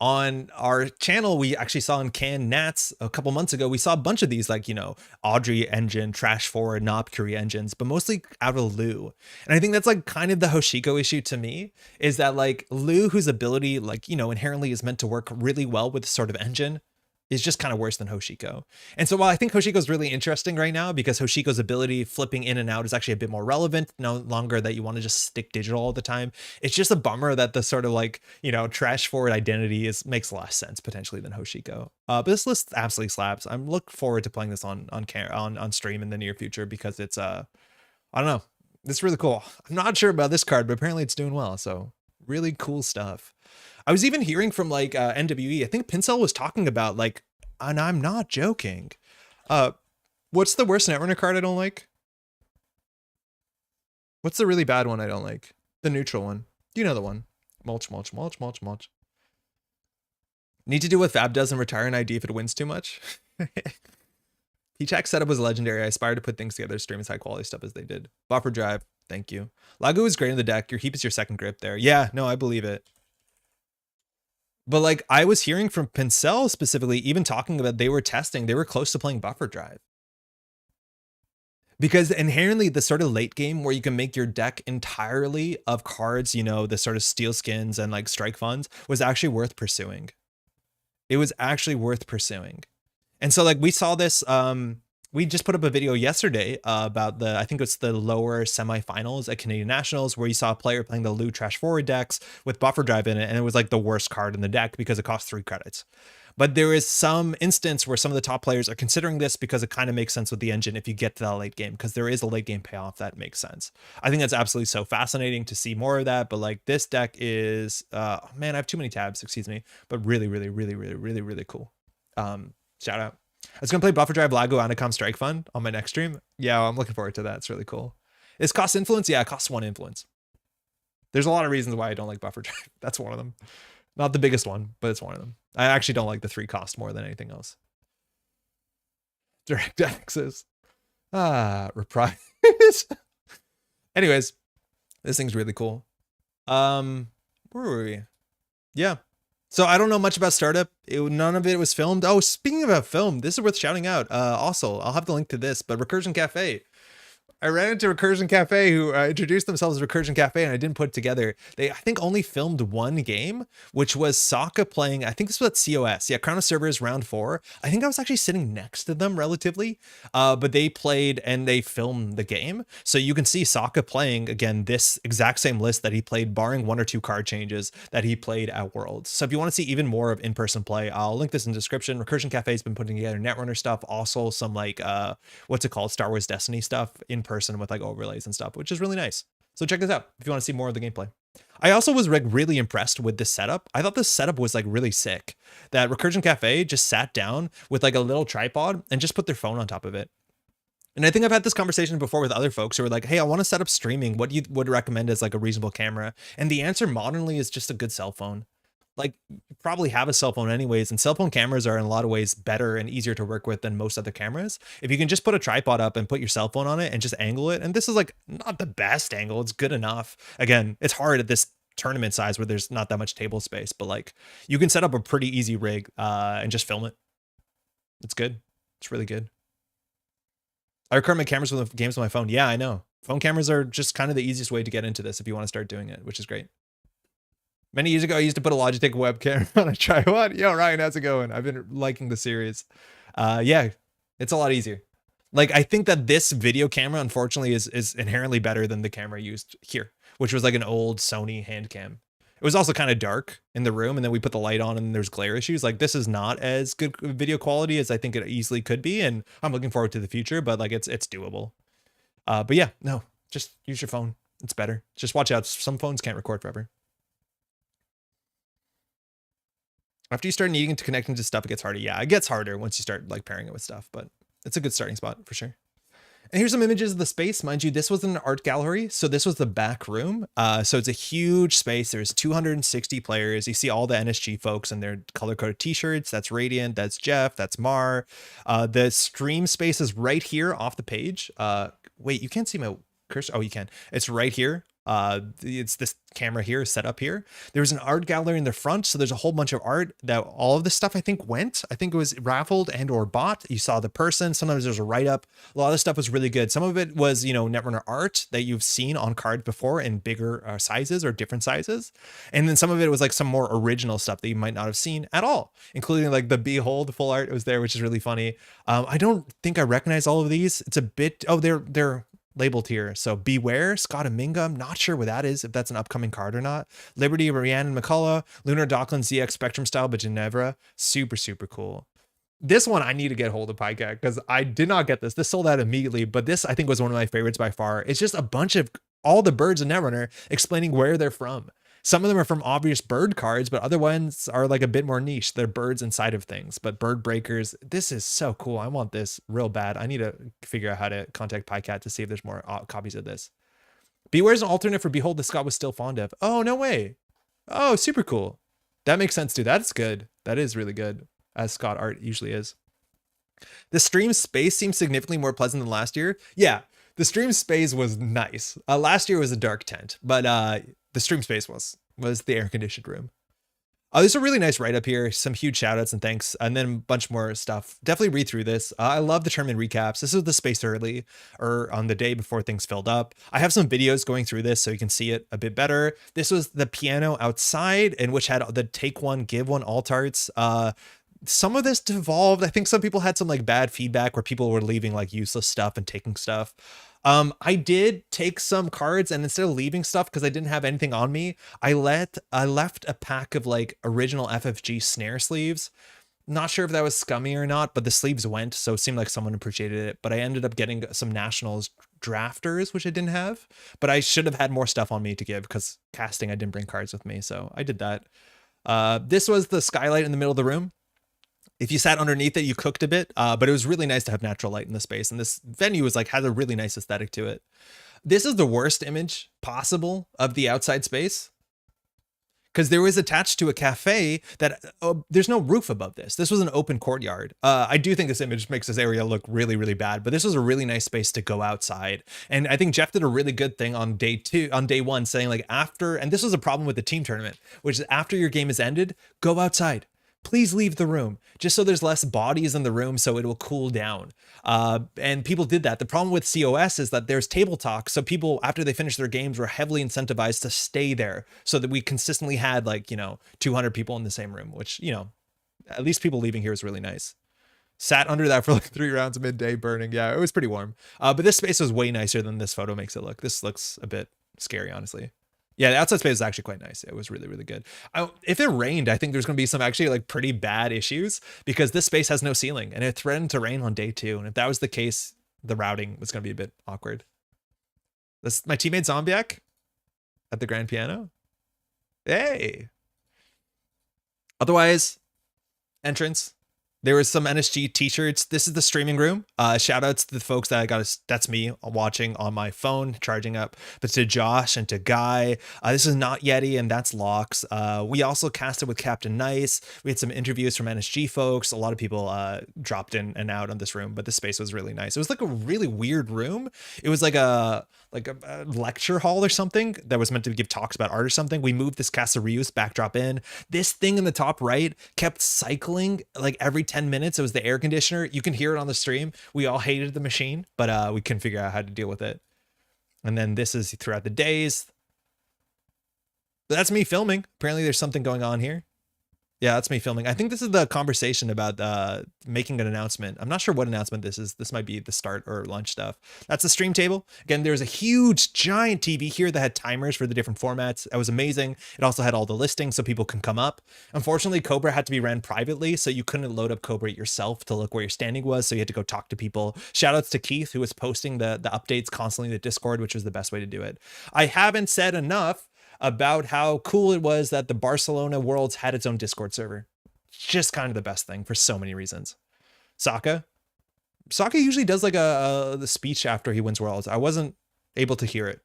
[SPEAKER 1] On our channel, we actually saw in Can Nats a couple months ago, we saw a bunch of these, like, you know, Audrey engine, trash forward, Knob Curie engines, but mostly out of Lu. And I think that's like kind of the Hoshiko issue to me, is that like Lu, whose ability, like, you know, inherently is meant to work really well with sort of engine, is just kind of worse than Hoshiko. And so while I think Hoshiko is really interesting right now because Hoshiko's ability flipping in and out is actually a bit more relevant, no longer that you want to just stick digital all the time. It's just a bummer that the sort of like, you know, trash forward identity makes less sense potentially than Hoshiko. But this list absolutely slaps. I'm looking forward to playing this on stream in the near future because it's I don't know, it's really cool. I'm not sure about this card, but apparently it's doing well. So really cool stuff. I was even hearing from like NWE, I think Pincel was talking about like, and I'm not joking. What's the worst Netrunner card I don't like? What's the really bad one I don't like? The neutral one. You know the one. Mulch. Need to do what Fab does and retire an ID if it wins too much. P-Check setup was legendary. I aspire to put things together, stream as high quality stuff as they did. Buffer drive. Thank you. Lagu is great in the deck. Your heap is your second grip there. Yeah, no, I believe it. But like I was hearing from Pincel specifically, even talking about they were close to playing buffer drive. Because inherently the sort of late game where you can make your deck entirely of cards, you know, the sort of steel skins and like strike funds was actually worth pursuing. It was actually worth pursuing. And so like we saw this, we just put up a video yesterday about I think it's the lower semifinals at Canadian Nationals where you saw a player playing the Lou trash forward decks with buffer drive in it. And it was like the worst card in the deck because it cost 3 credits. But there is some instance where some of the top players are considering this because it kind of makes sense with the engine if you get to that late game, because there is a late game payoff that makes sense. I think that's absolutely so fascinating to see more of that. But like this deck is, man, I have too many tabs, excuse me, but really, really, really, really, really, really cool. Shout out. I was going to play Buffer Drive Lago Anacom Strike Fund on my next stream. Yeah, I'm looking forward to that. It's really cool. Is cost influence? Yeah, it costs 1 influence. There's a lot of reasons why I don't like Buffer Drive. That's one of them. Not the biggest one, but it's one of them. I actually don't like the 3 cost more than anything else. Direct access. Reprise. Anyways, this thing's really cool. Where were we? Yeah. So I don't know much about startup. None of it was filmed. Oh, speaking about film, this is worth shouting out. Also, I'll have the link to this, but Recursion Cafe. I ran into Recursion Cafe who introduced themselves as Recursion Cafe and I didn't put it together. They, I think, only filmed 1 game, which was Sokka playing, I think this was at COS. Yeah, Crown of Servers round 4. I think I was actually sitting next to them relatively, but they played and they filmed the game. So you can see Sokka playing, again, this exact same list that he played, barring 1 or 2 card changes that he played at Worlds. So if you want to see even more of in-person play, I'll link this in the description. Recursion Cafe has been putting together Netrunner stuff, also some like, what's it called? Star Wars Destiny stuff in person with like overlays and stuff, which is really nice. So check this out if you want to see more of the gameplay. I also was like really impressed with this setup. I thought this setup was like really sick. That Recursion Cafe just sat down with like a little tripod and just put their phone on top of it. And I think I've had this conversation before with other folks who are like, hey, I want to set up streaming. What you would recommend as like a reasonable camera? And the answer modernly is just a good cell phone. Like you probably have a cell phone anyways, and cell phone cameras are in a lot of ways better and easier to work with than most other cameras. If you can just put a tripod up and put your cell phone on it and just angle it, and this is like not the best angle, it's good enough. Again, it's hard at this tournament size where there's not that much table space, but like you can set up a pretty easy rig and just film it. It's good. It's really good. I record my cameras with games with my phone. Yeah, I know. Phone cameras are just kind of the easiest way to get into this if you want to start doing it, which is great. Many years ago, I used to put a Logitech webcam on a tripod. Yo, Ryan, how's it going? I've been liking the series. Yeah, it's a lot easier. Like, I think that this video camera, unfortunately, is inherently better than the camera used here, which was like an old Sony hand cam. It was also kind of dark in the room, and then we put the light on and there's glare issues. Like, this is not as good video quality as I think it easily could be, and I'm looking forward to the future, but like it's doable. But yeah, no, just use your phone. It's better. Just watch out. Some phones can't record forever. After you start needing to connect into stuff, it gets harder. Yeah, it gets harder once you start like pairing it with stuff, but it's a good starting spot for sure. And here's some images of the space. Mind you, this was an art gallery. So this was the back room. So it's a huge space. There's 260 players. You see all the NSG folks and their color-coded t-shirts. That's Radiant, that's Jeff, that's Mar. The stream space is right here off the page. Wait, you can't see my cursor? Oh, you can. It's right here It's this camera here set up here. There's an art gallery in the front, so there's a whole bunch of art that all of this stuff I think went. I think it was raffled and or bought. You saw the person. Sometimes there's a write-up. A lot of this stuff was really good. Some of it was, you know, Netrunner art that you've seen on cards before in bigger sizes or different sizes. And then some of it was like some more original stuff that you might not have seen at all, including like the Behold full art was there, which is really funny. I don't think I recognize all of these. It's a bit, oh, they're labeled here. So Beware, Scott Aminga. I'm not sure what that is, if that's an upcoming card or not. Liberty, Rhiannon McCullough, Lunar Dockland ZX Spectrum Style, but Ginevra. Super, super cool. This one I need to get hold of PyCat because I did not get this. This sold out immediately, but this I think was one of my favorites by far. It's just a bunch of all the birds in Netrunner explaining where they're from. Some of them are from obvious bird cards, but other ones are like a bit more niche. They're birds inside of things, but bird breakers. This is so cool. I want this real bad. I need to figure out how to contact PyCat to see if there's more copies of this. Beware's an alternate for Behold that Scott was still fond of. Oh, no way. Oh, super cool. That makes sense too. That's good. That is really good, as Scott art usually is. The stream space seems significantly more pleasant than last year. Yeah, the stream space was nice. Last year was a dark tent, but the stream space was the air-conditioned room. There's a really nice write-up here, some huge shout-outs and thanks, and then a bunch more stuff. Definitely read through this. I love the tournament recaps. This is the space early, or on the day before things filled up. I have some videos going through this so you can see it a bit better. This was the piano outside, in which had the take one, give one alt arts. Some of this devolved. I think some people had some like bad feedback where people were leaving like useless stuff and taking stuff. I did take some cards, and instead of leaving stuff because I didn't have anything on me, I left a pack of like original FFG snare sleeves. Not sure if that was scummy or not, but the sleeves went, so it seemed like someone appreciated it. But I ended up getting some Nationals drafters, which I didn't have, but I should have had more stuff on me to give because casting, I didn't bring cards with me, so I did that. This was the skylight in the middle of the room. If you sat underneath it, you cooked a bit, but it was really nice to have natural light in the space. And this venue was like, had a really nice aesthetic to it. This is the worst image possible of the outside space, because there was attached to a cafe that there's no roof above this. This was an open courtyard. I do think this image makes this area look really, really bad, but this was a really nice space to go outside. And I think Jeff did a really good thing on day one, saying like after, and this was a problem with the team tournament, which is after your game is ended, go outside. Please leave the room, just so there's less bodies in the room so it will cool down. And people did that. The problem with COS is that there's table talk. So people, after they finished their games, were heavily incentivized to stay there so that we consistently had like, 200 people in the same room, which, at least people leaving here is really nice. Sat under that for like 3 rounds of midday burning. Yeah, it was pretty warm. But this space was way nicer than this photo makes it look. This looks a bit scary, honestly. Yeah, the outside space is actually quite nice. It was really, really good. If it rained, I think there's going to be some actually like pretty bad issues because this space has no ceiling and it threatened to rain on day 2. And if that was the case, the routing was going to be a bit awkward. That's my teammate Zombiak at the grand piano. Hey. Otherwise, entrance. There was some NSG t-shirts. This is the streaming room. Shout outs to the folks that I got. That's me watching on my phone, charging up. But to Josh and to Guy, this is not Yeti, and that's Locks. We also casted with Captain Nice. We had some interviews from NSG folks. A lot of people dropped in and out on this room, but this space was really nice. It was like a really weird room. It was like a lecture hall or something that was meant to give talks about art or something. We moved this Casa Rios backdrop in. This thing in the top right kept cycling like every 10 minutes. It was the air conditioner. You can hear it on the stream. We all hated the machine, but we couldn't figure out how to deal with it. And then this is throughout the days. But that's me filming. Apparently there's something going on here. Yeah, that's me filming. I think this is the conversation about making an announcement. I'm not sure what announcement this is. This might be the start or lunch stuff. That's the stream table. Again, there's a huge, giant TV here that had timers for the different formats. That was amazing. It also had all the listings so people can come up. Unfortunately, Cobra had to be ran privately, so you couldn't load up Cobra yourself to look where your standing was, so you had to go talk to people. Shout outs to Keith, who was posting the updates constantly in the Discord, which was the best way to do it. I haven't said enough about how cool it was that the Barcelona Worlds had its own Discord server. Just kind of the best thing for so many reasons. Sokka usually does like the speech after he wins Worlds. I wasn't able to hear it.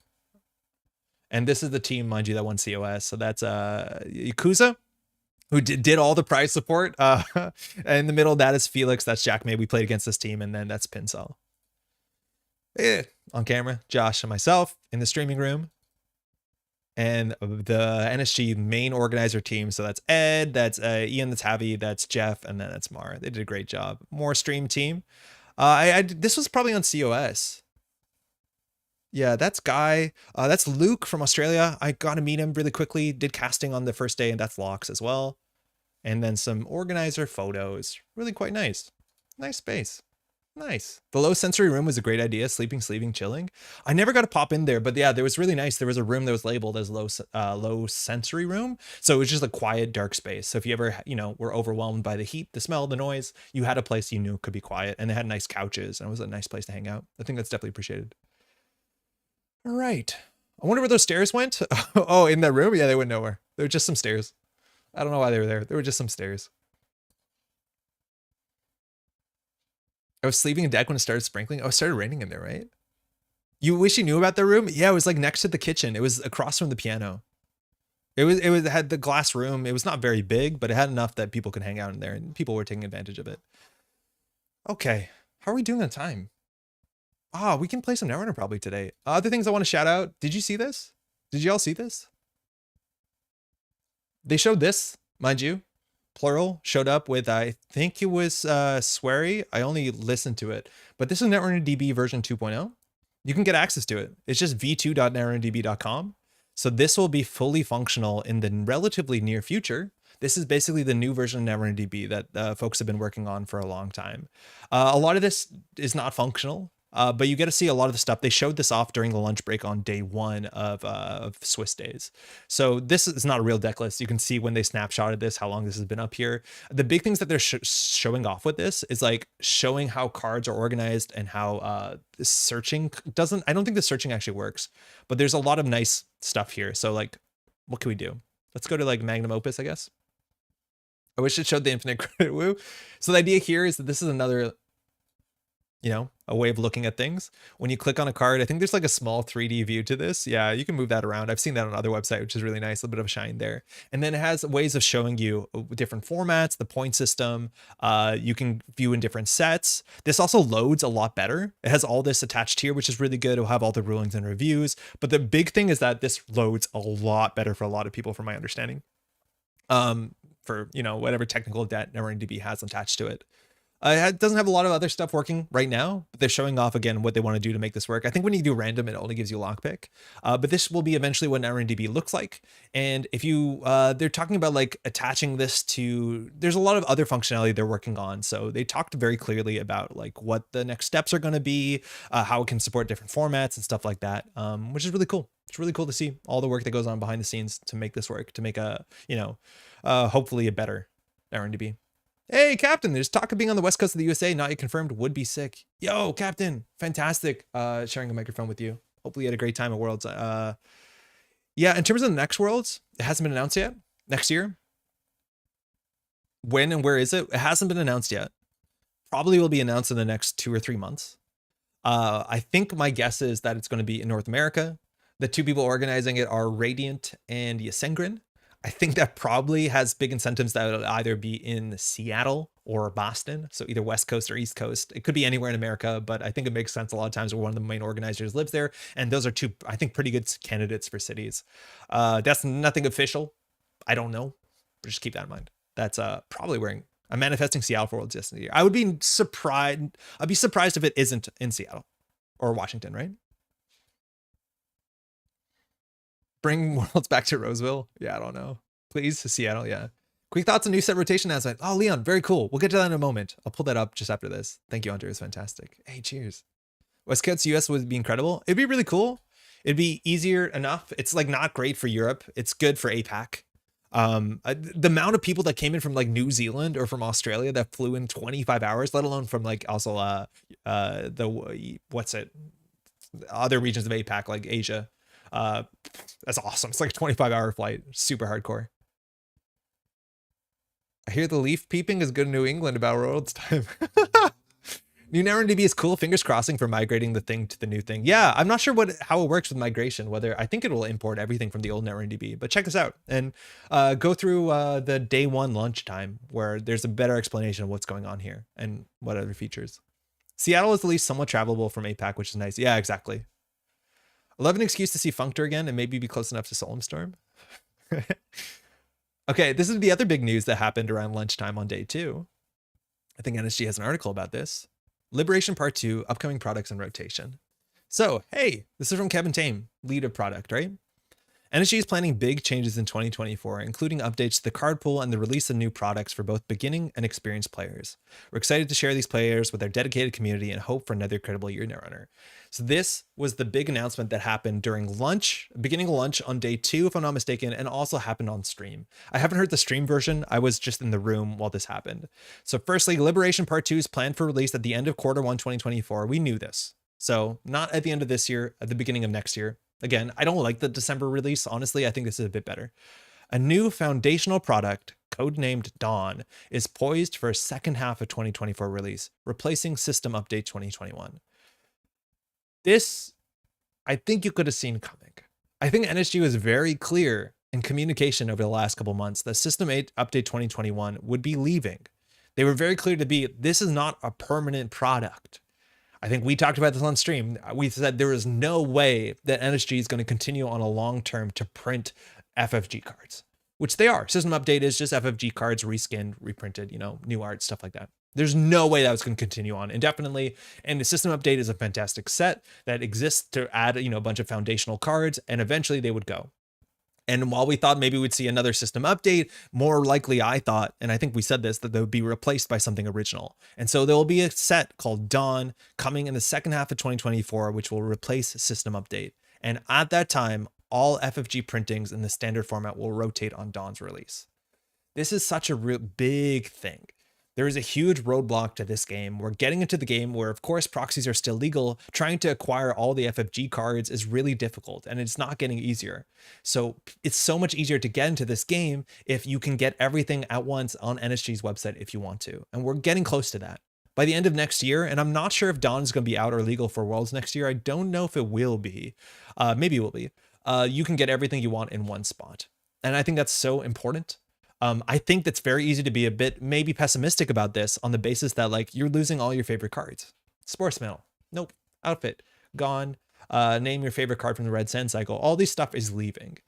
[SPEAKER 1] And this is the team, mind you, that won COS. So that's Yakuza, who did all the prize support. And in the middle, that is Felix. That's Jack May. We played against this team. And then that's Pinsal. On camera, Josh and myself in the streaming room. and the NSG main organizer team. So that's Ed, that's Ian, that's Javi, that's Jeff, and then that's Mar. They did a great job. More stream team. This was probably on COS. Yeah, that's Guy. That's Luke from Australia. I got to meet him really quickly. Did casting on the first day, and that's Locks as well. And then some organizer photos. Really quite nice. Nice space. Nice. The low sensory room was a great idea. Sleeping, chilling. I never got to pop in there, but yeah, there was really nice. There was a room that was labeled as low sensory room. So it was just a quiet, dark space. So if you ever, were overwhelmed by the heat, the smell, the noise, you had a place you knew could be quiet, and they had nice couches, and it was a nice place to hang out. I think that's definitely appreciated. All right. I wonder where those stairs went. Oh, in that room? Yeah, they went nowhere. There were just some stairs. I don't know why they were there. There were just some stairs. I was sleeping in deck when it started sprinkling. Oh, it started raining in there, right? You wish you knew about the room? Yeah, it was like next to the kitchen. It was across from the piano. It had the glass room. It was not very big, but it had enough that people could hang out in there, and people were taking advantage of it. Okay. How are we doing on time? We can play some Netrunner probably today. Other things I want to shout out. Did you see this? Did you all see this? They showed this, mind you. Plural showed up with, I think it was Swery. I only listened to it, but this is Netrunner DB version 2.0. You can get access to it. It's just v2.netrunnerdb.com. So this will be fully functional in the relatively near future. This is basically the new version of Netrunner DB that folks have been working on for a long time. A lot of this is not functional. But you get to see a lot of the stuff. They showed this off during the lunch break on day 1 of Swiss days. So this is not a real deck list. You can see when they snapshotted this, how long this has been up here. The big things that they're showing off with this is like showing how cards are organized and how searching doesn't. I don't think the searching actually works, but there's a lot of nice stuff here. So like, what can we do? Let's go to like Magnum Opus, I guess. I wish it showed the infinite credit woo. So the idea here is that this is another, a way of looking at things. When you click on a card, I think there's like a small 3D view to this. Yeah, you can move that around. I've seen that on other websites, which is really nice. A little bit of a shine there. And then it has ways of showing you different formats, the point system. You can view in different sets. This also loads a lot better. It has all this attached here, which is really good. It'll have all the rulings and reviews. But the big thing is that this loads a lot better for a lot of people, from my understanding. For, whatever technical debt NetRunnerDB has attached to it. It doesn't have a lot of other stuff working right now, but they're showing off again what they want to do to make this work. I think when you do random, it only gives you lockpick, but this will be eventually what NetRunnerDB looks like. And if you, they're talking about like attaching this to, there's a lot of other functionality they're working on. So they talked very clearly about like what the next steps are going to be, how it can support different formats and stuff like that, which is really cool. It's really cool to see all the work that goes on behind the scenes to make this work, to make a, hopefully a better NetRunnerDB. Hey, Captain, there's talk of being on the west coast of the USA, not yet confirmed, would be sick. Yo, Captain, fantastic sharing a microphone with you. Hopefully you had a great time at Worlds. Yeah, in terms of the next Worlds, it hasn't been announced yet. Next year. When and where is it? It hasn't been announced yet. Probably will be announced in the next 2 or 3 months. I think my guess is that it's going to be in North America. The 2 people organizing it are Radiant and Yasengrin. I think that probably has big incentives that will either be in Seattle or Boston. So either West Coast or East Coast. It could be anywhere in America, but I think it makes sense a lot of times where one of the main organizers lives there. And those are 2, I think, pretty good candidates for cities. That's nothing official. I don't know, but just keep that in mind. That's probably where I'm manifesting Seattle for Worlds year. I would be surprised. I'd be surprised if it isn't in Seattle or Washington, right? Bring Worlds back to Roseville. Yeah, I don't know. Please, to Seattle. Yeah. Quick thoughts on new set rotation announcement. Oh, Leon, very cool. We'll get to that in a moment. I'll pull that up just after this. Thank you, Andre. It was fantastic. Hey, cheers. West Coast US would be incredible. It'd be really cool. It'd be easier enough. It's like not great for Europe. It's good for APAC. The amount of people that came in from like New Zealand or from Australia that flew in 25 hours, let alone from like also other regions of APAC, like Asia. That's awesome. It's like a 25-hour flight. Super hardcore. I hear the leaf peeping is good in New England about Worlds time. New NetRunnerDB is cool. Fingers crossing for migrating the thing to the new thing. Yeah, I'm not sure how it works with migration. Whether I think it will import everything from the old NetRunnerDB. But check this out and go through the day 1 lunchtime where there's a better explanation of what's going on here and what other features. Seattle is at least somewhat travelable from APAC, which is nice. Yeah, exactly. I love an excuse to see Functor again and maybe be close enough to Solemn Storm. Okay, this is the other big news that happened around lunchtime on day 2. I think NSG has an article about this. Liberation Part 2, upcoming products and rotation. So, hey, this is from Kevin Tame, lead of product, right? NSG is planning big changes in 2024, including updates to the card pool and the release of new products for both beginning and experienced players. We're excited to share these players with our dedicated community and hope for another incredible year Netrunner. So this was the big announcement that happened during lunch, beginning of lunch on day 2, if I'm not mistaken, and also happened on stream. I haven't heard the stream version. I was just in the room while this happened. So firstly, Liberation Part 2 is planned for release at the end of Q1 2024. We knew this. So not at the end of this year, at the beginning of next year. Again, I don't like the December release. Honestly, I think this is a bit better. A new foundational product, codenamed Dawn, is poised for a second half of 2024 release, replacing System Update 2021. This, I think you could have seen coming. I think NSG was very clear in communication over the last couple months that System 8 Update 2021 would be leaving. They were very clear to be, this is not a permanent product. I think we talked about this on stream. We said there is no way that NSG is going to continue on a long term to print FFG cards, which they are. System Update is just FFG cards reskinned, reprinted, new art, stuff like that. There's no way that was going to continue on indefinitely. And the System Update is a fantastic set that exists to add, a bunch of foundational cards, and eventually they would go. And while we thought maybe we'd see another system update, more likely I thought, and I think we said this, that they would be replaced by something original. And so there will be a set called Dawn coming in the second half of 2024, which will replace System Update. And at that time, all FFG printings in the standard format will rotate on Dawn's release. This is such a real big thing. There is a huge roadblock to this game. We're getting into the game where, of course, proxies are still legal. Trying to acquire all the FFG cards is really difficult, and it's not getting easier. So it's so much easier to get into this game if you can get everything at once on NSG's website if you want to. And we're getting close to that. By the end of next year, and I'm not sure if Dawn is going to be out or legal for Worlds next year. I don't know if it will be. Maybe it will be. You can get everything you want in one spot. And I think that's so important. I think that's very easy to be a bit maybe pessimistic about this on the basis that you're losing all your favorite cards. Sports medal, nope. Outfit, gone. Name your favorite card from the Red Sand cycle. All this stuff is leaving.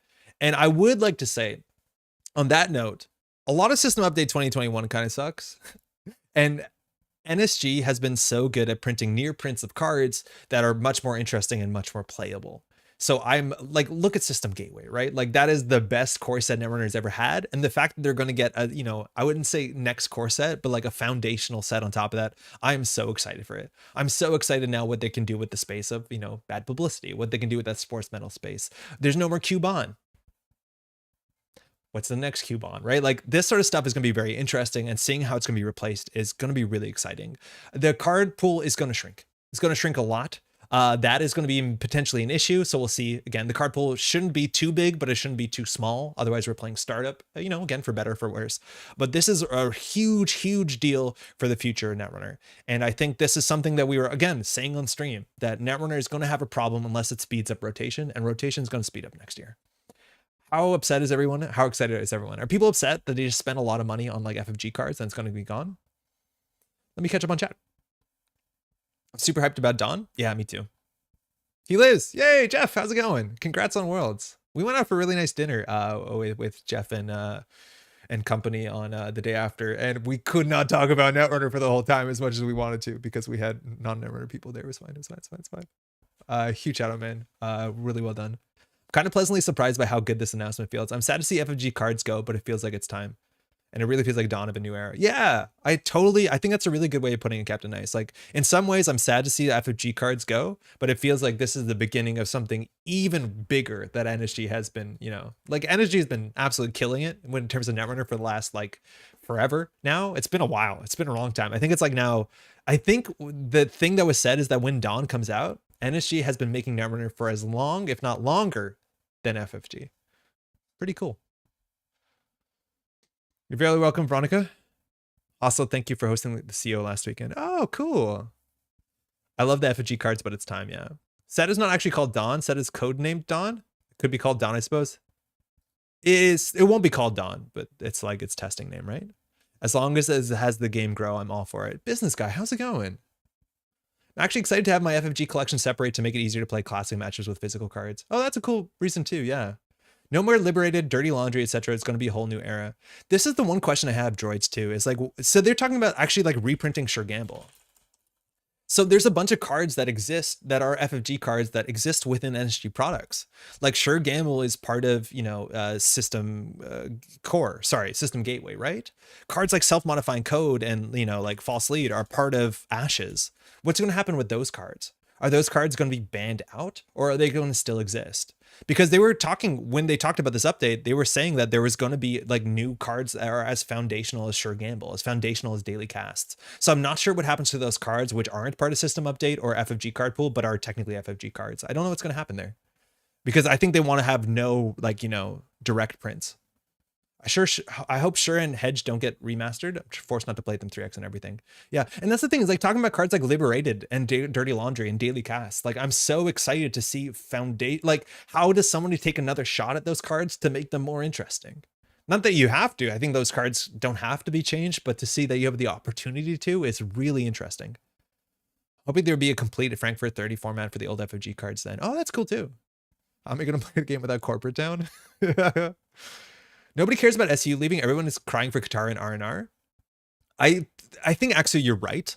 [SPEAKER 1] And I would like to say, on that note, a lot of System Update 2021 kind of sucks. And NSG has been so good at printing near prints of cards that are much more interesting and much more playable. So I'm look at System Gateway, right? That is the best core set Netrunner's ever had. And the fact that they're going to get a, I wouldn't say next core set, but a foundational set on top of that, I'm so excited for it. I'm so excited now what they can do with the space of, bad publicity, what they can do with that sports medal space. There's no more Cubon. What's the next Cubon, right? This sort of stuff is going to be very interesting, and seeing how it's going to be replaced is going to be really exciting. The card pool is going to shrink. It's going to shrink a lot. That is going to be potentially an issue. So we'll see. Again, the card pool shouldn't be too big, but it shouldn't be too small. Otherwise, we're playing startup, again, for better or for worse. But this is a huge, huge deal for the future of Netrunner. And I think this is something that we were, again, saying on stream, that Netrunner is going to have a problem unless it speeds up rotation, and rotation is going to speed up next year. How upset is everyone? How excited is everyone? Are people upset that they just spent a lot of money on FFG cards and it's going to be gone? Let me catch up on chat. I'm super hyped about Dawn. Yeah, me too. He lives. Yay, Jeff. How's it going? Congrats on Worlds. We went out for a really nice dinner with Jeff and company on the day after, and we could not talk about Netrunner for the whole time as much as we wanted to because we had non-Netrunner people there. It was fine. It's fine. Huge shout out, man. Really well done. Kind of pleasantly surprised by how good this announcement feels. I'm sad to see FFG cards go, but it feels like it's time. And it really feels like dawn of a new era. Yeah, I think that's a really good way of putting it, Captain Nice. In some ways, I'm sad to see the FFG cards go, but it feels like this is the beginning of something even bigger that NSG has been, NSG has been absolutely killing it in terms of Netrunner for the last, forever now. It's been a while. It's been a long time. I think it's now, I think the thing that was said is that when Dawn comes out, NSG has been making Netrunner for as long, if not longer, than FFG. Pretty cool. You're very welcome, Veronica. Also, thank you for hosting the CO last weekend. Oh, cool. I love the FFG cards, but it's time, yeah. Set is not actually called Dawn. Set is codenamed Dawn. It could be called Dawn, I suppose. It won't be called Dawn, but it's its testing name, right? As long as it has the game grow, I'm all for it. Business guy, how's it going? I'm actually excited to have my FFG collection separate to make it easier to play classic matches with physical cards. Oh, that's a cool reason too, yeah. No more liberated, dirty laundry, etc. It's going to be a whole new era. This is the one question I have, droids, too. Is like, so they're talking about actually like reprinting Sure Gamble. So there's a bunch of cards that exist that are FFG cards that exist within NSG products. Like Sure Gamble is part of, system system gateway, right? Cards like self-modifying code and, like false lead are part of Ashes. What's going to happen with those cards? Are those cards going to be banned out, or are they going to still exist? Because they were talking, when they talked about this update, they were saying that there was going to be like new cards that are as foundational as Sure Gamble, as foundational as daily casts. So I'm not sure what happens to those cards which aren't part of system update or FFG card pool, but are technically FFG cards. I don't know what's going to happen there, because I think they want to have no, direct prints. I hope Sure and Hedge don't get remastered. I'm forced not to play them 3x and everything. Yeah, and that's the thing, is like talking about cards like Liberated and Dirty Laundry and Daily Cast. Like, I'm so excited to see how does somebody take another shot at those cards to make them more interesting? Not that you have to. I think those cards don't have to be changed, but to see that you have the opportunity to is really interesting. Hoping there would be a complete Frankfurt 30 format for the old FFG cards then. Oh, that's cool too. Am I going to play a game without Corporate Town? Nobody cares about SU leaving. Everyone is crying for Qatar and R&R. I think actually you're right.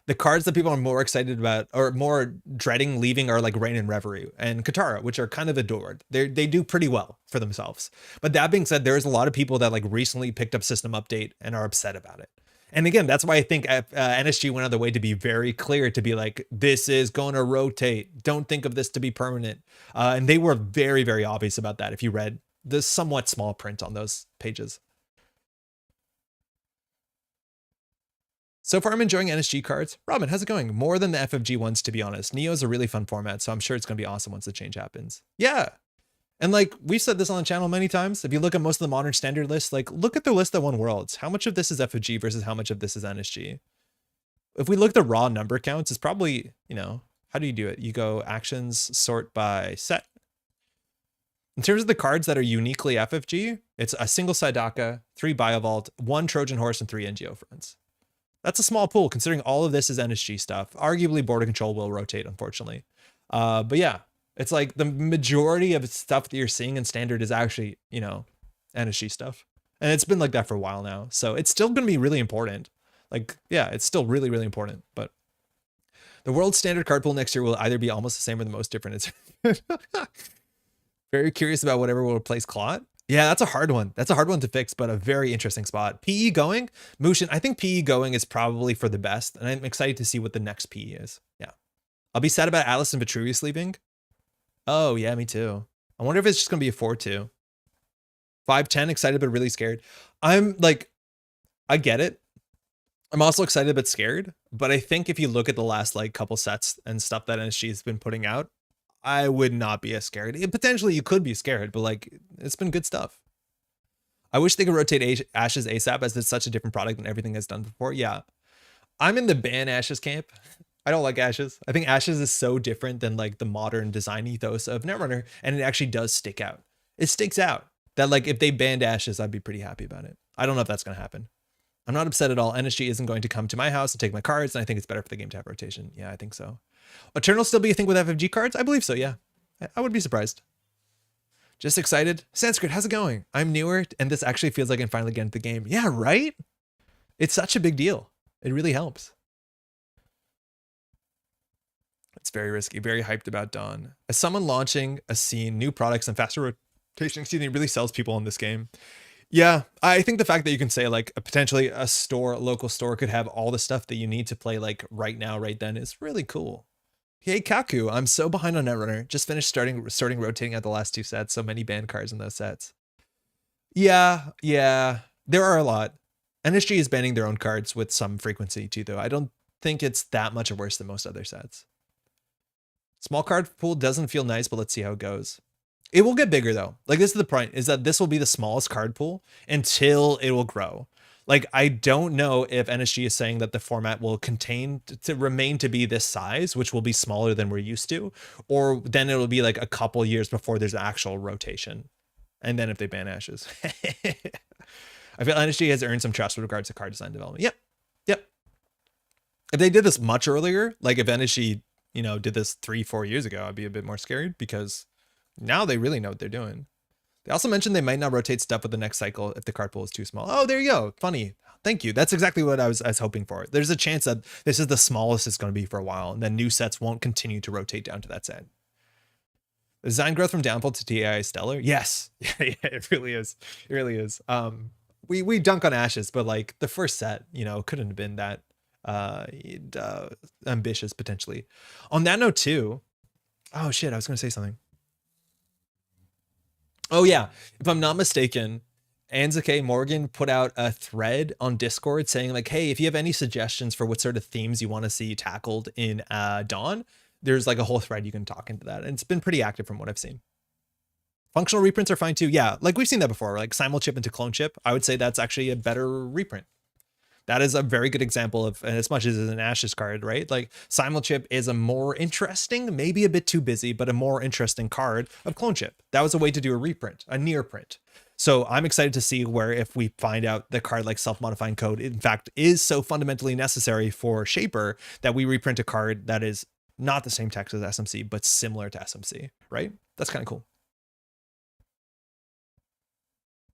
[SPEAKER 1] The cards that people are more excited about or more dreading leaving are like Rain and Reverie and Katara, which are kind of adored. They do pretty well for themselves. But that being said, there's a lot of people that like recently picked up System Update and are upset about it. And again, that's why I think NSG went out of the way to be very clear, to be like, this is going to rotate. Don't think of this to be permanent. And they were very, very obvious about that if you read the somewhat small print on those pages. So far, I'm enjoying NSG cards. Robin, how's it going? More than the FFG ones, to be honest. Neo is a really fun format, so I'm sure it's going to be awesome once the change happens. Yeah. And like, we've said this on the channel many times. If you look at most of the modern standard lists, like, look at the list that won Worlds. How much of this is FFG versus how much of this is NSG? If we look at the raw number counts, it's probably, how do you do it? You go actions, sort by set. In terms of the cards that are uniquely FFG, it's a single Saidaka, 3 Biovault, 1 Trojan Horse, and 3 NGO friends. That's a small pool, considering all of this is NSG stuff. Arguably, Border Control will rotate, unfortunately. But yeah, it's like the majority of stuff that you're seeing in Standard is actually, NSG stuff. And it's been like that for a while now. So it's still going to be really important. Like, yeah, it's still really, really important. But the World Standard card pool next year will either be almost the same or the most different. It's very curious about whatever will replace Clot. Yeah, that's a hard one. That's a hard one to fix, but a very interesting spot. PE going? Mushin, I think PE going is probably for the best, and I'm excited to see what the next PE is. Yeah. I'll be sad about Alice and Vitruvius leaving. Oh, yeah, me too. I wonder if it's just going to be a 4-2. 5-10, excited but really scared. I'm like, I get it. I'm also excited but scared, but I think if you look at the last like couple sets and stuff that NSG has been putting out, I would not be as scared. Potentially you could be scared, but like, it's been good stuff. I wish they could rotate Ashes ASAP, as it's such a different product than everything has done before. Yeah, I'm in the ban Ashes camp. I don't like Ashes. I think Ashes is so different than like the modern design ethos of Netrunner, and it actually does stick out. It sticks out that like if they banned Ashes, I'd be pretty happy about it. I don't know if that's going to happen. I'm not upset at all. NSG isn't going to come to my house and take my cards, and I think it's better for the game to have rotation. Yeah, I think so. Eternal still be a thing with FFG cards? I believe so, yeah. I would be surprised. Just excited. Sanskrit, how's it going? I'm newer, and this actually feels like I'm finally getting to the game. Yeah, right? It's such a big deal. It really helps. It's very risky, very hyped about Dawn. As someone launching a scene, new products, and faster rotation, really sells people in this game. Yeah, I think the fact that you can say like potentially a local store could have all the stuff that you need to play like right now, right then is really cool. Hey Kaku, I'm so behind on Netrunner. Just finished starting rotating at the last 2 sets. So many banned cards in those sets. Yeah, there are a lot. NSG is banning their own cards with some frequency too, though. I don't think it's that much worse than most other sets. Small card pool doesn't feel nice, but let's see how it goes. It will get bigger though. Like, this is the point, is that this will be the smallest card pool until it will grow. Like, I don't know if NSG is saying that the format will remain to be this size, which will be smaller than we're used to, or then it'll be like a couple years before there's actual rotation. And then if they ban Ashes. I feel NSG has earned some trust with regards to card design development. Yep. If they did this much earlier, like if NSG, you know, did this 3-4 years ago, I'd be a bit more scared because now they really know what they're doing. They also mentioned they might not rotate stuff with the next cycle if the card pool is too small. Oh, there you go. Funny. Thank you. That's exactly what I was hoping for. There's a chance that this is the smallest it's going to be for a while, and then new sets won't continue to rotate down to that set. Design growth from downfall to TAI stellar. Yes. Yeah, it really is. It really is. We dunk on Ashes, but like the first set, you know, couldn't have been that ambitious potentially. On that note too, oh shit, I was gonna say something. Oh yeah, if I'm not mistaken, Anzuke Morgan put out a thread on Discord saying like, hey, if you have any suggestions for what sort of themes you want to see tackled in Dawn, there's like a whole thread you can talk into that. And it's been pretty active from what I've seen. Functional reprints are fine too. Yeah, like we've seen that before, like simul chip into clone chip. I would say that's actually a better reprint. That is a very good example of, and as much as it's an Ashes card, right? Like simul chip is a more interesting, maybe a bit too busy, but a more interesting card of clone chip. That was a way to do a reprint, a near print. So I'm excited to see where if we find out the card like self-modifying code, in fact, is so fundamentally necessary for Shaper that we reprint a card that is not the same text as SMC, but similar to SMC, right? That's kind of cool.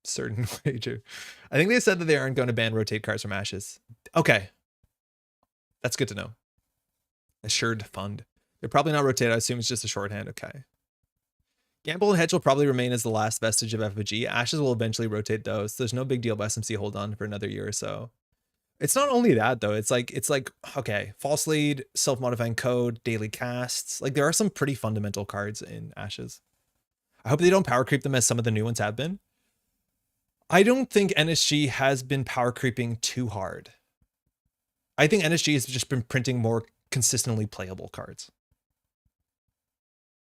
[SPEAKER 1] Certain wager. I think they said that they aren't going to ban rotate cards from Ashes. Okay. That's good to know. Assured fund. They're probably not rotated. I assume it's just a shorthand. Okay. Gamble and Hedge will probably remain as the last vestige of FFG. Ashes will eventually rotate those. There's no big deal if SMC hold on for another year or so. It's not only that though. It's like, okay, false lead, self-modifying code, daily casts. Like there are some pretty fundamental cards in Ashes. I hope they don't power creep them as some of the new ones have been. I don't think NSG has been power creeping too hard. I think NSG has just been printing more consistently playable cards.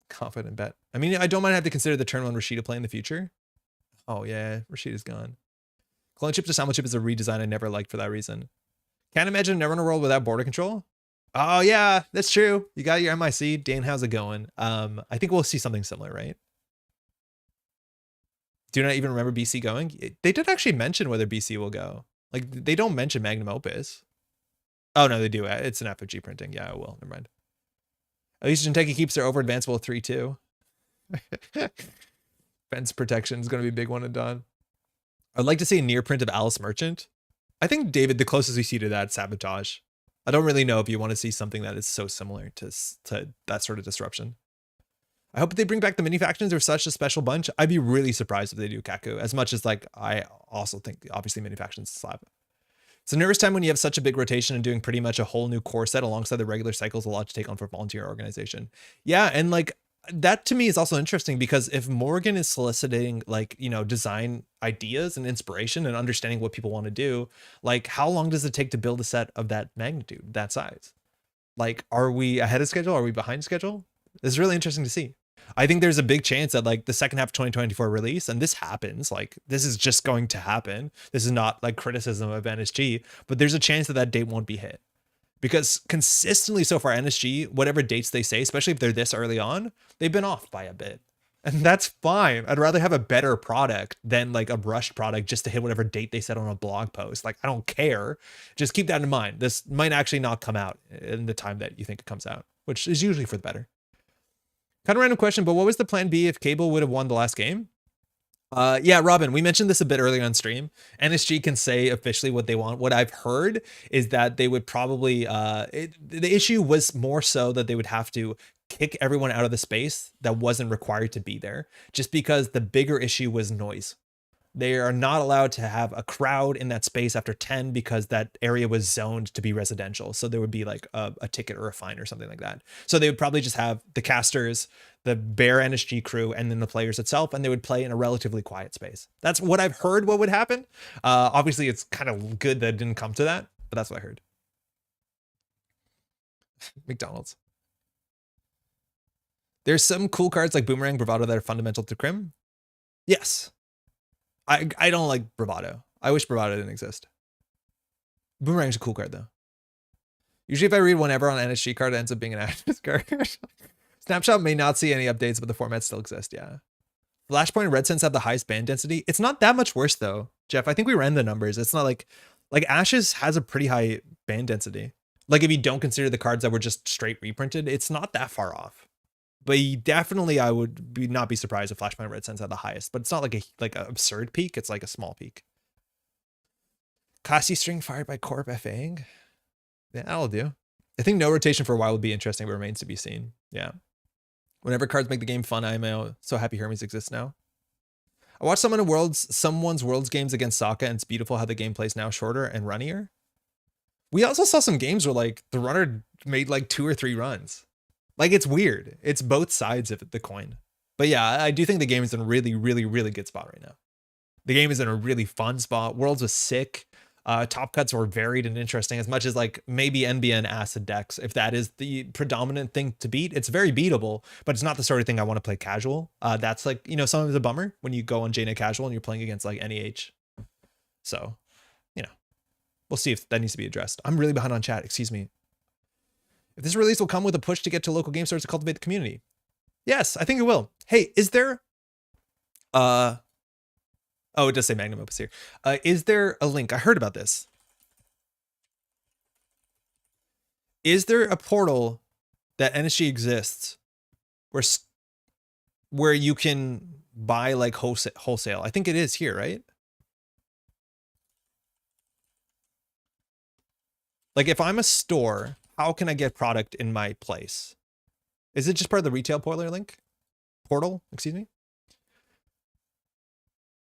[SPEAKER 1] Confident bet. I mean, I don't mind having to consider the turn one Rashida play in the future. Oh yeah, Rashida's gone. Clone chip to simul chip is a redesign I never liked for that reason. Can't imagine a Netrunner world without border control. Oh yeah, that's true. You got your MIC. Dane, how's it going? I think we'll see something similar, right? Do not even remember BC going. They did actually mention whether BC will go. Like they don't mention Magnum Opus. Oh no, they do. It's an FFG printing. Yeah, it will. Never mind. At least Jinteki keeps their over advanceable 3-2. Fence protection is going to be a big one and done. I'd like to see a near print of Alice Merchant. I think, David, the closest we see to that, Sabotage. I don't really know if you want to see something that is so similar to that sort of disruption. I hope they bring back the mini factions or such a special bunch. I'd be really surprised if they do Kaku, as much as like I also think obviously mini factions slap. It's a nervous time when you have such a big rotation and doing pretty much a whole new core set alongside the regular cycles, a lot to take on for volunteer organization. Yeah, and like that to me is also interesting because if Morgan is soliciting like, you know, design ideas and inspiration and understanding what people want to do, like how long does it take to build a set of that magnitude, that size? Like, are we ahead of schedule? Are we behind schedule? It's really interesting to see. I think there's a big chance that like the second half of 2024 release, and this happens, like this is just going to happen. This is not like criticism of NSG, but there's a chance that that date won't be hit. Because consistently so far, NSG, whatever dates they say, especially if they're this early on, they've been off by a bit. And that's fine. I'd rather have a better product than like a rushed product just to hit whatever date they said on a blog post. Like, I don't care. Just keep that in mind. This might actually not come out in the time that you think it comes out, which is usually for the better. Kind of random question, but what was the plan B if Cable would have won the last game? Yeah, Robin, we mentioned this a bit earlier on stream. NSG can say officially what they want. What I've heard is that they would probably, the issue was more so that they would have to kick everyone out of the space that wasn't required to be there, just because the bigger issue was noise. They are not allowed to have a crowd in that space after 10 because that area was zoned to be residential. So there would be like a ticket or a fine or something like that. So they would probably just have the casters, the bare NSG crew, and then the players itself, and they would play in a relatively quiet space. That's what I've heard what would happen. Obviously, it's kind of good that it didn't come to that, but that's what I heard. McDonald's. There's some cool cards like Boomerang, Bravado that are fundamental to Crim. Yes. I don't like Bravado. I wish Bravado didn't exist. Boomerang's a cool card though. Usually if I read whenever on NSG card, it ends up being an Ashes card. Snapshot may not see any updates, but the formats still exist, yeah. Flashpoint and Red Sense have the highest band density. It's not that much worse though, Jeff. I think we ran the numbers. It's not like Ashes has a pretty high band density. Like if you don't consider the cards that were just straight reprinted, it's not that far off. But definitely, I would not be surprised if Flashpoint Red Sense had the highest. But it's not like an absurd peak. It's like a small peak. Classy string fired by Corp FAing. Yeah, that'll do. I think no rotation for a while would be interesting, but remains to be seen. Yeah. Whenever cards make the game fun, I'm so happy Hermes exists now. I watched someone's Worlds games against Sokka, and it's beautiful how the game plays now shorter and runnier. We also saw some games where like the runner made like 2 or 3 runs. Like it's weird. It's both sides of the coin. But yeah, I do think the game is in a really, really, really good spot right now. The game is in a really fun spot. Worlds was sick. Top cuts were varied and interesting, as much as like maybe NBN acid decks, if that is the predominant thing to beat. It's very beatable, but it's not the sort of thing I want to play casual. That's like, you know, sometimes a bummer when you go on JNet casual and you're playing against like NEH. So, you know, we'll see if that needs to be addressed. I'm really behind on chat. Excuse me. If this release will come with a push to get to local game stores to cultivate the community. Yes, I think it will. Hey, is there oh, it does say Magnum Opus here. Is there a link? I heard about this. Is there a portal that NSG exists where you can buy like wholesale? I think it is here, right? Like if I'm a store, how can I get product in my place? Is it just part of the retail portal, excuse me?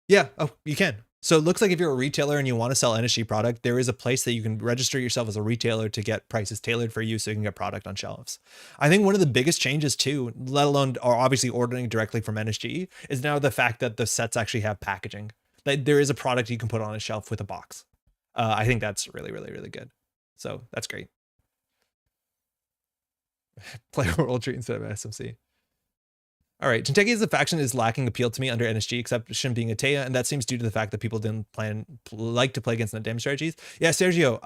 [SPEAKER 1] Yeah, oh, you can. So it looks like if you're a retailer and you want to sell NSG product, there is a place that you can register yourself as a retailer to get prices tailored for you so you can get product on shelves. I think one of the biggest changes too, let alone or obviously ordering directly from NSG, is now the fact that the sets actually have packaging. That there is a product you can put on a shelf with a box. I think that's really, really, really good. So that's great. Play World Treat instead of SMC. All right, Jinteki as a faction is lacking appeal to me under NSG, exception being a Taya, and that seems due to the fact that people didn't like to play against net damage strategies. Yeah, Sergio,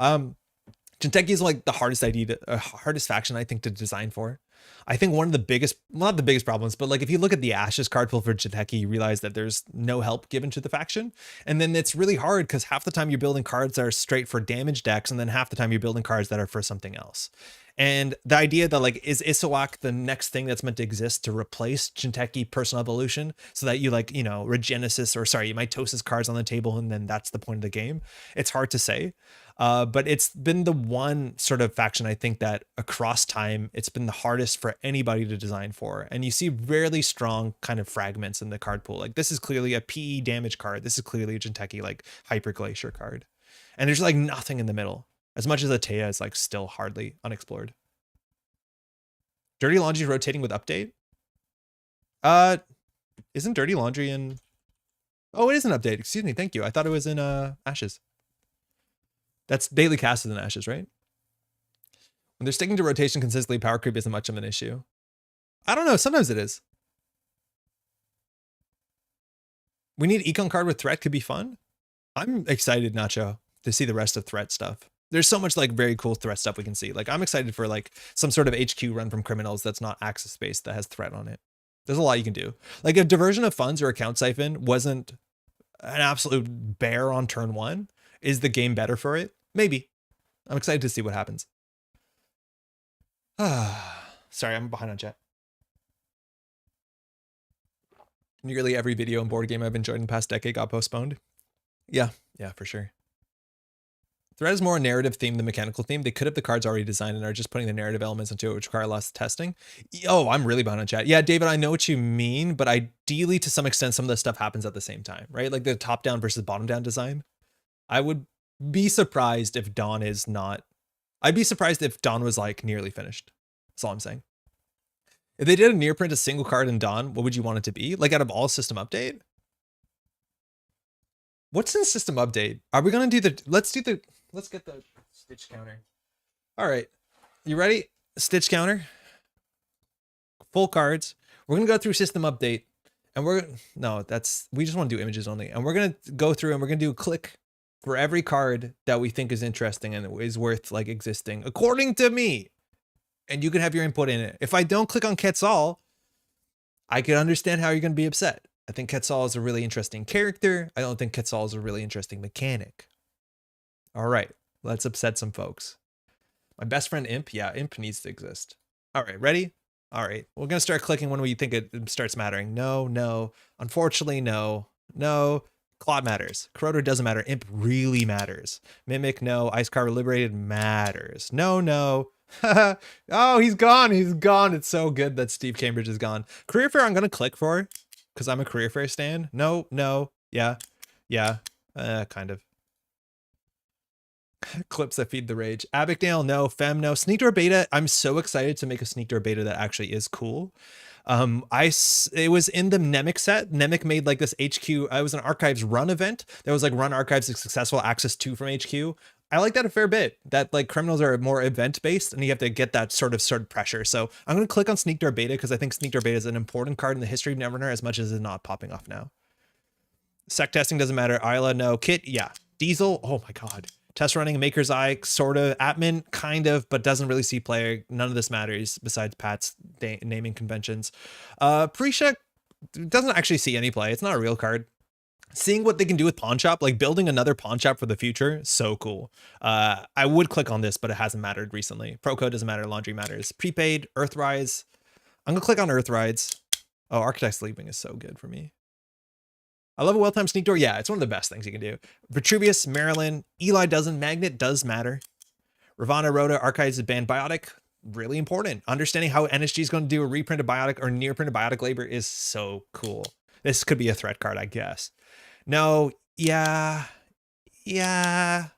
[SPEAKER 1] Jinteki is like the hardest faction I think to design for. I think one of the biggest, not the biggest problems, but like if you look at the Ashes card pool for Jinteki, you realize that there's no help given to the faction. And then it's really hard because half the time you're building cards that are straight for damage decks, and then half the time you're building cards that are for something else. And the idea that like, is Isawak the next thing that's meant to exist to replace Jinteki personal evolution so that you like, you know, Regenesis or sorry, Mitosis cards on the table and then that's the point of the game? It's hard to say. But it's been the one sort of faction I think that across time, it's been the hardest for anybody to design for. And you see really strong kind of fragments in the card pool. Like this is clearly a PE damage card. This is clearly a Jinteki like Hyper Glacier card. And there's like nothing in the middle. As much as Atea is like still hardly unexplored. Dirty Laundry rotating with update? Isn't Dirty Laundry in... Oh, it is an update. Excuse me. Thank you. I thought it was in Ashes. That's daily casted in Ashes, right? When they're sticking to rotation consistently, power creep isn't much of an issue. I don't know. Sometimes it is. We need Econ card with threat could be fun. I'm excited, Nacho, to see the rest of threat stuff. There's so much like very cool threat stuff we can see. Like I'm excited for like some sort of HQ run from criminals that's not access based that has threat on it. There's a lot you can do. Like if diversion of funds or account siphon wasn't an absolute bear on turn 1, is the game better for it? Maybe. I'm excited to see what happens. Sorry, I'm behind on chat. Nearly every video and board game I've enjoyed in the past decade got postponed. Yeah, for sure. Threat is more a narrative theme than mechanical theme. They could have the cards already designed and are just putting the narrative elements into it, which require less testing. Oh, I'm really behind on chat. Yeah, David, I know what you mean, but ideally, to some extent, some of this stuff happens at the same time, right? Like the top-down versus bottom-down design. I would be surprised if Dawn is not... I'd be surprised if Dawn was like nearly finished. That's all I'm saying. If they did a near print a single card in Dawn, what would you want it to be? Like out of all system update? What's in system update? Are we going to do the... Let's get the stitch counter. All right. You ready? Stitch counter. Full cards. We're going to go through system update. And we just want to do images only. And we're going to go through and we're going to do a click for every card that we think is interesting and is worth like existing, according to me. And you can have your input in it. If I don't click on Quetzal, I can understand how you're going to be upset. I think Quetzal is a really interesting character. I don't think Quetzal is a really interesting mechanic. All right, let's upset some folks. My best friend Imp? Yeah, Imp needs to exist. All right, ready? All right, we're gonna start clicking when we think it starts mattering. No. Unfortunately, no. Clot matters. Corroder doesn't matter. Imp really matters. Mimic, no. Ice Carver Liberated matters. No. Oh, he's gone. It's so good that Steve Cambridge is gone. Career Fair I'm gonna click for because I'm a Career Fair stan. No. Yeah. Kind of. Clips that feed the rage. Abigdale, no. Fem, no. Sneak Door Beta, I'm so excited to make a Sneak Door Beta that actually is cool. It was in the Nemec set. Nemec made like this HQ. It was an Archives run event. There was like run Archives successful access to from HQ. I like that a fair bit. That like criminals are more event based, and you have to get that sort of pressure. So I'm gonna click on Sneak Door Beta because I think Sneak Door Beta is an important card in the history of Netrunner as much as it's not popping off now. Sec testing doesn't matter. Isla, no. Kit, yeah. Diesel, oh my god. Test running, Maker's Eye, sort of. Atman, kind of, but doesn't really see play. None of this matters besides Pat's naming conventions. Pre-check doesn't actually see any play. It's not a real card. Seeing what they can do with Pawn Shop, like building another Pawn Shop for the future, so cool. I would click on this, but it hasn't mattered recently. Proco doesn't matter. Laundry matters. Prepaid, Earthrise. I'm going to click on Earthrise. Oh, Architect's Leaving is so good for me. I love a well-timed Sneak Door. Yeah, it's one of the best things you can do. Vitruvius, Maryland, Eli doesn't. Magnet does matter. Ravana, Rhoda, Archives, Banned Biotic. Really important. Understanding how NSG is going to do a reprint of Biotic or near print of Biotic Labor is so cool. This could be a threat card, I guess. No, yeah. Yes.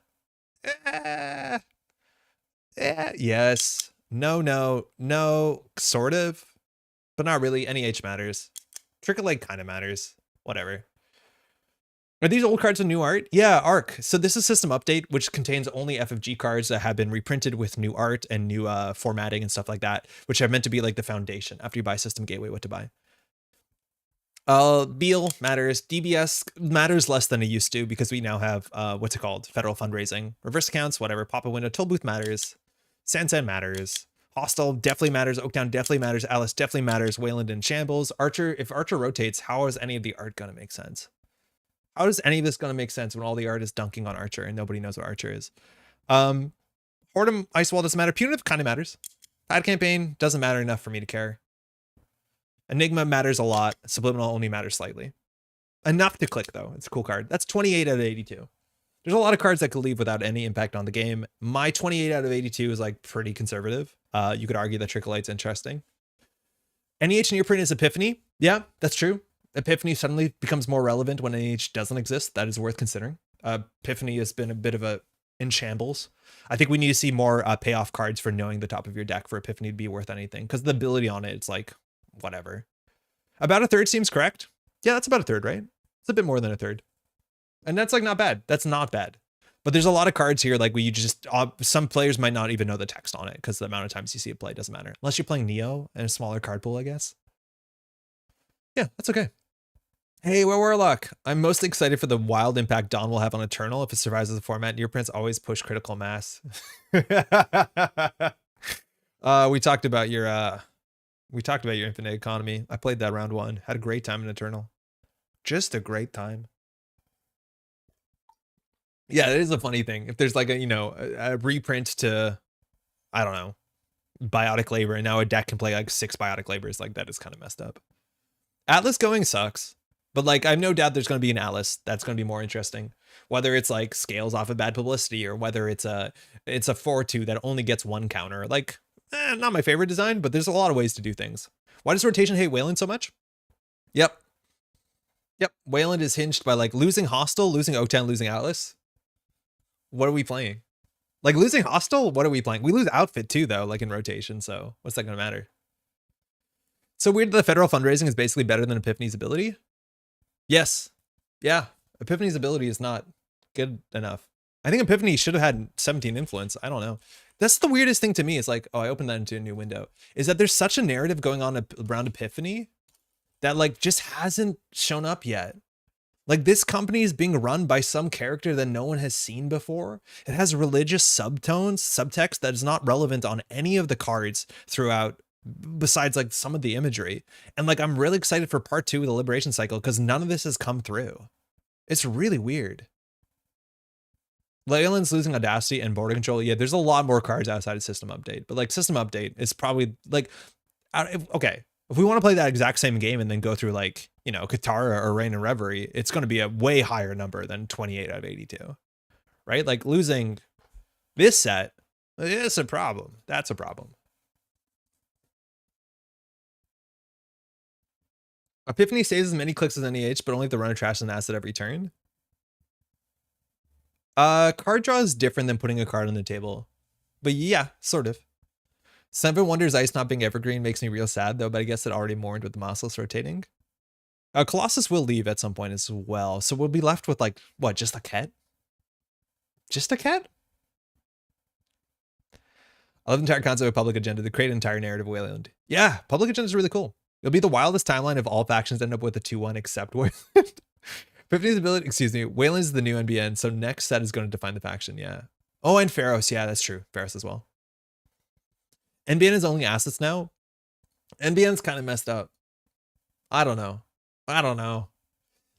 [SPEAKER 1] No, sort of. But not really. NEH matters. Trickle Leg kind of matters. Whatever. Are these old cards in new art? Yeah, ARC. So this is System Update, which contains only FFG cards that have been reprinted with new art and new formatting and stuff like that, which are meant to be like the foundation. After you buy System Gateway, what to buy. Beal matters. DBS matters less than it used to because we now have, what's it called? Federal fundraising. Reverse accounts, whatever. Pop a window. Toll Booth matters. Sansan matters. Hostile definitely matters. Oaktown definitely matters. Alice definitely matters. Wayland in Shambles. Archer, if Archer rotates, how is any of the art going to make sense? How is any of this going to make sense when all the art is dunking on Archer and nobody knows what Archer is? Hordem, Icewall doesn't matter. Punitive kind of matters. Pad Campaign doesn't matter enough for me to care. Enigma matters a lot. Subliminal only matters slightly. Enough to click, though. It's a cool card. That's 28 out of 82. There's a lot of cards that could leave without any impact on the game. My 28 out of 82 is like pretty conservative. You could argue that Trickle Light's interesting. NEH near print is Epiphany. Yeah, that's true. Epiphany suddenly becomes more relevant when NEH doesn't exist. That is worth considering. Epiphany has been a bit of a in shambles. I think we need to see more payoff cards for knowing the top of your deck for Epiphany to be worth anything, because the ability on it, it's like, whatever. About a third seems correct. Yeah, that's about a third, right? It's a bit more than a third. And that's like not bad. That's not bad. But there's a lot of cards here like where you just, some players might not even know the text on it because the amount of times you see it play doesn't matter. Unless you're playing Neo and a smaller card pool, I guess. Yeah, that's okay. Hey, Warlock. I'm mostly excited for the wild impact Dawn will have on Eternal if it survives as a format. Neoprints always push critical mass. We talked about your Infinite Economy. I played that round 1. Had a great time in Eternal. Just a great time. Yeah, it is a funny thing. If there's like a reprint to, I don't know, Biotic Labor, and now a deck can play like 6 Biotic Labors, like that is kind of messed up. Atlas going sucks. But like, I have no doubt there's going to be an Atlas that's going to be more interesting. Whether it's like scales off of bad publicity or whether it's a 4/2 that only gets 1 counter. Like, not my favorite design, but there's a lot of ways to do things. Why does Rotation hate Wayland so much? Yep. Wayland is hinged by like losing Hostile, losing Oaktown, losing Atlas. What are we playing? Like losing Hostile, what are we playing? We lose Outfit too, though, like in Rotation. So what's that going to matter? So weird that the federal fundraising is basically better than Epiphany's ability. Yes. Yeah. Epiphany's ability is not good enough. I think Epiphany should have had 17 influence. I don't know. That's the weirdest thing to me. Is like, oh, I opened that into a new window. Is that there's such a narrative going on around Epiphany that like just hasn't shown up yet. Like this company is being run by some character that no one has seen before. It has religious subtones, subtext that is not relevant on any of the cards throughout, besides like some of the imagery. And like, I'm really excited for part 2 of the Liberation Cycle because none of this has come through. It's really weird. Leyland's losing Audacity and border control. Yeah, there's a lot more cards outside of system update, but like system update is probably like, okay, if we want to play that exact same game and then go through like, you know, Katara or Rain and Reverie, it's going to be a way higher number than 28 out of 82, right? Like losing this set is a problem. That's a problem. Epiphany saves as many clicks as NEH, but only if the runner trashes an asset every turn. Card draw is different than putting a card on the table. But yeah, sort of. Seven Wonders Ice not being evergreen makes me real sad though, but I guess it already mourned with the Mossless rotating. Colossus will leave at some point as well, so we'll be left with like, what, just a cat? Just a cat? I love the entire concept of Public Agenda to create an entire narrative of Wayland. Yeah, Public Agenda is really cool. It'll be the wildest timeline if all factions end up with a 2-1 except Wayland. 50's ability, excuse me, Wayland is the new NBN, so next set is going to define the faction, yeah. Oh, and Pharos, yeah, that's true. Pharos as well. NBN is only assets now. NBN's kind of messed up. I don't know.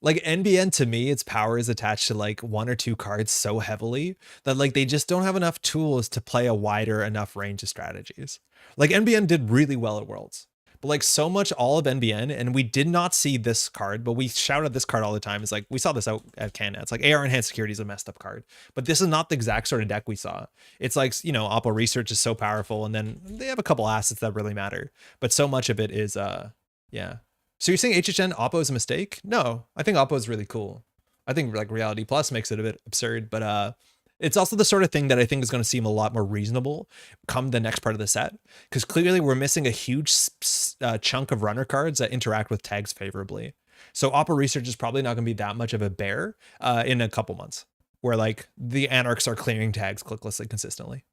[SPEAKER 1] Like NBN to me, its power is attached to like 1 or 2 cards so heavily that like they just don't have enough tools to play a wider enough range of strategies. Like NBN did really well at Worlds, but like so much all of NBN, and we did not see this card, but we shout at this card all the time. It's like, we saw this out at Canada. It's like AR Enhanced Security is a messed up card, but this is not the exact sort of deck we saw. It's like, you know, Oppo Research is so powerful, and then they have a couple assets that really matter, but so much of it is, yeah. So you're saying HHN Oppo is a mistake? No, I think Oppo is really cool. I think like Reality Plus makes it a bit absurd, but it's also the sort of thing that I think is going to seem a lot more reasonable come the next part of the set, because clearly we're missing a huge chunk of runner cards that interact with tags favorably. So Oppo Research is probably not going to be that much of a bear in a couple months, where like the Anarchs are clearing tags clicklessly consistently.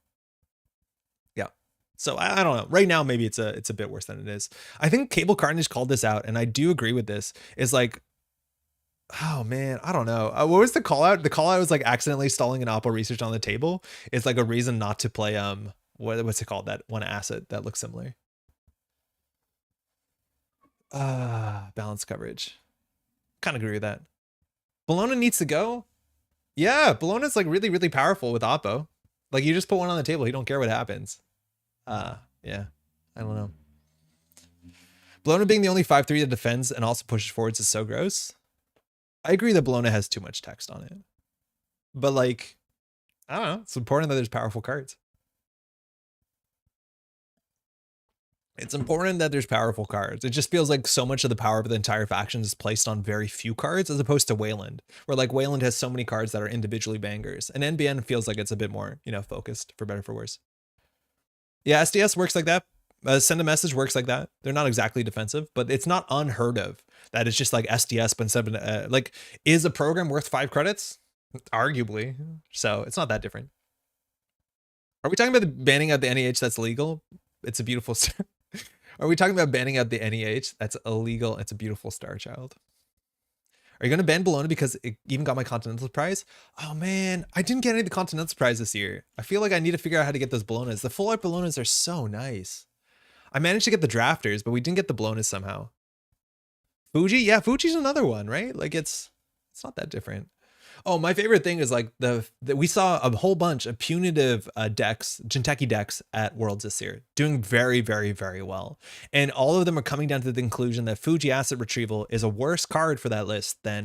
[SPEAKER 1] So I don't know. Right now, maybe it's a bit worse than it is. I think Cable Carnage called this out, and I do agree with this. Is like, oh man, I don't know. What was the call out? The call out was like accidentally stalling an Oppo Research on the table. It's like a reason not to play what's it called? That one asset that looks similar. Balance coverage. Kind of agree with that. Bologna needs to go. Yeah, Bologna's like really, really powerful with Oppo. Like you just put one on the table, you don't care what happens. Yeah, I don't know. Bologna being the only 5/3 that defends and also pushes forwards is so gross. I agree that Bologna has too much text on it. But like, I don't know. It's important that there's powerful cards. It's important that there's powerful cards. It just feels like so much of the power of the entire faction is placed on very few cards as opposed to Wayland, where like Wayland has so many cards that are individually bangers. And NBN feels like it's a bit more, you know, focused, for better or for worse. Yeah, SDS works like that. Send a message works like that. They're not exactly defensive, but it's not unheard of that it's just like SDS, but instead of like, is a program worth 5 credits? Arguably. So it's not that different. Are we talking about the banning out the NEH that's legal? It's a beautiful star. Are we talking about banning out the NEH that's illegal? It's a beautiful star child. Are you going to ban Bologna because it even got my Continental Prize? Oh man, I didn't get any of the Continental Prize this year. I feel like I need to figure out how to get those Bolognas. The full art Bolognas are so nice. I managed to get the drafters, but we didn't get the Bolognas somehow. Fuji? Yeah, Fuji's another one, right? Like it's not that different. Oh, my favorite thing is like we saw a whole bunch of punitive decks, Jinteki decks at Worlds this year, doing very, very, very well. And all of them are coming down to the conclusion that Fuji Asset Retrieval is a worse card for that list than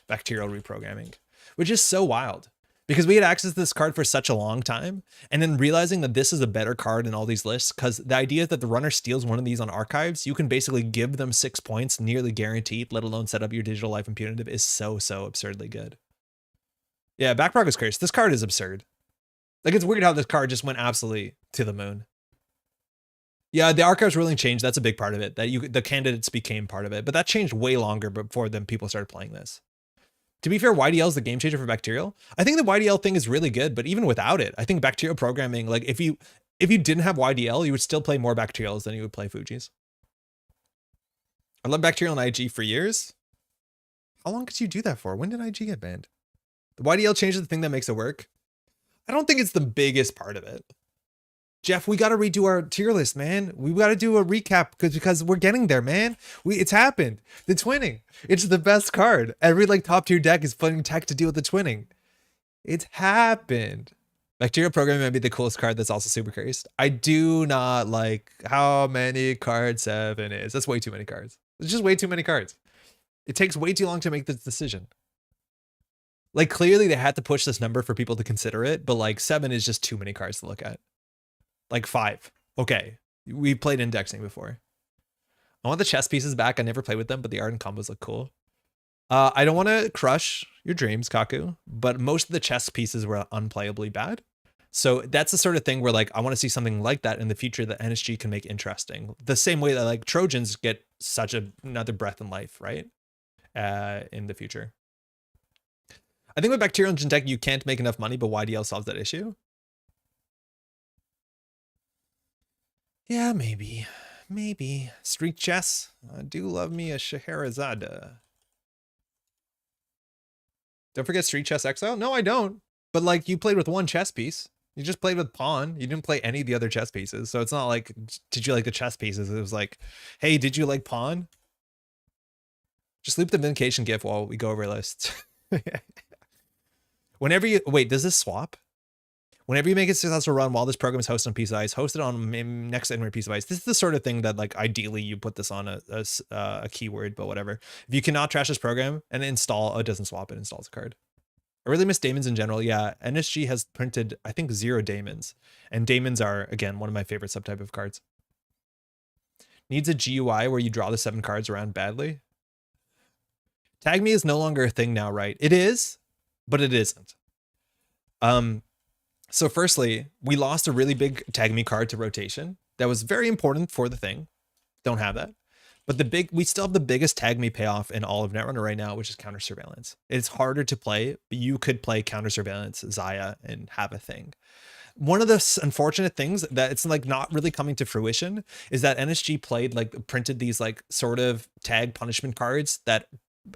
[SPEAKER 1] Bacterial Reprogramming, which is so wild. Because we had access to this card for such a long time, and then realizing that this is a better card in all these lists, because the idea is that the runner steals one of these on archives, you can basically give them 6 points, nearly guaranteed, let alone set up your digital life and punitive, is so absurdly good. Yeah, Back Progress Curse. This card is absurd. Like, it's weird how this card just went absolutely to the moon. Yeah, the archives ruling changed. That's a big part of it. That the candidates became part of it, but that changed way longer before then people started playing this. To be fair, YDL is the game changer for Bacterial. I think the YDL thing is really good, but even without it, I think Bacterial programming, like if you didn't have YDL, you would still play more Bacterials than you would play Fujis. I love Bacterial and IG for years. How long could you do that for? When did IG get banned? The YDL changes the thing that makes it work. I don't think it's the biggest part of it. Jeff, we got to redo our tier list, man. We got to do a recap because we're getting there, man. It's happened. The twinning. It's the best card. Every like top tier deck is putting tech to deal with the twinning. It's happened. Bacterial Programming might be the coolest card that's also super cursed. I do not like how many cards 7 is. That's way too many cards. It's just way too many cards. It takes way too long to make this decision. Like, clearly they had to push this number for people to consider it, but like 7 is just too many cards to look at. Like 5. Okay. We played indexing before. I want the chess pieces back. I never played with them, but the art and combos look cool. I don't want to crush your dreams, Kaku, but most of the chess pieces were unplayably bad. So that's the sort of thing where like I want to see something like that in the future that NSG can make interesting. The same way that like Trojans get such another breath in life, right? In the future. I think with Bacterial and Gentech, you can't make enough money, but YDL solves that issue. Yeah, maybe. Maybe. Street chess. I do love me a Scheherazade. Don't forget Street Chess Exile? No, I don't. But like you played with one chess piece. You just played with pawn. You didn't play any of the other chess pieces. So it's not like, did you like the chess pieces? It was like, hey, did you like pawn? Just loop the vindication gif while we go over lists. Whenever you, wait, does this swap? Whenever you make a successful run while this program is hosted on piece of ice, host it on next in piece of ice. This is the sort of thing that like ideally you put this on a keyword, but whatever. If you cannot trash this program and install, oh, it doesn't swap, it installs a card. I really miss daemons in general. Yeah, NSG has printed, I think, 0 daemons. And daemons are, again, one of my favorite subtype of cards. Needs a GUI where you draw the 7 cards around badly. Tag me is no longer a thing now, right? It is, but it isn't. So firstly, we lost a really big tag me card to rotation. That was very important for the thing. Don't have that. But we still have the biggest tag me payoff in all of Netrunner right now, which is counter surveillance. It's harder to play, but you could play counter surveillance Zaya and have a thing. One of the unfortunate things that it's like not really coming to fruition is that NSG printed these like sort of tag punishment cards that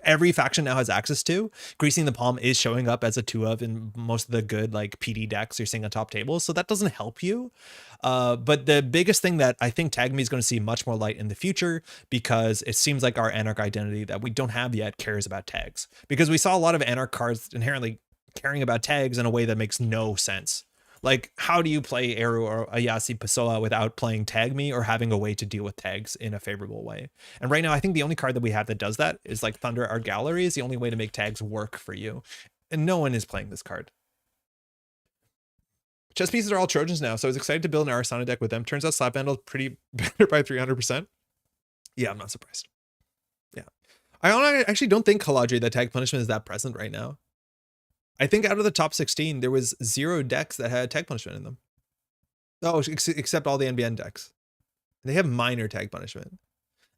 [SPEAKER 1] every faction now has access to. Greasing the Palm is showing up as a 2 of in most of the good like PD decks you're seeing on top tables, so that doesn't help you. But the biggest thing that I think Tag Me is going to see much more light in the future, because it seems like our Anarch identity that we don't have yet cares about tags, because we saw a lot of Anarch cards inherently caring about tags in a way that makes no sense. Like, how do you play Eru or Ayasi Pasola without playing Tag Me or having a way to deal with tags in a favorable way? And right now, I think the only card that we have that does that is like Thunder Art Gallery is the only way to make tags work for you. And no one is playing this card. Chess pieces are all Trojans now, so I was excited to build an Arasana deck with them. Turns out Slap Vandal's pretty better by 300%. Yeah, I'm not surprised. Yeah. I actually don't think Kaladri, that tag punishment, is that present right now. I think out of the top 16, there was 0 decks that had tag punishment in them. Oh, except all the NBN decks. They have minor tag punishment.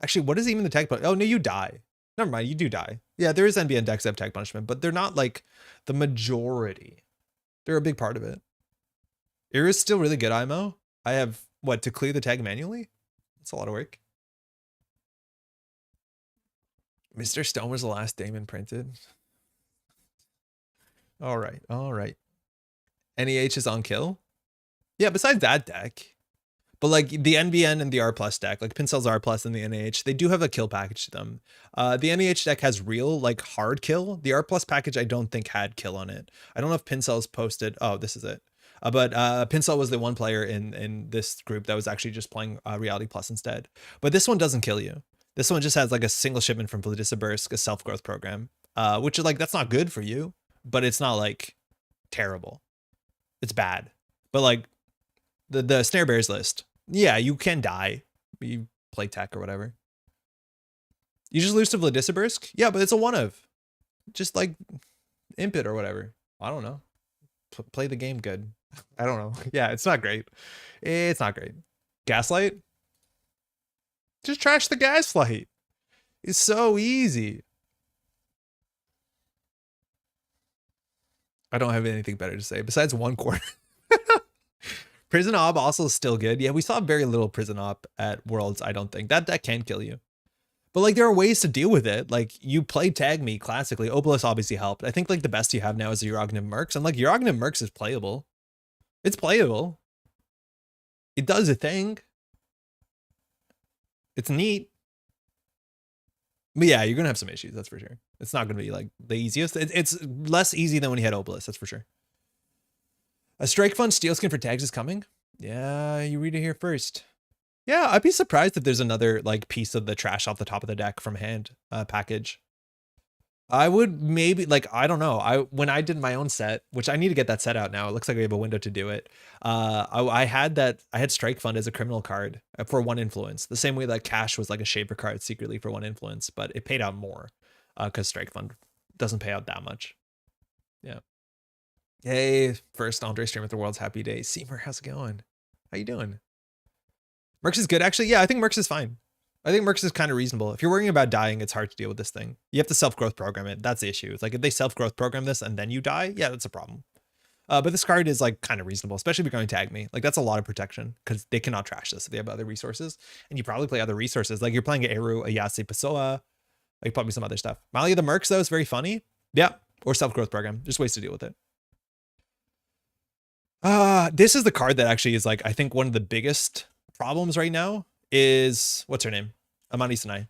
[SPEAKER 1] Actually, what is even the tag punishment? Oh, no, you die. Never mind, you do die. Yeah, there is NBN decks that have tag punishment, but they're not like the majority. They're a big part of it. Era is still really good, IMO. I have, what, to clear the tag manually? That's a lot of work. Mr. Stone was the last Daemon printed. All right, all right. NEH is on kill. Yeah, besides that deck. But like the NBN and the R plus deck, like Pincell's R plus and the NEH, they do have a kill package to them. The NEH deck has real like hard kill. The R plus package I don't think had kill on it. I don't know if Pincell's posted. Oh, this is it. But Pincell was the one player in this group that was actually just playing Reality Plus instead. But this one doesn't kill you. This one just has like a single shipment from Vladisibirsk, a self-growth program, which is like, that's not good for you, but it's not like terrible. It's bad. But like the Snare Bears list, yeah, you can die. You play tech or whatever. You just lose to Vladisibirsk? Yeah, but it's a 1 of. Just like imp it or whatever. I don't know. Play the game good. I don't know. Yeah, it's not great. It's not great. Gaslight? Just trash the Gaslight. It's so easy. I don't have anything better to say besides 1 quarter. Prison Ob also still good. Yeah, we saw very little Prison Op at Worlds, I don't think. That deck can kill you. But like there are ways to deal with it. Like you play Tag Me classically. Obelisk obviously helped. I think like the best you have now is the Uragnim Mercs. And like Uragnim Mercs is playable. It's playable. It does a thing. It's neat. But yeah, you're going to have some issues, that's for sure. It's not going to be like the easiest. It's less easy than when you had Obelisk, that's for sure. A Strike Fund steel skin for tags is coming. Yeah, you read it here first. Yeah, I'd be surprised if there's another like piece of the trash off the top of the deck from hand package. I would maybe like, I don't know. When I did my own set, which I need to get that set out now. It looks like we have a window to do it. I had Strike Fund as a criminal card for 1 influence. The same way that Cash was like a shaper card secretly for 1 influence, but it paid out more because Strike Fund doesn't pay out that much. Yeah. Hey, first Andre stream at the world's happy day. Seymour, how's it going? How you doing? Mercs is good. Actually, yeah, I think Mercs is fine. I think Mercs is kind of reasonable. If you're worrying about dying, it's hard to deal with this thing. You have to self-growth program it. That's the issue. It's like if they self-growth program this and then you die, yeah, that's a problem. But this card is like kind of reasonable, especially if you're going to tag me. Like that's a lot of protection because they cannot trash this if they have other resources. And you probably play other resources. Like you're playing a Eru, a Yase Pasoa, like probably some other stuff. Mali the Mercs though is very funny. Yeah, or self-growth program. Just ways to deal with it. This is the card that actually is like, I think one of the biggest problems right now is, what's her name? Amani Sanai.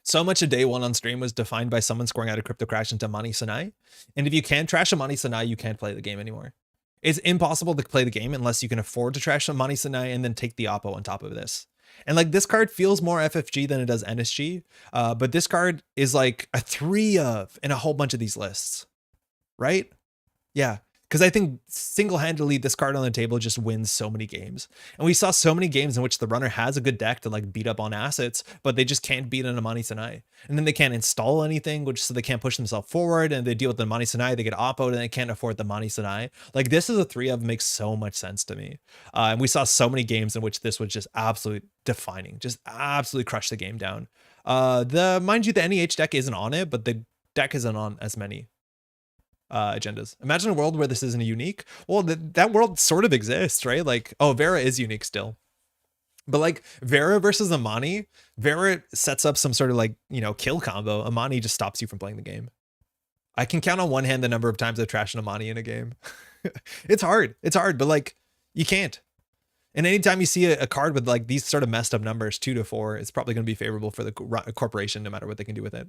[SPEAKER 1] So much of day one on stream was defined by someone scoring out a crypto crash into Amani Sanai. And if you can't trash Amani Sanai, you can't play the game anymore. It's impossible to play the game unless you can afford to trash Amani Sanai and then take the Oppo on top of this. And like this card feels more FFG than it does NSG. But this card is like a 3 of in a whole bunch of these lists, right? Yeah. Because I think single-handedly, this card on the table just wins so many games. And we saw so many games in which the runner has a good deck to like beat up on assets, but they just can't beat an Amani Sanai. And then they can't install anything, which so they can't push themselves forward. And they deal with the Amani Sanai, they get oppoed, and they can't afford the Amani Sanai. Like this is a 3 of, makes so much sense to me. And we saw so many games in which this was just absolutely defining, just absolutely crush the game down. Mind you, the NEH deck isn't on it, but the deck isn't on as many agendas. Imagine a world where this isn't a unique. Well, that world sort of exists, right? Like, oh, Vera is unique still. But like Vera versus Amani, Vera sets up some sort of like, you know, kill combo. Amani just stops you from playing the game. I can count on one hand the number of times I've trashed an Amani in a game. It's hard, but like you can't. And anytime you see a card with like these sort of messed up numbers, 2 to 4, it's probably going to be favorable for the corporation no matter what they can do with it.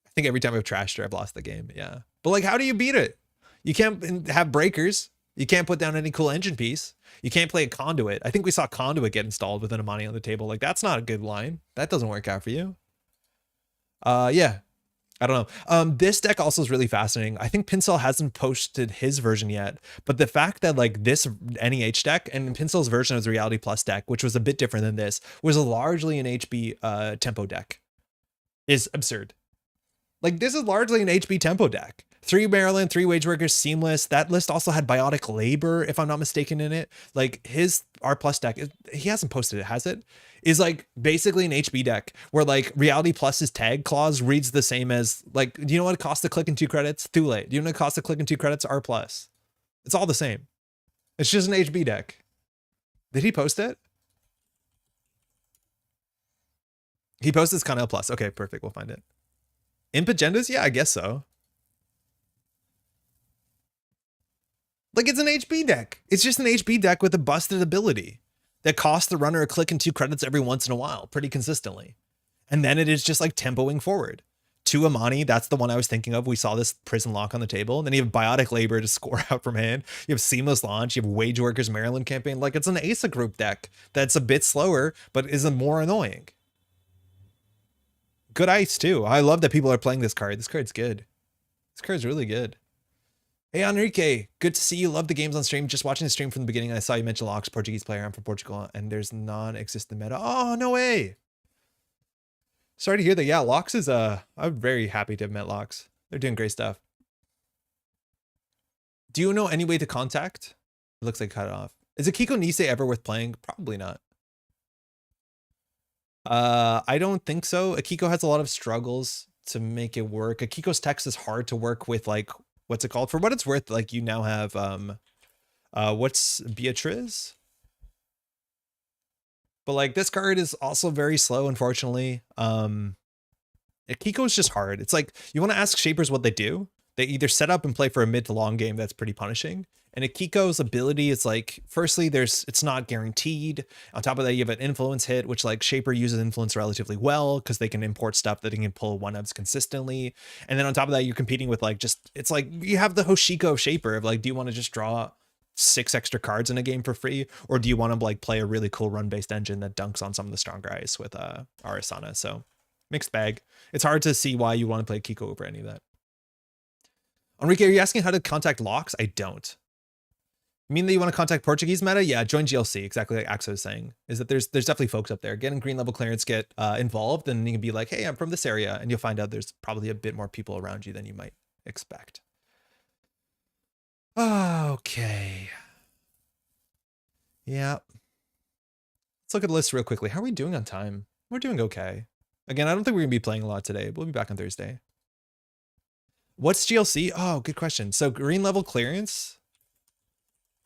[SPEAKER 1] I think every time I've trashed her, I've lost the game. Yeah. But like, how do you beat it? You can't have breakers. You can't put down any cool engine piece. You can't play a conduit. I think we saw conduit get installed with an Amani on the table. Like that's not a good line. That doesn't work out for you. Yeah. I don't know. This deck also is really fascinating. I think Pincel hasn't posted his version yet, but the fact that like this NEH deck and Pincel's version of the Reality Plus deck, which was a bit different than this, was largely an HB tempo deck is absurd. Like this is largely an HB tempo deck. 3 Maryland, 3 wage workers, seamless. That list also had biotic labor, if I'm not mistaken, in it. Like his R plus deck, he hasn't posted it, has it? Is like basically an HB deck where like Reality Plus's tag clause reads the same as like, do you know what it costs to click in 2 credits? Too late. Do you know what it costs to click in 2 credits? R plus. It's all the same. It's just an HB deck. Did he post it? He posted Con L plus. Okay, perfect. We'll find it. Imp agendas? Yeah, I guess so. Like it's an HB deck. It's just an HB deck with a busted ability that costs the runner a click and 2 credits every once in a while, pretty consistently. And then it is just like tempoing forward. 2 Amani, that's the one I was thinking of. We saw this prison lock on the table. And then you have biotic labor to score out from hand. You have seamless launch. You have wage workers Maryland campaign. Like it's an ASA group deck that's a bit slower, but isn't more annoying. Good ice too. I love that people are playing this card. This card's good. This card's really good. Hey Enrique, good to see you. Love the games on stream. Just watching the stream from the beginning. I saw you mention Locks, Portuguese player. I'm from Portugal, and there's non-existent meta. Oh no way. Sorry to hear that. Yeah, Locks is I'm very happy to have met Locks. They're doing great stuff. Do you know any way to contact? It looks like cut it off. Is Akiko Nisei ever worth playing? Probably not. I don't think so. Akiko has a lot of struggles to make it work. Akiko's text is hard to work with, like, what's it called? For what it's worth, like, you now have, what's Beatriz? But, like, this card is also very slow, unfortunately. Akiko's just hard. It's like, you want to ask Shapers what they do. They either set up and play for a mid to long game that's pretty punishing, And Akiko's ability is like, firstly, it's not guaranteed. On top of that, you have an influence hit, which like Shaper uses influence relatively well because they can import stuff that they can pull 1-ups consistently. And then on top of that, you're competing with like it's like you have the Hoshiko of Shaper of like, do you want to just draw 6 extra cards in a game for free? Or do you want to like play a really cool run-based engine that dunks on some of the stronger ice with Arasana? So mixed bag. It's hard to see why you want to play Akiko over any of that. Enrique, are you asking how to contact locks? I don't. You mean that you want to contact Portuguese meta? Yeah, join GLC, exactly like Axo is saying, is that there's definitely folks up there. Get in green level clearance, get involved, and you can be like, hey, I'm from this area, and you'll find out there's probably a bit more people around you than you might expect. Okay. Yeah. Let's look at the list real quickly. How are we doing on time? We're doing okay. Again, I don't think we're going to be playing a lot today. We'll be back on Thursday. What's GLC? Oh, good question. So green level clearance...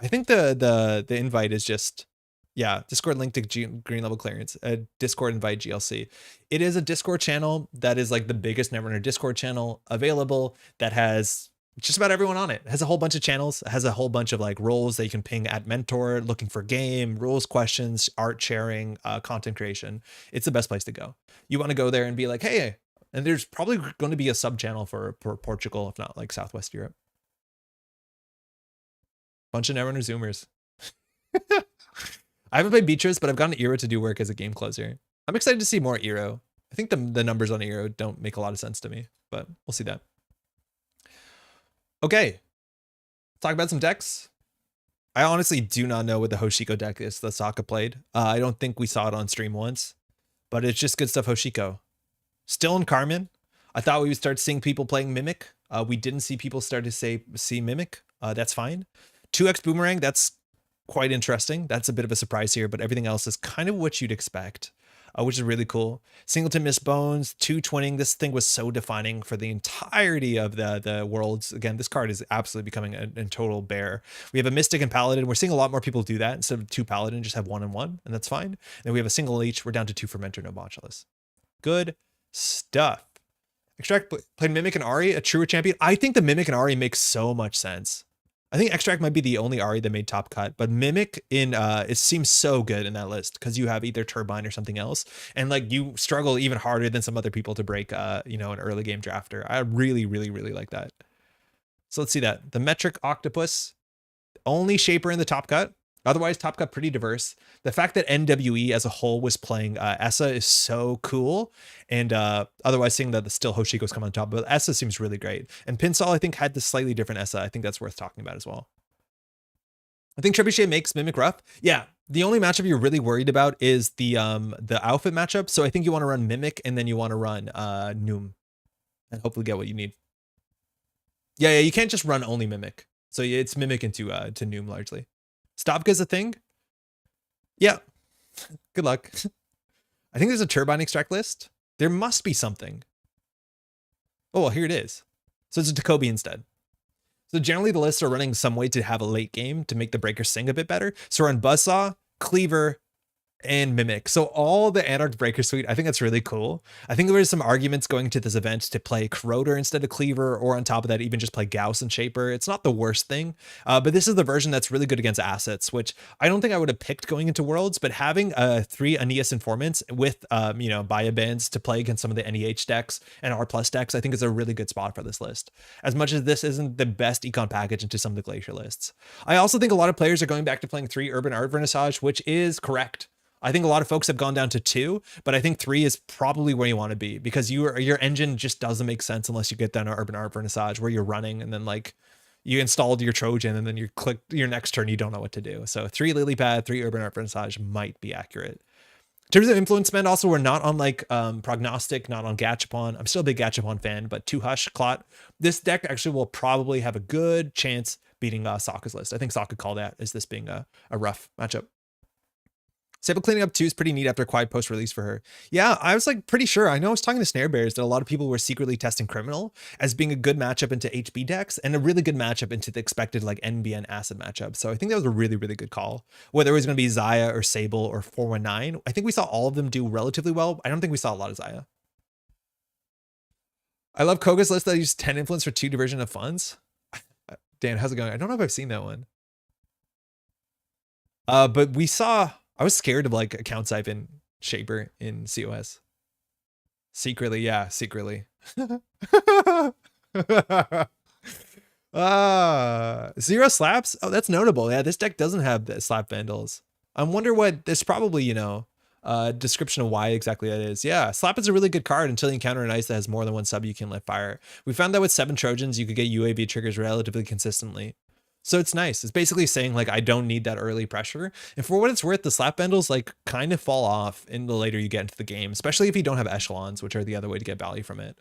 [SPEAKER 1] I think the invite is just, yeah, Discord link to green level clearance, Discord invite GLC. It is a Discord channel that is like the biggest Netrunner Discord channel available that has just about everyone on it. It has a whole bunch of channels. It has a whole bunch of like roles that you can ping at mentor, looking for game, rules, questions, art sharing, content creation. It's the best place to go. You want to go there and be like, hey, and there's probably going to be a sub channel for Portugal, if not like Southwest Europe. Bunch of Netrunner Zoomers. I haven't played Beatrice, but I've gotten Eero to do work as a game closer. I'm excited to see more Eero. I think the numbers on Eero don't make a lot of sense to me, but we'll see that. Okay. Talk about some decks. I honestly do not know what the Hoshiko deck is that Sokka played. I don't think we saw it on stream once, but it's just good stuff Hoshiko. Still in Carmen. I thought we would start seeing people playing Mimic. We didn't see people start to see Mimic. That's fine. 2x Boomerang, that's quite interesting. That's a bit of a surprise here, but everything else is kind of what you'd expect, which is really cool. Singleton Miss Bones, 2 twinning. This thing was so defining for the entirety of the worlds. Again, this card is absolutely becoming a total bear. We have a Mystic and Paladin. We're seeing a lot more people do that. Instead of 2 Paladin, just have 1 and 1, and that's fine. And then we have a single Leech. We're down to 2 Fermenter, no Botulus. Good stuff. Extract played Mimic and Ari, a truer champion. I think the Mimic and Ari makes so much sense. I think Extract might be the only Ari that made top cut, but Mimic in it seems so good in that list because you have either Turbine or something else, and like you struggle even harder than some other people to break an early game drafter. I really like that. So let's see that. The Metric Octopus, only Shaper in the top cut. Otherwise, top cut pretty diverse. The fact that NWE as a whole was playing Essa is so cool. And otherwise, seeing that still Hoshiko's come on top, but Essa seems really great. And Pinsal, I think, had this slightly different Essa. I think that's worth talking about as well. I think Trebuchet makes Mimic rough. Yeah, the only matchup you're really worried about is the outfit matchup. So I think you want to run Mimic and then you want to run Noom and hopefully get what you need. Yeah, you can't just run only Mimic. So it's Mimic into to Noom largely. Stavka's a thing? Yeah. Good luck. I think there's a Turbine extract list. There must be something. Oh, well, here it is. So it's a Takobi instead. So generally the lists are running some way to have a late game to make the breaker sing a bit better. So run Buzzsaw, Cleaver, and Mimic. So all the Anarch Breaker suite, I think that's really cool. I think there were some arguments going to this event to play Corroder instead of Cleaver, or on top of that, even just play Gauss and Shaper. It's not the worst thing, but this is the version that's really good against assets, which I don't think I would have picked going into Worlds, but having 3 Aeneas Informants with, Baya Bands to play against some of the NEH decks and R+ decks, I think is a really good spot for this list. As much as this isn't the best econ package into some of the Glacier lists. I also think a lot of players are going back to playing 3 Urban Art Vernissage, which is correct. I think a lot of folks have gone down to 2, but I think 3 is probably where you want to be because your engine just doesn't make sense unless you get down to Urban Art Vernissage where you're running and then like you installed your Trojan and then you click your next turn, you don't know what to do. So 3 Lily Pad, 3 Urban Art Vernissage might be accurate. In terms of influence spend, also we're not on like Prognostic, not on Gachapon. I'm still a big Gachapon fan, but 2 Hush, Clot. This deck actually will probably have a good chance beating Sokka's list. I think Sokka called that as this being a rough matchup. Sable cleaning up 2 is pretty neat after quiet post-release for her. Yeah, I was like pretty sure. I know I was talking to Snare Bears that a lot of people were secretly testing Criminal as being a good matchup into HB decks and a really good matchup into the expected like NBN Acid matchup. So I think that was a really good call. Whether it was going to be Zaya or Sable or 419, I think we saw all of them do relatively well. I don't think we saw a lot of Zaya. I love Koga's list that uses 10 influence for 2 diversion of funds. Dan, how's it going? I don't know if I've seen that one. But we saw, I was scared of like account siphon Shaper in COS. Secretly, yeah, secretly. Zero slaps? Oh, that's notable. Yeah, this deck doesn't have the slap vandals. I wonder what, there's probably, you know, description of why exactly that is. Yeah, slap is a really good card until you encounter an ice that has more than one sub you can let fire. We found that with 7 Trojans, you could get UAV triggers relatively consistently. So it's nice. It's basically saying like, I don't need that early pressure. And for what it's worth, the slap vandals like kind of fall off in the later you get into the game, especially if you don't have echelons, which are the other way to get value from it.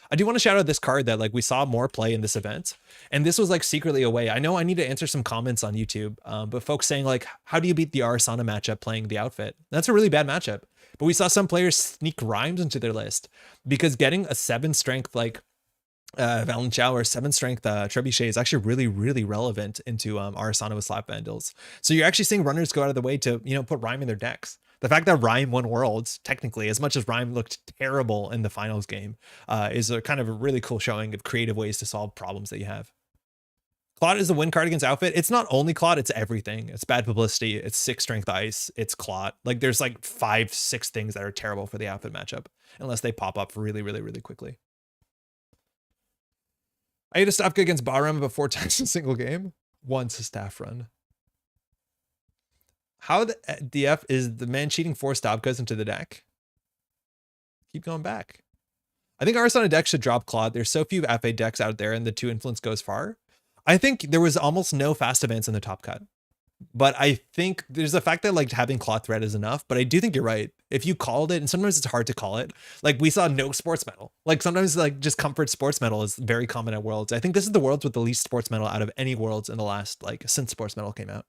[SPEAKER 1] I do want to shout out this card that like we saw more play in this event, and this was like secretly away. I know I need to answer some comments on YouTube, but folks saying like, how do you beat the Arasana matchup playing the outfit? That's a really bad matchup. But we saw some players sneak rhymes into their list because getting a 7 strength like Valenchao or 7 strength Trebuchet is actually really, really relevant into Arasana with slap vandals. So you're actually seeing runners go out of the way to, you know, put rhyme in their decks. The fact that Rhyme won Worlds, technically, as much as Rhyme looked terrible in the finals game, is a kind of a really cool showing of creative ways to solve problems that you have. Clot is a win card against outfit. It's not only Clot, it's everything. It's bad publicity. It's 6 strength ice. It's Clot. Like there's like 5, 6 things that are terrible for the outfit matchup, unless they pop up really, really, really quickly. I hit a staff against Bahram about 4 times in a single game. Once a staff run. How the DF is the man cheating 4 Stavkas into the deck? Keep going back. I think Arasana deck should drop Claude. There's so few FA decks out there and the 2 influence goes far. I think there was almost no fast events in the top cut. But I think there's the fact that like having Cloth Thread is enough, but I do think you're right. If you called it, and sometimes it's hard to call it, like we saw no sports metal. Like sometimes like just comfort sports metal is very common at Worlds. I think this is the Worlds with the least sports metal out of any Worlds in the last, like since sports metal came out.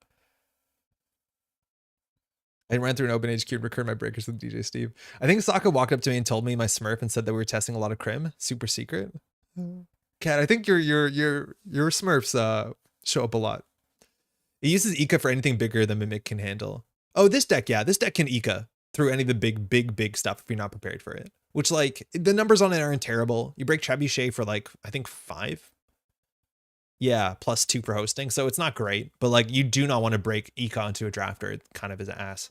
[SPEAKER 1] I ran through an open HQ and recurred my breakers with DJ Steve. I think Sokka walked up to me and told me my Smurf and said that we were testing a lot of crim. Super secret. Cat, I think your Smurfs show up a lot. It uses Ika for anything bigger than Mimic can handle. Oh, this deck, yeah. This deck can Ika through any of the big stuff if you're not prepared for it. Which, like, the numbers on it aren't terrible. You break Trebuchet for, like, I think 5? Yeah, plus 2 for hosting. So it's not great. But, like, you do not want to break Ika onto a drafter. It kind of is an ass.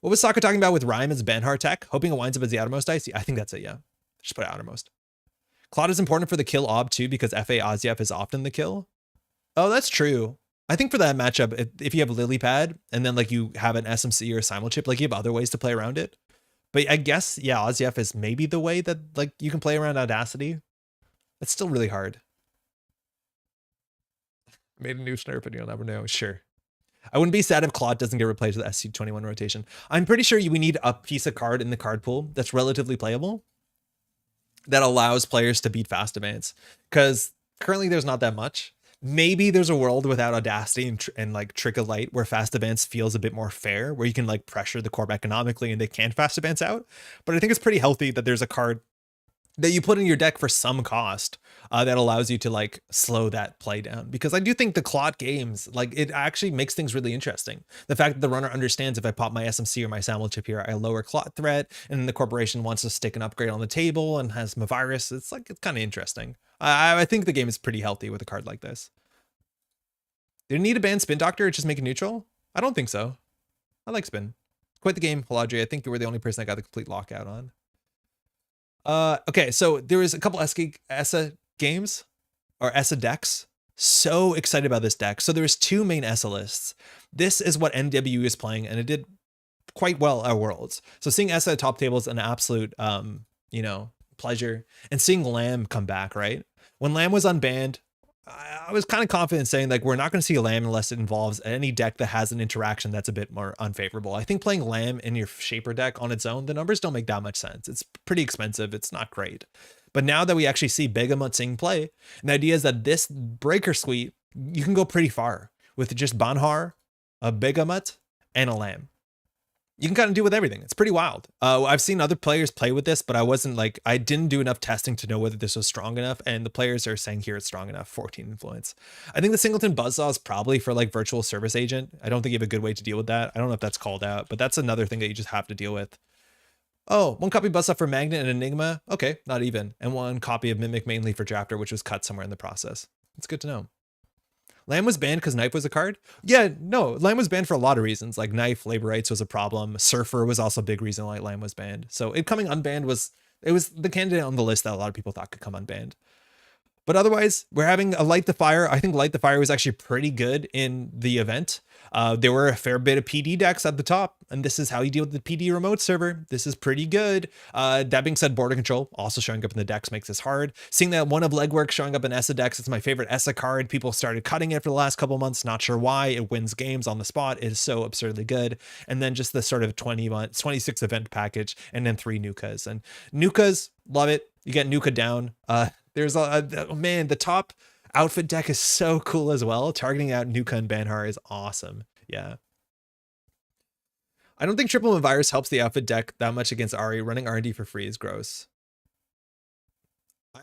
[SPEAKER 1] What was Sokka talking about with Rhyme as Banhar tech? Hoping it winds up as the outermost dice? Yeah, I think that's it, yeah. Just put it outermost. Claude is important for the kill ob, too, because FA Ozyef is often the kill. Oh, that's true. I think for that matchup, if you have Lily Pad and then like you have an SMC or a Simulchip, like you have other ways to play around it. But I guess, yeah, Ozyef is maybe the way that like you can play around Audacity. It's still really hard. Made a new Snurf and you'll never know. Sure. I wouldn't be sad if Claude doesn't get replaced with SC21 rotation. I'm pretty sure we need a piece of card in the card pool that's relatively playable that allows players to beat fast advance, because currently there's not that much. Maybe there's a world without Audacity and like Trick of Light where fast advance feels a bit more fair, where you can like pressure the corp economically and they can fast advance out. But I think it's pretty healthy that there's a card that you put in your deck for some cost that allows you to like slow that play down. Because I do think the Clot games, like it actually makes things really interesting. The fact that the runner understands if I pop my SMC or my Samuel chip here, I lower Clot threat, and the corporation wants to stick an upgrade on the table and has my virus. It's like, it's kind of interesting. I think the game is pretty healthy with a card like this. Do you need to ban Spin Doctor or just make it neutral? I don't think so. I like Spin. Quite the game, Haladri. I think you were the only person that got the complete lockout on. Okay, so there was a couple ESA games or ESA decks. So excited about this deck. So there's 2 main ESA lists. This is what NWE is playing, and it did quite well at Worlds. So seeing ESA at top table is an absolute, you know, pleasure. And seeing Lamb come back, right? When Lamb was unbanned, I was kind of confident saying like, we're not going to see a Lamb unless it involves any deck that has an interaction that's a bit more unfavorable. I think playing Lamb in your Shaper deck on its own, the numbers don't make that much sense. It's pretty expensive. It's not great. But now that we actually see Begamut Singh play, and the idea is that this Breaker Suite, you can go pretty far with just Banhar, a Begamut, and a Lamb. You can kind of do with everything. It's pretty wild. I've seen other players play with this, but I didn't do enough testing to know whether this was strong enough. And the players are saying here it's strong enough, 14 influence. I think the Singleton Buzzsaw is probably for like virtual service agent. I don't think you have a good way to deal with that. I don't know if that's called out, but that's another thing that you just have to deal with. Oh, 1 copy Buzzsaw for Magnet and Enigma. Okay, not even. And 1 copy of Mimic mainly for Drafter, which was cut somewhere in the process. It's good to know. Lamb was banned because Knife was a card? Yeah, no, Lamb was banned for a lot of reasons. Like Knife, labor rights was a problem. Surfer was also a big reason why Lamb was banned. So it coming unbanned was, it was the candidate on the list that a lot of people thought could come unbanned. But otherwise, we're having a Light the Fire. I think Light the Fire was actually pretty good in the event. There were a fair bit of PD decks at the top, and this is how you deal with the PD remote server. This is pretty good. That being said, Border Control also showing up in the decks makes this hard. Seeing that one of Legwork showing up in ESA decks, it's my favorite ESA card. People started cutting it for the last couple months. Not sure why. It wins games on the spot. It is so absurdly good. And then just the sort of 26 event package, and then 3 Nukas. And Nukas, love it. You get Nuka down. There's oh man, the top outfit deck is so cool as well. Targeting out Nuka and Banhar is awesome. Yeah. I don't think Triple Virus helps the outfit deck that much against Ari. Running R&D for free is gross.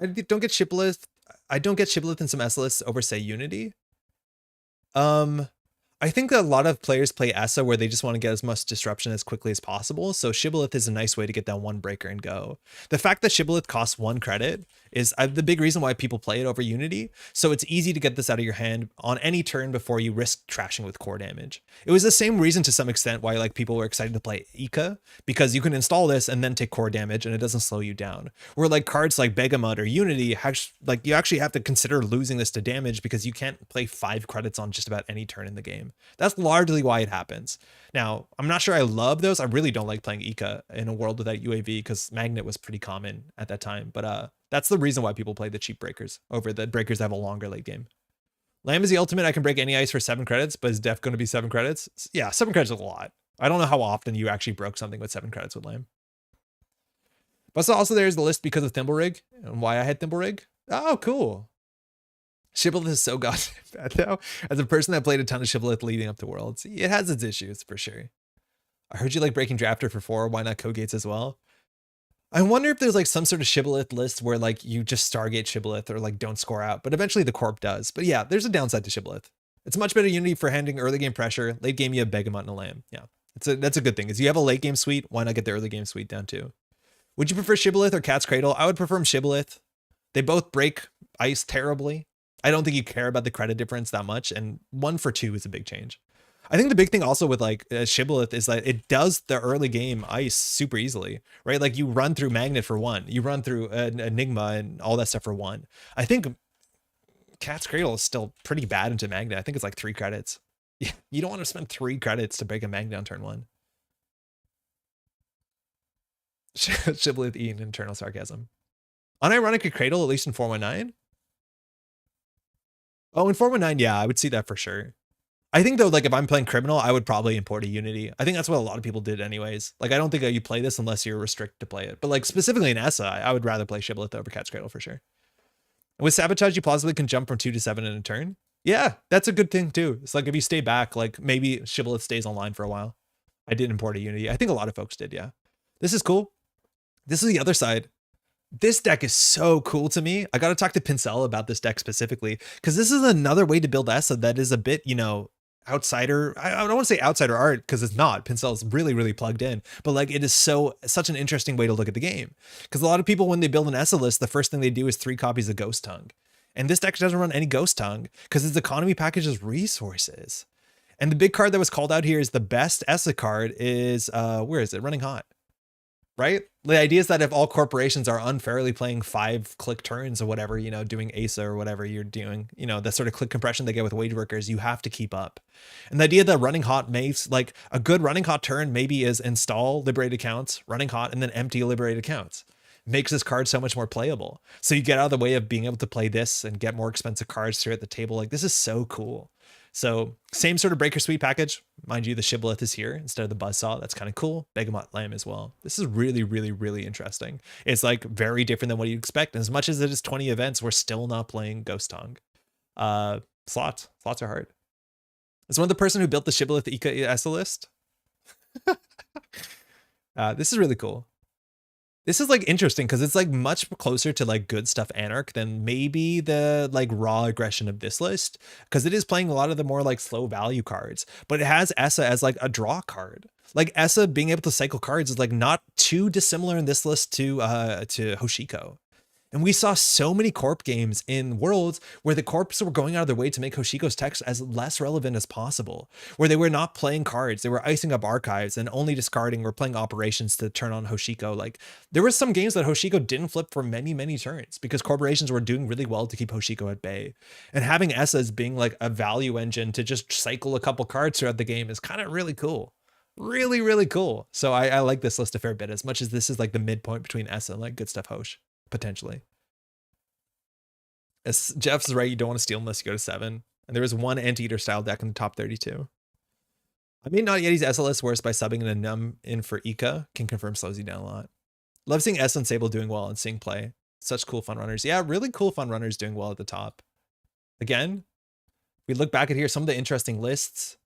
[SPEAKER 1] I don't get Shibboleth. I don't get Shibboleth in some S lists over, say, Unity. I think that a lot of players play ESA where they just want to get as much disruption as quickly as possible. So Shibboleth is a nice way to get that one breaker and go. The fact that Shibboleth costs 1 credit is the big reason why people play it over Unity. So it's easy to get this out of your hand on any turn before you risk trashing with core damage. It was the same reason to some extent why like people were excited to play Ika, because you can install this and then take core damage and it doesn't slow you down. Where like cards like Begamut or Unity, like you actually have to consider losing this to damage because you can't play 5 credits on just about any turn in the game. That's largely why it happens. Now, I'm not sure I love those. I really don't like playing Ika in a world without UAV because Magnet was pretty common at that time. But that's the reason why people play the cheap breakers over the breakers that have a longer late game. Lamb is the ultimate. I can break any ice for 7 credits, but is def going to be 7 credits? Yeah, 7 credits is a lot. I don't know how often you actually broke something with 7 credits with Lamb. But also there's the list because of Thimblerig and why I had Thimblerig. Oh, cool. Shibboleth is so goddamn bad though. As a person that played a ton of Shibboleth leading up to Worlds, it has its issues for sure. I heard you like breaking Drafter for 4. Why not Code Gates as well? I wonder if there's like some sort of Shibboleth list where like you just Stargate Shibboleth or like don't score out, but eventually the Corp does. But yeah, there's a downside to Shibboleth. It's much better Unity for handling early game pressure. Late game you have Begamut and a Lamb. Yeah, that's a good thing. Is you have a late game suite, why not get the early game suite down too? Would you prefer Shibboleth or Cat's Cradle? I would prefer Shibboleth. They both break ice terribly. I don't think you care about the credit difference that much, and 1 for 2 is a big change. I think the big thing also with like Shibboleth is that it does the early game ice super easily, right? Like you run through Magnet for 1, you run through Enigma and all that stuff for 1. I think Cat's Cradle is still pretty bad into Magnet. I think it's like 3 credits. Yeah, you don't want to spend 3 credits to break a Magnet on turn 1. Shibboleth eating internal sarcasm. Unironic Cradle, at least in 419. Oh, in 419, yeah, I would see that for sure. I think though, like if I'm playing Criminal, I would probably import a Unity. I think that's what a lot of people did anyways. Like I don't think you play this unless you're restricted to play it. But like specifically in ESA, I would rather play Shibboleth over Cat's Cradle for sure. And with Sabotage, you plausibly can jump from 2 to 7 in a turn. Yeah, that's a good thing too. It's like if you stay back, like maybe Shibboleth stays online for a while. I did import a Unity. I think a lot of folks did, yeah. This is cool. This is the other side. This deck is so cool to me. I got to talk to Pincel about this deck specifically because this is another way to build ESA that is a bit, you know, outsider. I don't want to say outsider art because it's not. Pincel is really, really plugged in, but like it is such an interesting way to look at the game because a lot of people, when they build an ESA list, the first thing they do is 3 copies of Ghost Tongue. And this deck doesn't run any Ghost Tongue because its economy packages resources. And the big card that was called out here is the best ESA card is, where is it? Running Hot. Right? The idea is that if all corporations are unfairly playing 5 click turns or whatever, you know, doing ASA or whatever you're doing, you know, the sort of click compression they get with wage workers, you have to keep up. And the idea that Running Hot makes like a good Running Hot turn maybe is install liberated accounts, Running Hot, and then empty liberated accounts. Makes this card so much more playable. So you get out of the way of being able to play this and get more expensive cards throughout the table. Like this is so cool. So same sort of breaker suite package. Mind you, the Shibboleth is here instead of the Buzzsaw. That's kind of cool. Begamut Lamb as well. This is really, really, really interesting. It's like very different than what you'd expect. And as much as it is 20 events, we're still not playing Ghost Tongue. Slots are hard. Is one of the person who built the Shibboleth Ika ESA list? This is really cool. This is like interesting because it's like much closer to like good stuff Anarch than maybe the like raw aggression of this list because it is playing a lot of the more like slow value cards, but it has ESA as like a draw card. Like ESA being able to cycle cards is like not too dissimilar in this list to Hoshiko. And we saw so many corp games in Worlds where the corps were going out of their way to make Hoshiko's text as less relevant as possible, where they were not playing cards, they were icing up archives and only discarding or playing operations to turn on Hoshiko. Like, there were some games that Hoshiko didn't flip for many, many turns because corporations were doing really well to keep Hoshiko at bay. And having Essa as being like a value engine to just cycle a couple cards throughout the game is kind of really cool. Really, really cool. So I like this list a fair bit, as much as this is like the midpoint between Essa and like good stuff Hosh, potentially. As Jeff's right, you don't want to steal unless you go to 7. And there was one Anteater style deck in the top 32. I made Not Yeti's SLS worse by subbing in a num in for Ika. Can confirm slows you down a lot. Love seeing S and Sable doing well and seeing play. Such cool fun runners. Yeah, really cool fun runners doing well at the top. Again, we look back at here, some of the interesting lists.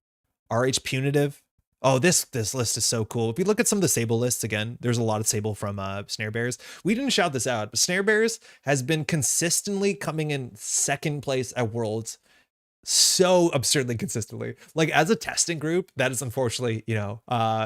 [SPEAKER 1] RH Punitive. Oh, this list is so cool. If you look at some of the Sable lists, again, there's a lot of Sable from Snare Bears. We didn't shout this out, but Snare Bears has been consistently coming in 2nd place at Worlds. So absurdly consistently. Like, as a testing group, that is unfortunately, you know,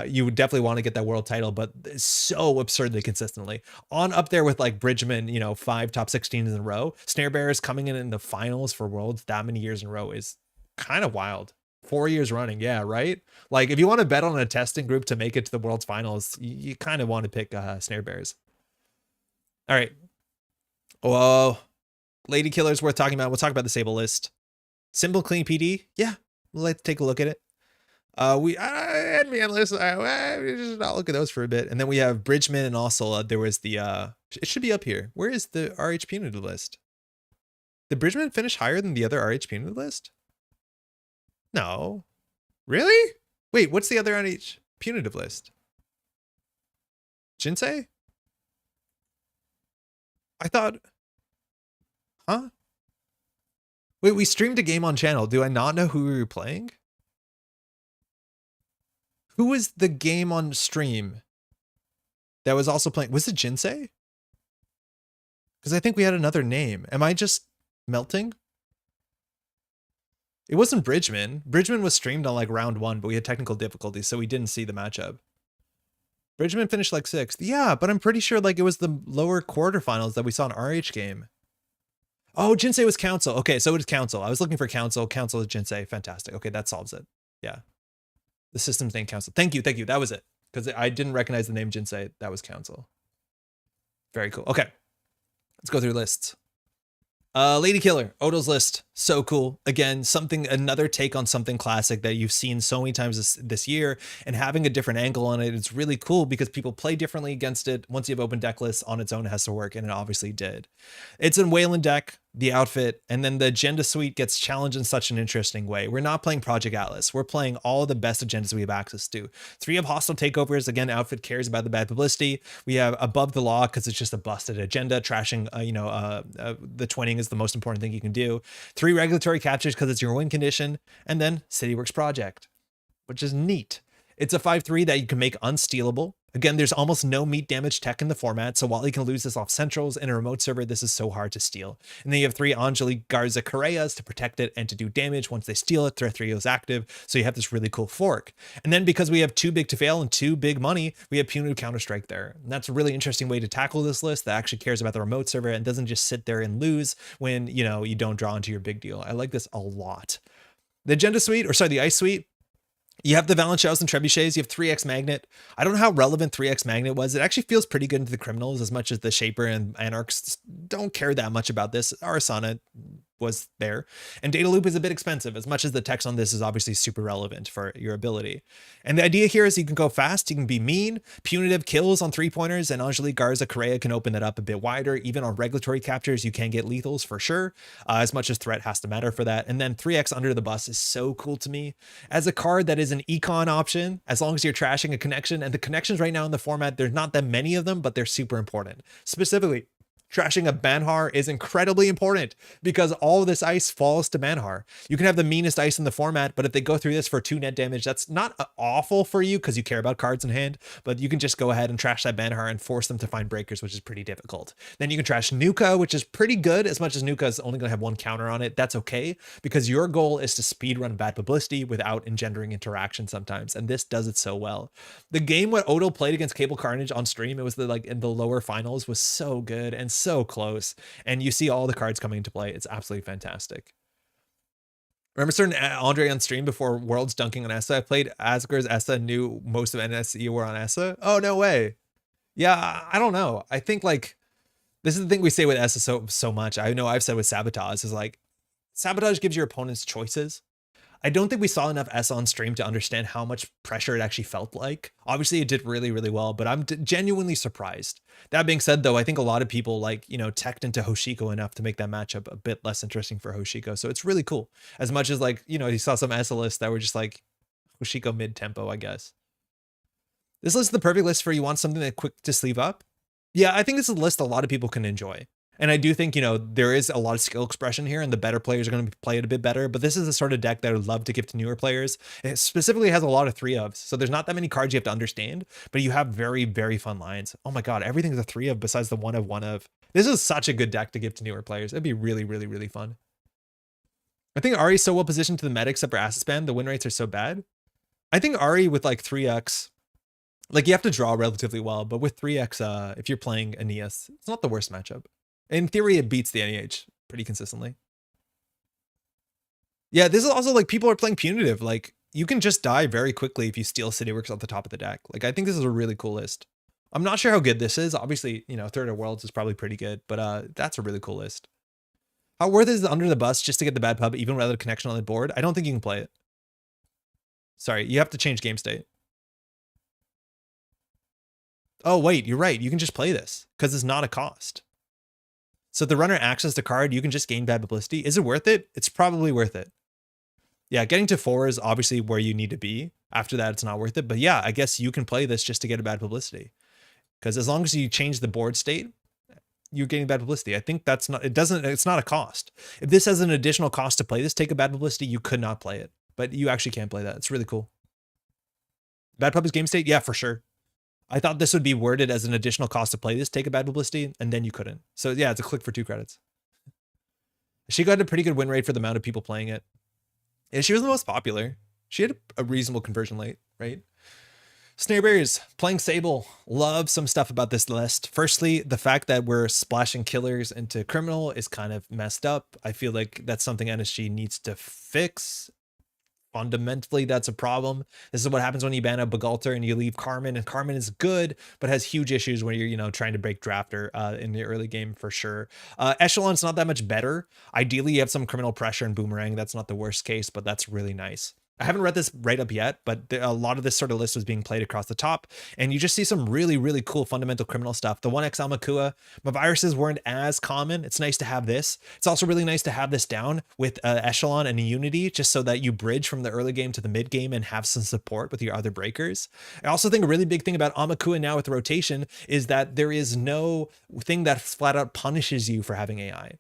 [SPEAKER 1] you would definitely want to get that world title, but so absurdly consistently. On up there with like Bridgman, you know, 5 top 16s in a row. Snare Bears coming in the finals for Worlds that many years in a row is kind of wild. 4 years running, yeah, right? Like, if you want to bet on a testing group to make it to the World's finals, you kind of want to pick Snare Bears. All right. Well, Lady Killer's worth talking about. We'll talk about the Sable list. Simple Clean PD, yeah, let's take a look at it. Just not look at those for a bit. And then we have Bridgman, and also there was the, it should be up here. Where is the RH Punitive list? Did Bridgman finish higher than the other RH Punitive list? No. Really? Wait, what's the other RH Punitive list? Jinsei? I thought... Huh? Wait, we streamed a game on channel. Do I not know who we were playing? Who was the game on stream that was also playing? Was it Jinsei? Because I think we had another name. Am I just melting? It wasn't Bridgman. Bridgman was streamed on like round 1, but we had technical difficulties, so we didn't see the matchup. Bridgman finished like 6th. Yeah, but I'm pretty sure like it was the lower quarterfinals that we saw an RH game. Oh, Jinsei was Council. Okay, so it is Council. I was looking for Council. Council is Jinsei. Fantastic. Okay, that solves it. Yeah. The system's name Council. Thank you. That was it. Because I didn't recognize the name Jinsei. That was Council. Very cool. Okay. Let's go through lists. Lady Killer, Odo's list, so cool. Again, another take on something classic that you've seen so many times this year, and having a different angle on it, it's really cool because people play differently against it. Once you have open deck lists on its own, it has to work, and it obviously did. It's in Wayland deck, the outfit, and then the agenda suite gets challenged in such an interesting way. We're not playing Project Atlas. We're playing all of the best agendas we have access to. 3 of Hostile Takeovers. Again, outfit cares about the bad publicity. We have Above the Law because it's just a busted agenda. Trashing, the twinning is the most important thing you can do. 3 regulatory captures because it's your win condition. And then CityWorks Project, which is neat. It's a 5/3 that you can make unstealable. Again, there's almost no meat damage tech in the format, so while you can lose this off centrals in a remote server, this is so hard to steal. And then you have 3 Angelique Garza Correas to protect it and to do damage. Once they steal it, threat 3 is active, so you have this really cool fork. And then because we have 2 big to fail and 2 big money, we have Punitive Counterstrike there. And that's a really interesting way to tackle this list that actually cares about the remote server and doesn't just sit there and lose when, you don't draw into your big deal. I like this a lot. The agenda suite, the ice suite, you have the Valanchels and Trebuchets. You have 3x Magnet. I don't know how relevant 3x Magnet was. It actually feels pretty good into the criminals as much as the Shaper and Anarchs don't care that much about this. Arasana was there. And Data Loop is a bit expensive, as much as the text on this is obviously super relevant for your ability. And the idea here is you can go fast, you can be mean, punitive kills on 3-pointers, and Angelique Garza Correa can open that up a bit wider. Even on regulatory captures, you can get lethals for sure, as much as threat has to matter for that. And then 3x Under the Bus is so cool to me. As a card that is an econ option, as long as you're trashing a connection, and the connections right now in the format, there's not that many of them, but they're super important. Specifically, trashing a Banhar is incredibly important because all of this ice falls to Banhar. You can have the meanest ice in the format, but if they go through this for 2 net damage, that's not awful for you because you care about cards in hand, but you can just go ahead and trash that Banhar and force them to find breakers, which is pretty difficult. Then you can trash Nuka, which is pretty good, as much as Nuka is only going to have 1 counter on it. That's okay, because your goal is to speedrun bad publicity without engendering interaction sometimes, and this does it so well. The game what Odo played against Cable Carnage on stream, it was in the lower finals, was so good and so close. And you see all the cards coming into play. It's absolutely fantastic. Remember certain Andre on stream before Worlds dunking on Essa? I played Asger's Essa, knew most of NSE were on Essa. Oh, no way. Yeah, I don't know. I think like, this is the thing we say with Essa so much. I know I've said with Sabotage is like, Sabotage gives your opponents choices. I don't think we saw enough Essa on stream to understand how much pressure it actually felt like. Obviously, it did really, really well, but I'm genuinely surprised. That being said, though, I think a lot of people like, teched into Hoshiko enough to make that matchup a bit less interesting for Hoshiko. So it's really cool. As much as like, you saw some Essa lists that were just like Hoshiko mid-tempo, I guess. This list is the perfect list for you want something that quick to sleeve up. Yeah, I think this is a list a lot of people can enjoy. And I do think, there is a lot of skill expression here and the better players are going to play it a bit better. But this is the sort of deck that I would love to give to newer players. It specifically has a lot of 3-ofs. So there's not that many cards you have to understand, but you have very, very fun lines. Oh my God, everything's a 3-of besides the 1-of. This is such a good deck to give to newer players. It'd be really, really, really fun. I think Ari's so well positioned to the meta except for Acid Spam. The win rates are so bad. I think Ari with like 3x, like you have to draw relatively well, but with 3x, if you're playing Aeneas, it's not the worst matchup. In theory, it beats the NEH pretty consistently. Yeah, this is also like people are playing punitive. Like you can just die very quickly if you steal City Works off the top of the deck. Like I think this is a really cool list. I'm not sure how good this is. Obviously, Third of Worlds is probably pretty good, but that's a really cool list. How worth it is Under the Bus just to get the bad pub even without a connection on the board? I don't think you can play it. Sorry, you have to change game state. Oh, wait, you're right. You can just play this because it's not a cost. So if the runner accesses the card, you can just gain bad publicity. Is it worth it? It's probably worth it. Yeah, getting to 4 is obviously where you need to be. After that, it's not worth it. But yeah, I guess you can play this just to get a bad publicity. Because as long as you change the board state, you're getting bad publicity. I think it's not a cost. If this has an additional cost to play this, take a bad publicity, you could not play it. But you actually can play that. It's really cool. Bad pub is game state? Yeah, for sure. I thought this would be worded as an additional cost to play this, take a bad publicity, and then you couldn't. So yeah, it's a click for 2 credits. She got a pretty good win rate for the amount of people playing it. Yeah, she was the most popular. She had a reasonable conversion rate, right? Snareberries, playing Sable. Love some stuff about this list. Firstly, the fact that we're splashing killers into criminal is kind of messed up. I feel like that's something NSG needs to fix. Fundamentally, that's a problem. This is what happens when you ban a Bagalter and you leave Carmen, and Carmen is good, but has huge issues when you're, trying to break Drafter in the early game for sure. Echelon's not that much better. Ideally, you have some criminal pressure and Boomerang. That's not the worst case, but that's really nice. I haven't read this right up yet, but a lot of this sort of list was being played across the top, and you just see some really, really cool fundamental criminal stuff. The 1x Almakua, my viruses weren't as common. It's nice to have this. It's also really nice to have this down with Echelon and Unity, just so that you bridge from the early game to the mid game and have some support with your other breakers. I also think a really big thing about Amakua now with the rotation is that there is no thing that flat out punishes you for having AI.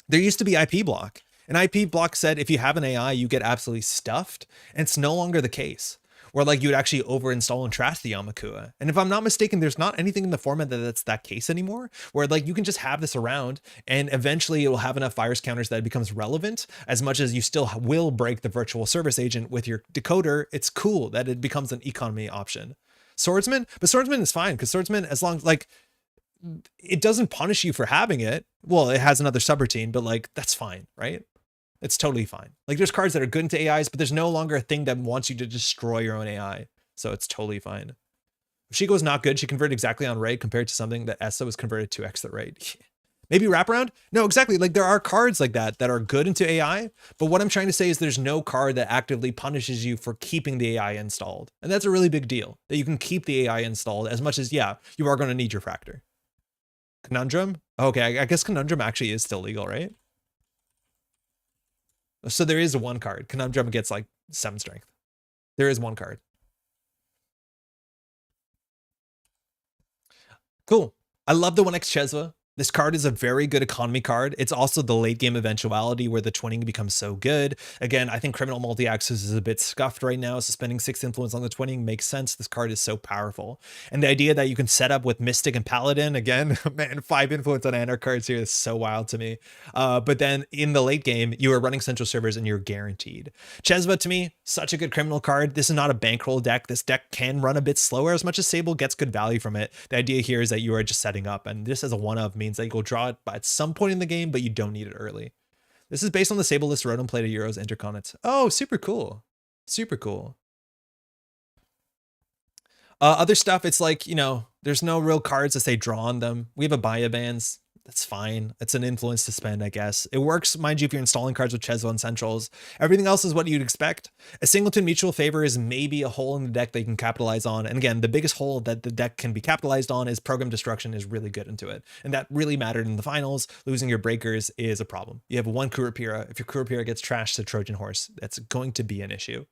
[SPEAKER 1] There used to be IP block. An IP block said if you have an AI, you get absolutely stuffed, and it's no longer the case. Where like you would actually overinstall and trash the Yamakua. And if I'm not mistaken, there's not anything in the format that's that case anymore, where like you can just have this around and eventually it will have enough virus counters that it becomes relevant. As much as you still will break the virtual service agent with your decoder, it's cool that it becomes an economy option. Swordsman, but Swordsman is fine because Swordsman, as long as like it doesn't punish you for having it. Well, it has another subroutine, but like that's fine, right? It's totally fine. Like there's cards that are good into AIs, but there's no longer a thing that wants you to destroy your own AI. So it's totally fine. If Shiko is not good, she converted exactly on rate compared to something that Essa was converted 2x the rate. Maybe wraparound? No, exactly. Like there are cards like that that are good into AI, but what I'm trying to say is there's no card that actively punishes you for keeping the AI installed. And that's a really big deal, that you can keep the AI installed as much as, yeah, you are going to need your Fractor. Conundrum? Okay, I guess Conundrum actually is still legal, right? So there is one card. Conundrum gets like 7 strength. There is one card. Cool. I love the 1x Chesva. This card is a very good economy card. It's also the late game eventuality where the twinning becomes so good. Again, I think Criminal Multi-Axis is a bit scuffed right now, so spending 6 influence on the twinning makes sense. This card is so powerful. And the idea that you can set up with Mystic and Paladin, again, man, 5 influence on Anarch cards here is so wild to me. But then in the late game, you are running Central Servers and you're guaranteed. Chesva, to me, such a good criminal card. This is not a bankroll deck. This deck can run a bit slower as much as Sable gets good value from it. The idea here is that you are just setting up, and this is a 1-of me
[SPEAKER 2] means that you'll draw it at some point in the game, but you don't need it early. This is based on the Sable list Rotom played at Euros Intercontinents. Oh, super cool. Super cool. Other stuff, it's like, you know, there's no real cards that say draw on them. We have a Baya Bands. That's fine. It's an influence to spend, I guess. It works, mind you, if you're installing cards with Chesvo and Centrals. Everything else is what you'd expect. A Singleton Mutual Favor is maybe a hole in the deck that you can capitalize on. And again, the biggest hole that the deck can be capitalized on is Program Destruction is really good into it. And that really mattered in the finals. Losing your breakers is a problem. You have one Kurapira. If your Kurapira gets trashed to Trojan Horse, that's going to be an issue.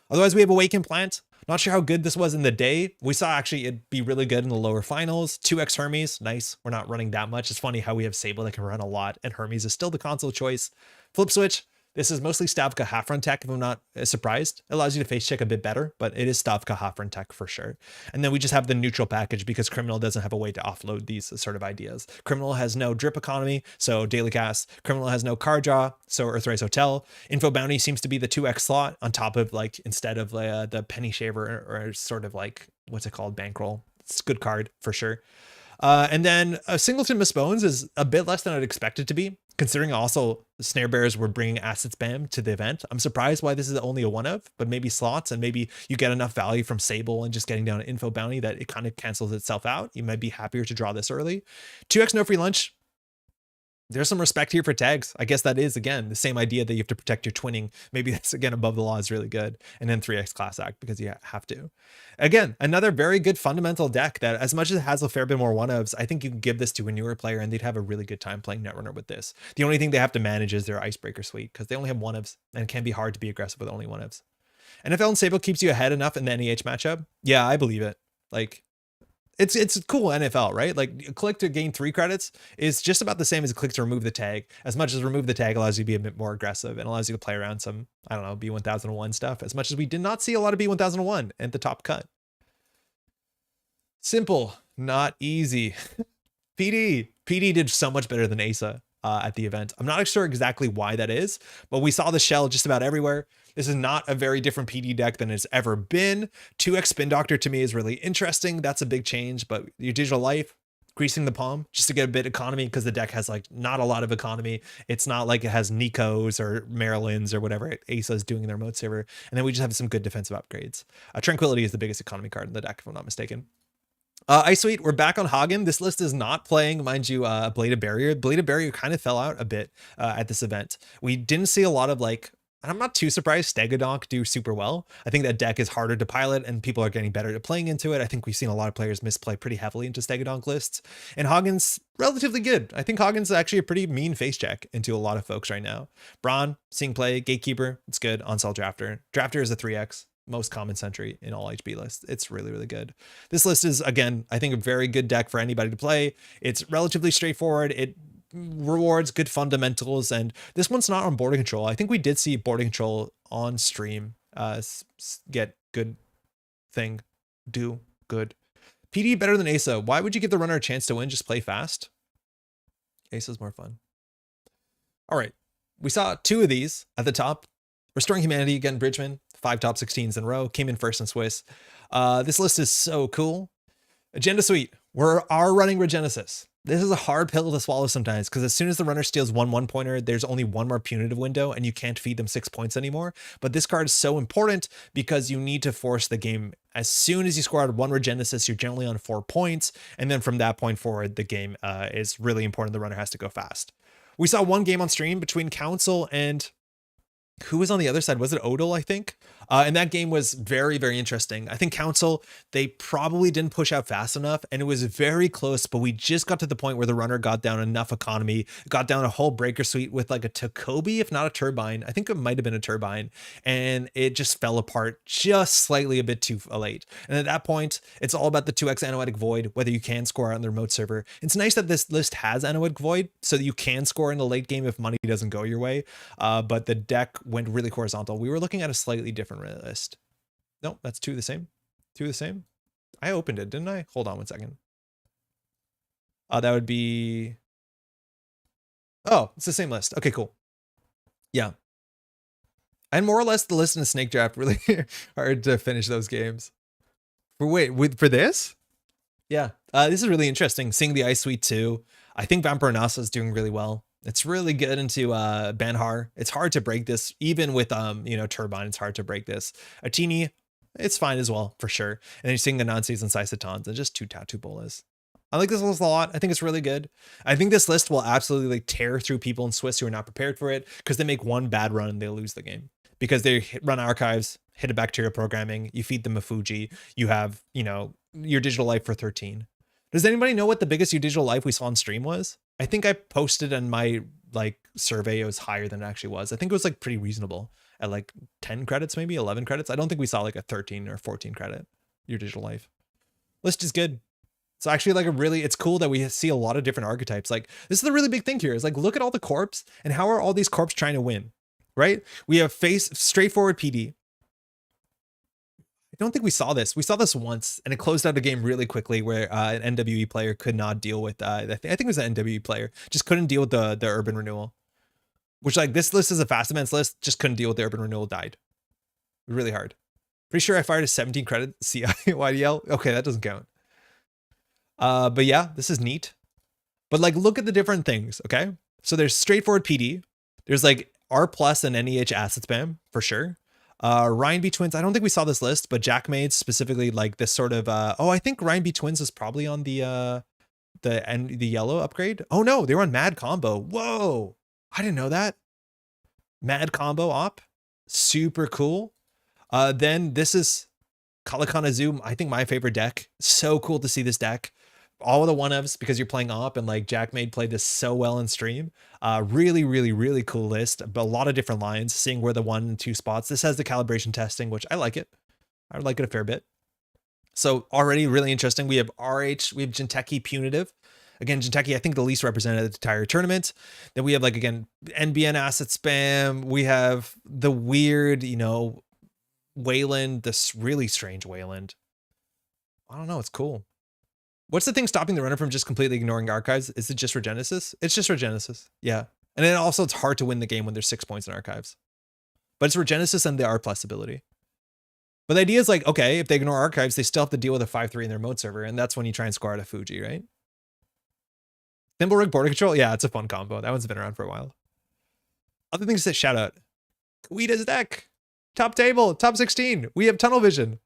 [SPEAKER 2] Otherwise, we have Awaken Plant. Not sure how good this was in the day. We saw actually it'd be really good in the lower finals. 2x Hermes, nice. We're not running that much. It's funny how we have Sable that can run a lot, and Hermes is still the console choice. Flip Switch, this is mostly Stavka half run tech, if I'm not surprised. It allows you to face check a bit better, but it is Stavka half run tech for sure. And then we just have the neutral package because Criminal doesn't have a way to offload these sort of ideas. Criminal has no drip economy, so daily cast. Criminal has no card draw, so Earthrise Hotel. Info Bounty seems to be the 2x slot on top of, like, instead of the Penny Shaver or sort of like, what's it called, Bankroll. It's a good card for sure. And then a Singleton Misbones is a bit less than I'd expect it to be, considering also the Snare Bearers were bringing Acid Spam to the event. I'm surprised why this is only a one of, but maybe slots and maybe you get enough value from Sable and just getting down an Info Bounty that it kind of cancels itself out. You might be happier to draw this early. 2x No Free Lunch. There's some respect here for tags. I guess that is, again, the same idea that you have to protect your twinning. Maybe that's, again, above the law is really good. And then 3x Class Act because you have to. Again, another very good fundamental deck that, as much as it has a fair bit more one-ofs, I think you can give this to a newer player and they'd have a really good time playing Netrunner with this. The only thing they have to manage is their Icebreaker Suite because they only have one-ofs and it can be hard to be aggressive with only one-ofs. NFL and Sable keeps you ahead enough in the NEH matchup. Yeah, I believe it. Like, it's cool NFL, right? Like, a click to gain 3 credits is just about the same as a click to remove the tag, as much as remove the tag allows you to be a bit more aggressive and allows you to play around some, I don't know, B1001 stuff, as much as we did not see a lot of B1001 at the top cut. Simple, not easy. PD did so much better than Asa at the event. I'm not sure exactly why that is, but we saw the shell just about everywhere. This is not a very different PD deck than it's ever been. 2x Spin Doctor to me is really interesting. That's a big change, but your Digital Life, greasing the palm just to get a bit economy because the deck has like not a lot of economy. It's not like it has Nikos or Marylands or whatever Asa is doing in their Remote Saver. And then we just have some good defensive upgrades. Tranquility is the biggest economy card in the deck, if I'm not mistaken. Ice Sweet, we're back on Hagen. This list is not playing, mind you, Bladed Barrier. Bladed Barrier kind of fell out a bit at this event. We didn't see a lot of, like, and I'm not too surprised Stegodonk do super well. I think that deck is harder to pilot and people are getting better at playing into it. I think we've seen a lot of players misplay pretty heavily into Stegodonk lists. And Hagen's relatively good. I think Hagen's actually a pretty mean face check into a lot of folks right now. Braun, seeing play, Gatekeeper, it's good. On-sell Drafter. Drafter is a 3x. Most common sentry in all HB lists. It's really, really good. This list is, again, I think a very good deck for anybody to play. It's relatively straightforward. It rewards good fundamentals, and this one's not on boarding control. I think we did see boarding control on stream get good thing, do good. PD better than Asa. Why would you give the runner a chance to win? Just play fast. Asa's more fun. All right, we saw 2 of these at the top. Restoring Humanity, again, Bridgman, 5 top 16s in a row, came in first in Swiss. This list is so cool. Agenda Suite, we're running Regenesis. This is a hard pill to swallow sometimes because as soon as the runner steals 1/1 pointer, there's only one more punitive window and you can't feed them 6 points anymore. But this card is so important because you need to force the game. As soon as you score out 1 Regenesis, you're generally on 4 points. And then from that point forward, the game is really important. The runner has to go fast. We saw 1 game on stream between Council and who was on the other side? Was it Odal, I think? And that game was very, very interesting. I think Council, they probably didn't push out fast enough and it was very close, but we just got to the point where the runner got down enough economy, got down a whole breaker suite with like a Takobi, if not a turbine. I think it might have been a turbine, and it just fell apart just slightly a bit too late. And at that point, it's all about the 2x Anoetic Void, whether you can score on the remote server. It's nice that this list has Anoetic Void so that you can score in the late game if money doesn't go your way. But the deck went really horizontal. We were looking at a slightly different list. Nope, that's 2 the same. 2 the same. I opened it, didn't I? Hold on 1 second. That would be... Oh, it's the same list. Okay, cool. Yeah. And more or less the list in the Snake Draft really hard to finish those games. But wait, for this? Yeah, this is really interesting. Seeing the Ice Suite too. I think Vampirnasa is doing really well. It's really good into Banhar. It's hard to break this, even with Turbine. It's hard to break this. Atini, it's fine as well for sure. And then you're seeing the non-season Sisatons and just 2 Tattoo Bolas. I like this list a lot. I think it's really good. I think this list will absolutely like tear through people in Swiss who are not prepared for it because they make one bad run and they lose the game because they run archives, hit a bacterial programming, you feed them a Fuji, you have, your digital life for 13. Does anybody know what the biggest your digital life we saw on stream was? I think I posted in my like survey it was higher than it actually was. I think it was like pretty reasonable at like 10 credits, maybe 11 credits. I don't think we saw like a 13 or 14 credit your digital life. List is good. It's actually like it's cool that we see a lot of different archetypes. Like this is the really big thing here is like, look at all the corps and how are all these corps trying to win, right? We have straightforward PD. I don't think we saw this. We saw this once and it closed out a game really quickly where an NWE player could not deal with, I think it was an NWE player, just couldn't deal with the urban renewal, which like this list is a fast events list, just couldn't deal with the urban renewal, died. Really hard. Pretty sure I fired a 17 credit CI YDL. Okay, that doesn't count. But yeah, this is neat. But like, look at the different things, okay? So there's straightforward PD. There's like R plus and NEH asset spam for sure. Ryan B Twins, I don't think we saw this list, but Jack made specifically like this sort of I think Ryan B Twins is probably on the yellow upgrade. Oh no, they were on Mad Combo. Whoa, I didn't know that. Mad Combo op, super cool. Then this is Kalakana Zoom, I think my favorite deck. So cool to see this deck. All of the one-ofs because you're playing op and like Jack Made played this so well in stream. Really, really, really cool list, but a lot of different lines, seeing where the 1 and 2 spots. This has the calibration testing, which I like it. I like it a fair bit. So already really interesting. We have RH, we have Jinteki Punitive. Again, Jinteki, I think the least represented the entire tournament. Then we have like, again, NBN asset spam. We have the weird, Wayland, this really strange Wayland. I don't know, it's cool. What's the thing stopping the runner from just completely ignoring archives? Is it just Regenesis? It's just Regenesis. Yeah. And then also it's hard to win the game when there's 6 points in archives. But it's Regenesis and the R plus ability. But the idea is like, okay, if they ignore archives, they still have to deal with a 5-3 in their mode server. And that's when you try and score out a Fuji, right? Thimble Rig Border Control. Yeah, it's a fun combo. That one's been around for a while. Other things that shout out. Kuita's deck. Top table. Top 16. We have Tunnel Vision.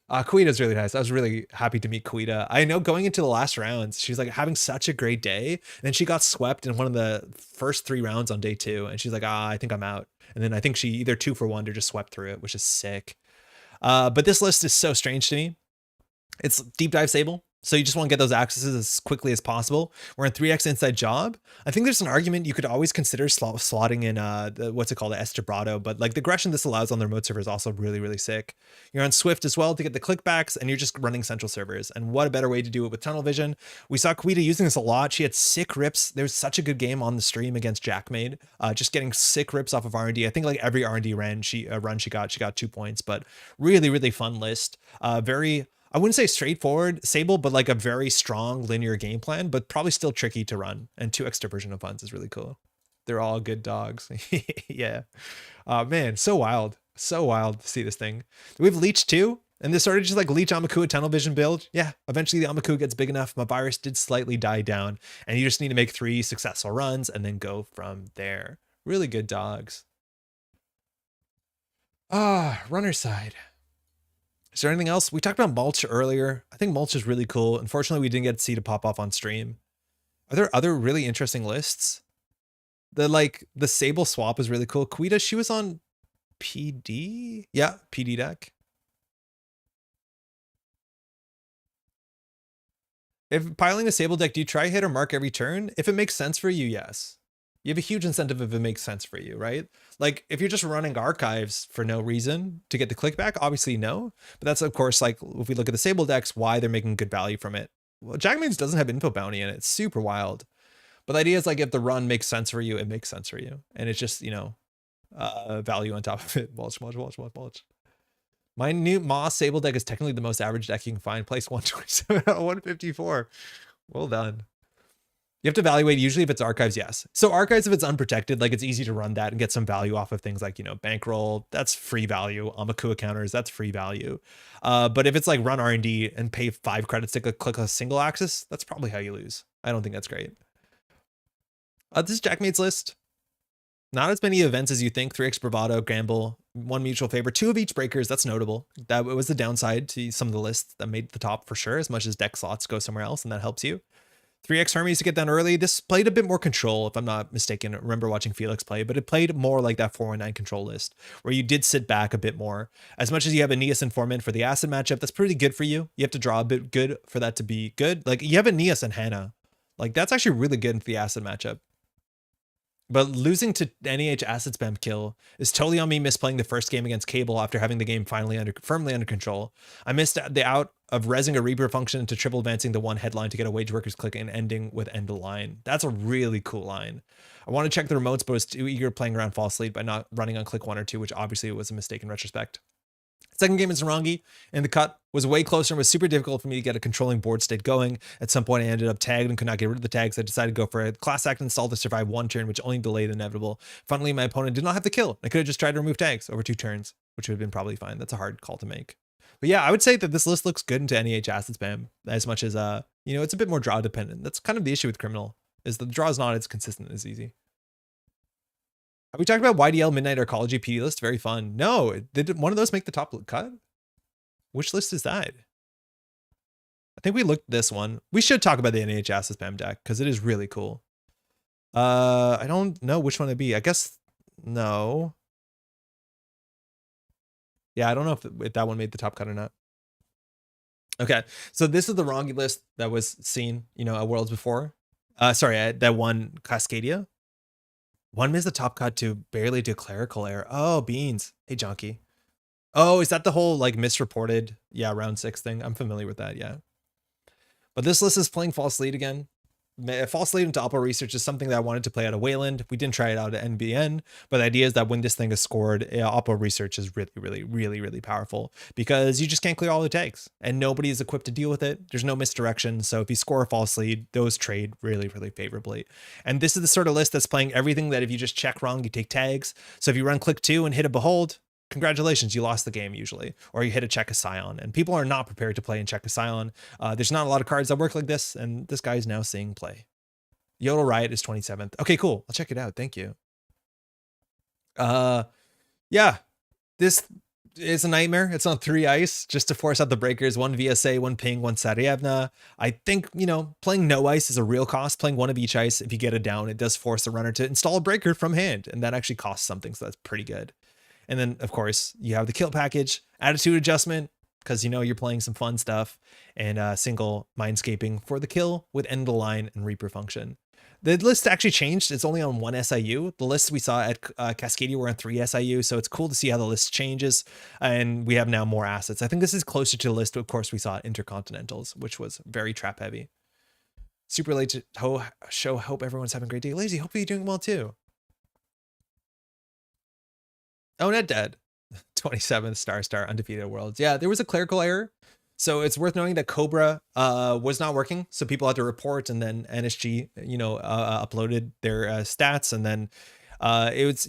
[SPEAKER 2] Kuita's really nice. I was really happy to meet Kuita. I know going into the last rounds, she's like having such a great day. And then she got swept in one of the first 3 rounds on day 2. And she's like, I think I'm out. And then I think she either 2 for 1 or just swept through it, which is sick. But this list is so strange to me. It's deep dive Sable. So you just want to get those accesses as quickly as possible. We're in 3x inside job. I think there's an argument you could always consider slotting in what's it called, the Estebrado, but like the aggression this allows on the remote server is also really, really sick. You're on Swift as well to get the clickbacks, and you're just running central servers. And what a better way to do it with Tunnel Vision. We saw Kuita using this a lot. She had sick rips. There was such a good game on the stream against Jackmade, just getting sick rips off of R&D. I think like every R&D run she got 2 points, but really, really fun list. I wouldn't say straightforward Sable, but like a very strong linear game plan, but probably still tricky to run. And 2x diversion of funds is really cool. They're all good dogs. Yeah. Man, so wild. So wild to see this thing. We have Leech too. And this sort of just like Leech Amaku Tunnel Vision build. Yeah, eventually the Amaku gets big enough. My virus did slightly die down. And you just need to make 3 successful runs and then go from there. Really good dogs. Runner side. Is there anything else? We talked about Mulch earlier. I think Mulch is really cool. Unfortunately, we didn't get to see to pop off on stream. Are there other really interesting lists? The Sable swap is really cool. Kuita, she was on PD? Yeah, PD deck. If piling a Sable deck, do you try hit or mark every turn? If it makes sense for you, yes. You have a huge incentive if it makes sense for you, right? Like if you're just running archives for no reason to get the clickback, obviously no. But that's of course like if we look at the Sable decks, why they're making good value from it. Well, Jackmanes doesn't have info bounty in it. It's super wild. But the idea is like if the run makes sense for you, it makes sense for you. And it's just, value on top of it. Mulch. My new Moss Sable deck is technically the most average deck you can find. Place 127 out of 154. Well done. You have to evaluate usually if it's archives, yes. So archives, if it's unprotected, like it's easy to run that and get some value off of things like, bankroll, that's free value. Amakua counters, that's free value. But if it's like run R&D and pay 5 credits to click a single axis, that's probably how you lose. I don't think that's great. This is Jackmate's list. Not as many events as you think. 3x Bravado, Gamble, 1 mutual favor, 2 of each breakers. That's notable. That was the downside to some of the lists that made the top for sure, as much as deck slots go somewhere else, and that helps you. 3x Hermes to get down early. This played a bit more control, if I'm not mistaken. I remember watching Felix play, but it played more like that 419 control list, where you did sit back a bit more. As much as you have Aeneas Informant for the acid matchup, that's pretty good for you. You have to draw a bit good for that to be good. Like, you have Aeneas and Hannah. Like, that's actually really good into the acid matchup. But losing to NEH acid spam kill is totally on me misplaying the first game against Cable after having the game firmly under control. I missed the out of resing a Reaper function into triple advancing the one headline to get a wage workers click and ending with end of line. That's a really cool line. I want to check the remotes, but was too eager playing around false lead by not running on click 1 or 2, which obviously was a mistake in retrospect. Second game in Sarangi, and the cut was way closer and was super difficult for me to get a controlling board state going. At some point, I ended up tagged and could not get rid of the tags. I decided to go for a class act install to survive 1 turn, which only delayed the inevitable. Funnily, my opponent did not have the kill. I could have just tried to remove tags over 2 turns, which would have been probably fine. That's a hard call to make. But yeah, I would say that this list looks good into NEH acid spam, as much as, it's a bit more draw dependent. That's kind of the issue with Criminal, is that the draw is not as consistent as easy. Have we talked about YDL Midnight Arcology PD list? Very fun. No, did one of those make the top cut? Which list is that? I think we looked at this one. We should talk about the NEH acid spam deck because it is really cool. I don't know which one it'd be. I guess no. Yeah, I don't know if that one made the top cut or not. Okay, so this is the Rongi list that was seen, at Worlds before. Sorry, that one Cascadia. One missed the top cut to barely do clerical error. Oh, beans. Hey, Jonky. Oh, is that the whole like misreported? Yeah, round 6 thing. I'm familiar with that. Yeah. But this list is playing false lead again. False lead into Oppo research is something that I wanted to play out of Wayland. We didn't try it out at NBN, but the idea is that when this thing is scored, Oppo research is really powerful because you just can't clear all the tags and nobody is equipped to deal with it. There's no misdirection. So if you score a false lead, those trade really favorably. And this is the sort of list that's playing everything that if you just check wrong, you take tags. So if you run click 2 and hit a behold, congratulations, you lost the game usually, or you hit a check a scion, and people are not prepared to play and check a scion. There's not a lot of cards that work like this, and this guy is now seeing play. Yodel Riot is 27th. Okay, cool. I'll check it out. Thank you. Yeah, this is a nightmare. It's on 3 ice just to force out the breakers, 1 VSA, 1 ping, 1 Sarievna. I think, playing no ice is a real cost. Playing 1 of each ice, if you get it down, it does force the runner to install a breaker from hand, and that actually costs something, so that's pretty good. And then, of course, you have the kill package, attitude adjustment, because you're playing some fun stuff, and single mindscaping for the kill with end of line and Reaper function. The list actually changed. It's only on 1 SIU. The lists we saw at Cascadia were on 3 SIU, so it's cool to see how the list changes, and we have now more assets. I think this is closer to the list, of course, we saw at Intercontinentals, which was very trap heavy. Super late to show. Hope everyone's having a great day. Lazy, hope you're doing well too. Oh, Net Dead. 27th star undefeated worlds. Yeah, there was a clerical error. So it's worth knowing that Cobra was not working. So people had to report, and then NSG, uploaded their stats, and then it was,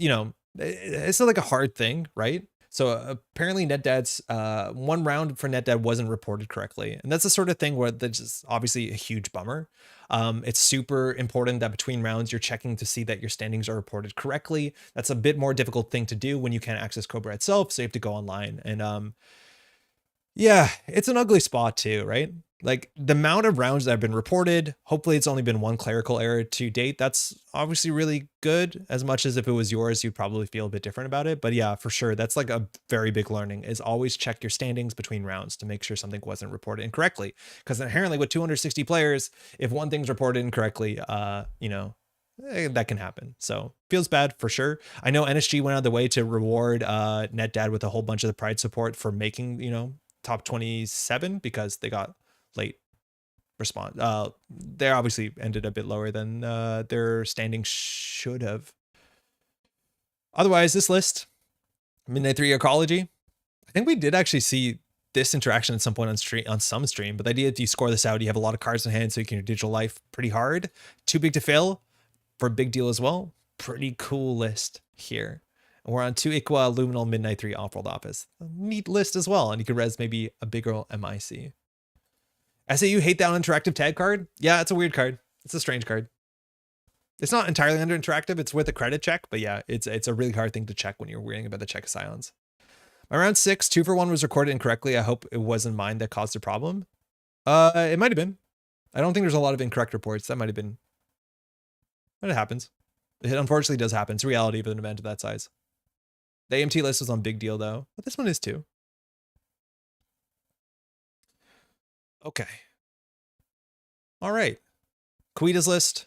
[SPEAKER 2] it's not like a hard thing, right? So apparently NetDad's 1 round for NetDad wasn't reported correctly. And that's the sort of thing where that's just obviously a huge bummer. It's super important that between rounds, you're checking to see that your standings are reported correctly. That's a bit more difficult thing to do when you can't access Cobra itself. So you have to go online. And yeah, it's an ugly spot too, right? Like the amount of rounds that have been reported, hopefully it's only been 1 clerical error to date. That's obviously really good. As much as if it was yours, you'd probably feel a bit different about it. But yeah, for sure, that's like a very big learning, is always check your standings between rounds to make sure something wasn't reported incorrectly. Because inherently with 260 players, if one thing's reported incorrectly, that can happen. So feels bad for sure. I know NSG went out of the way to reward NetDad with a whole bunch of the Pride support for making, top 27 because they got late response. They obviously ended a bit lower than their standing should have. Otherwise, this list, Midnight 3 Ecology, I think we did actually see this interaction at some point on some stream, but the idea is you score this out, you have a lot of cards in hand, so you can digital life pretty hard. Too big to fail for a big deal as well. Pretty cool list here. And we're on 2 Iqua, Luminal, Midnight 3, Off-World Office. A neat list as well, and you can res maybe a bigger MIC. SAU hate that interactive tag card. Yeah, it's a weird card. It's a strange card. It's not entirely under interactive. It's with a credit check, but yeah, it's a really hard thing to check when you're worrying about the check of silence. My round 6, 2 for 1 was recorded incorrectly. I hope it wasn't mine that caused the problem. It might have been. I don't think there's a lot of incorrect reports. That might have been. But it happens. It unfortunately does happen. It's the reality of an event of that size. The AMT list was on big deal though, but this one is too. Okay. All right. Quita's list.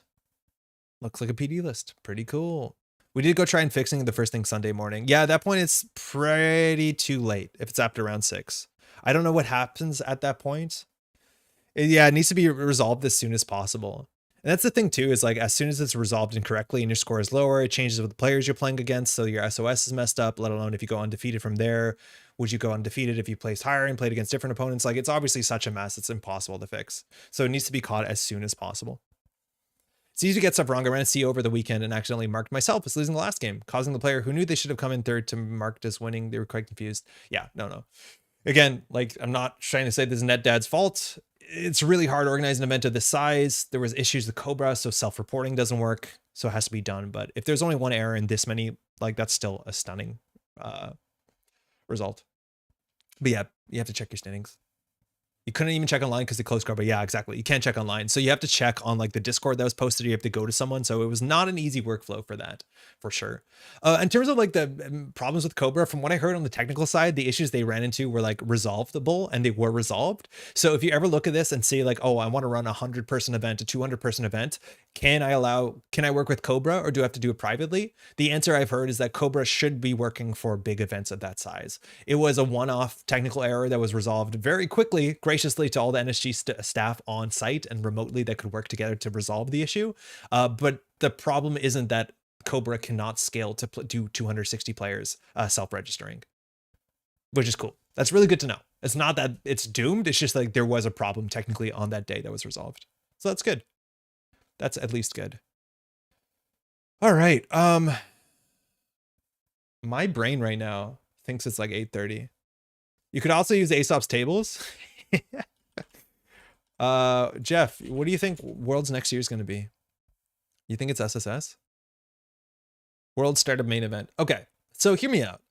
[SPEAKER 2] Looks like a PD list. Pretty cool. We did go try and fixing the first thing Sunday morning. Yeah, at that point, it's pretty too late if it's after round 6. I don't know what happens at that point. It needs to be resolved as soon as possible. And that's the thing too, is like as soon as it's resolved incorrectly and your score is lower, it changes with the players you're playing against. So your SOS is messed up, let alone if you go undefeated from there. Would you go undefeated if you placed higher and played against different opponents? Like it's obviously such a mess. It's impossible to fix. So it needs to be caught as soon as possible. It's easy to get stuff wrong. I ran a C over the weekend and accidentally marked myself as losing the last game, causing the player who knew they should have come in third to marked as winning. They were quite confused. Yeah, no. Again, like I'm not trying to say this is NetDad's fault. It's really hard to organize an event of this size. There was issues with Cobra, so self-reporting doesn't work. So it has to be done. But if there's only one error in this many, like that's still a stunning result. But yeah, you have to check your standings. You couldn't even check online because they closed Cobra. Yeah, exactly. You can't check online. So you have to check on like the Discord that was posted. You have to go to someone. So it was not an easy workflow for that, for sure. In terms of like the problems with Cobra, from what I heard on the technical side, the issues they ran into were like resolvable and they were resolved. So if you ever look at this and say like, oh, I want to run a 100-person event, a 200-person event, can I work with Cobra or do I have to do it privately? The answer I've heard is that Cobra should be working for big events of that size. It was a one-off technical error that was resolved very quickly, graciously to all the NSG staff on site and remotely that could work together to resolve the issue. But the problem isn't that Cobra cannot scale to do 260 players self-registering, which is cool. That's really good to know. It's not that it's doomed. It's just like there was a problem technically on that day that was resolved. So that's good. That's at least good. All right. My brain right now thinks it's like 8:30. You could also use Aesop's tables. Jeff, what do you think Worlds next year is going to be? You think it's SSS? World Startup Main Event. Okay, so hear me out.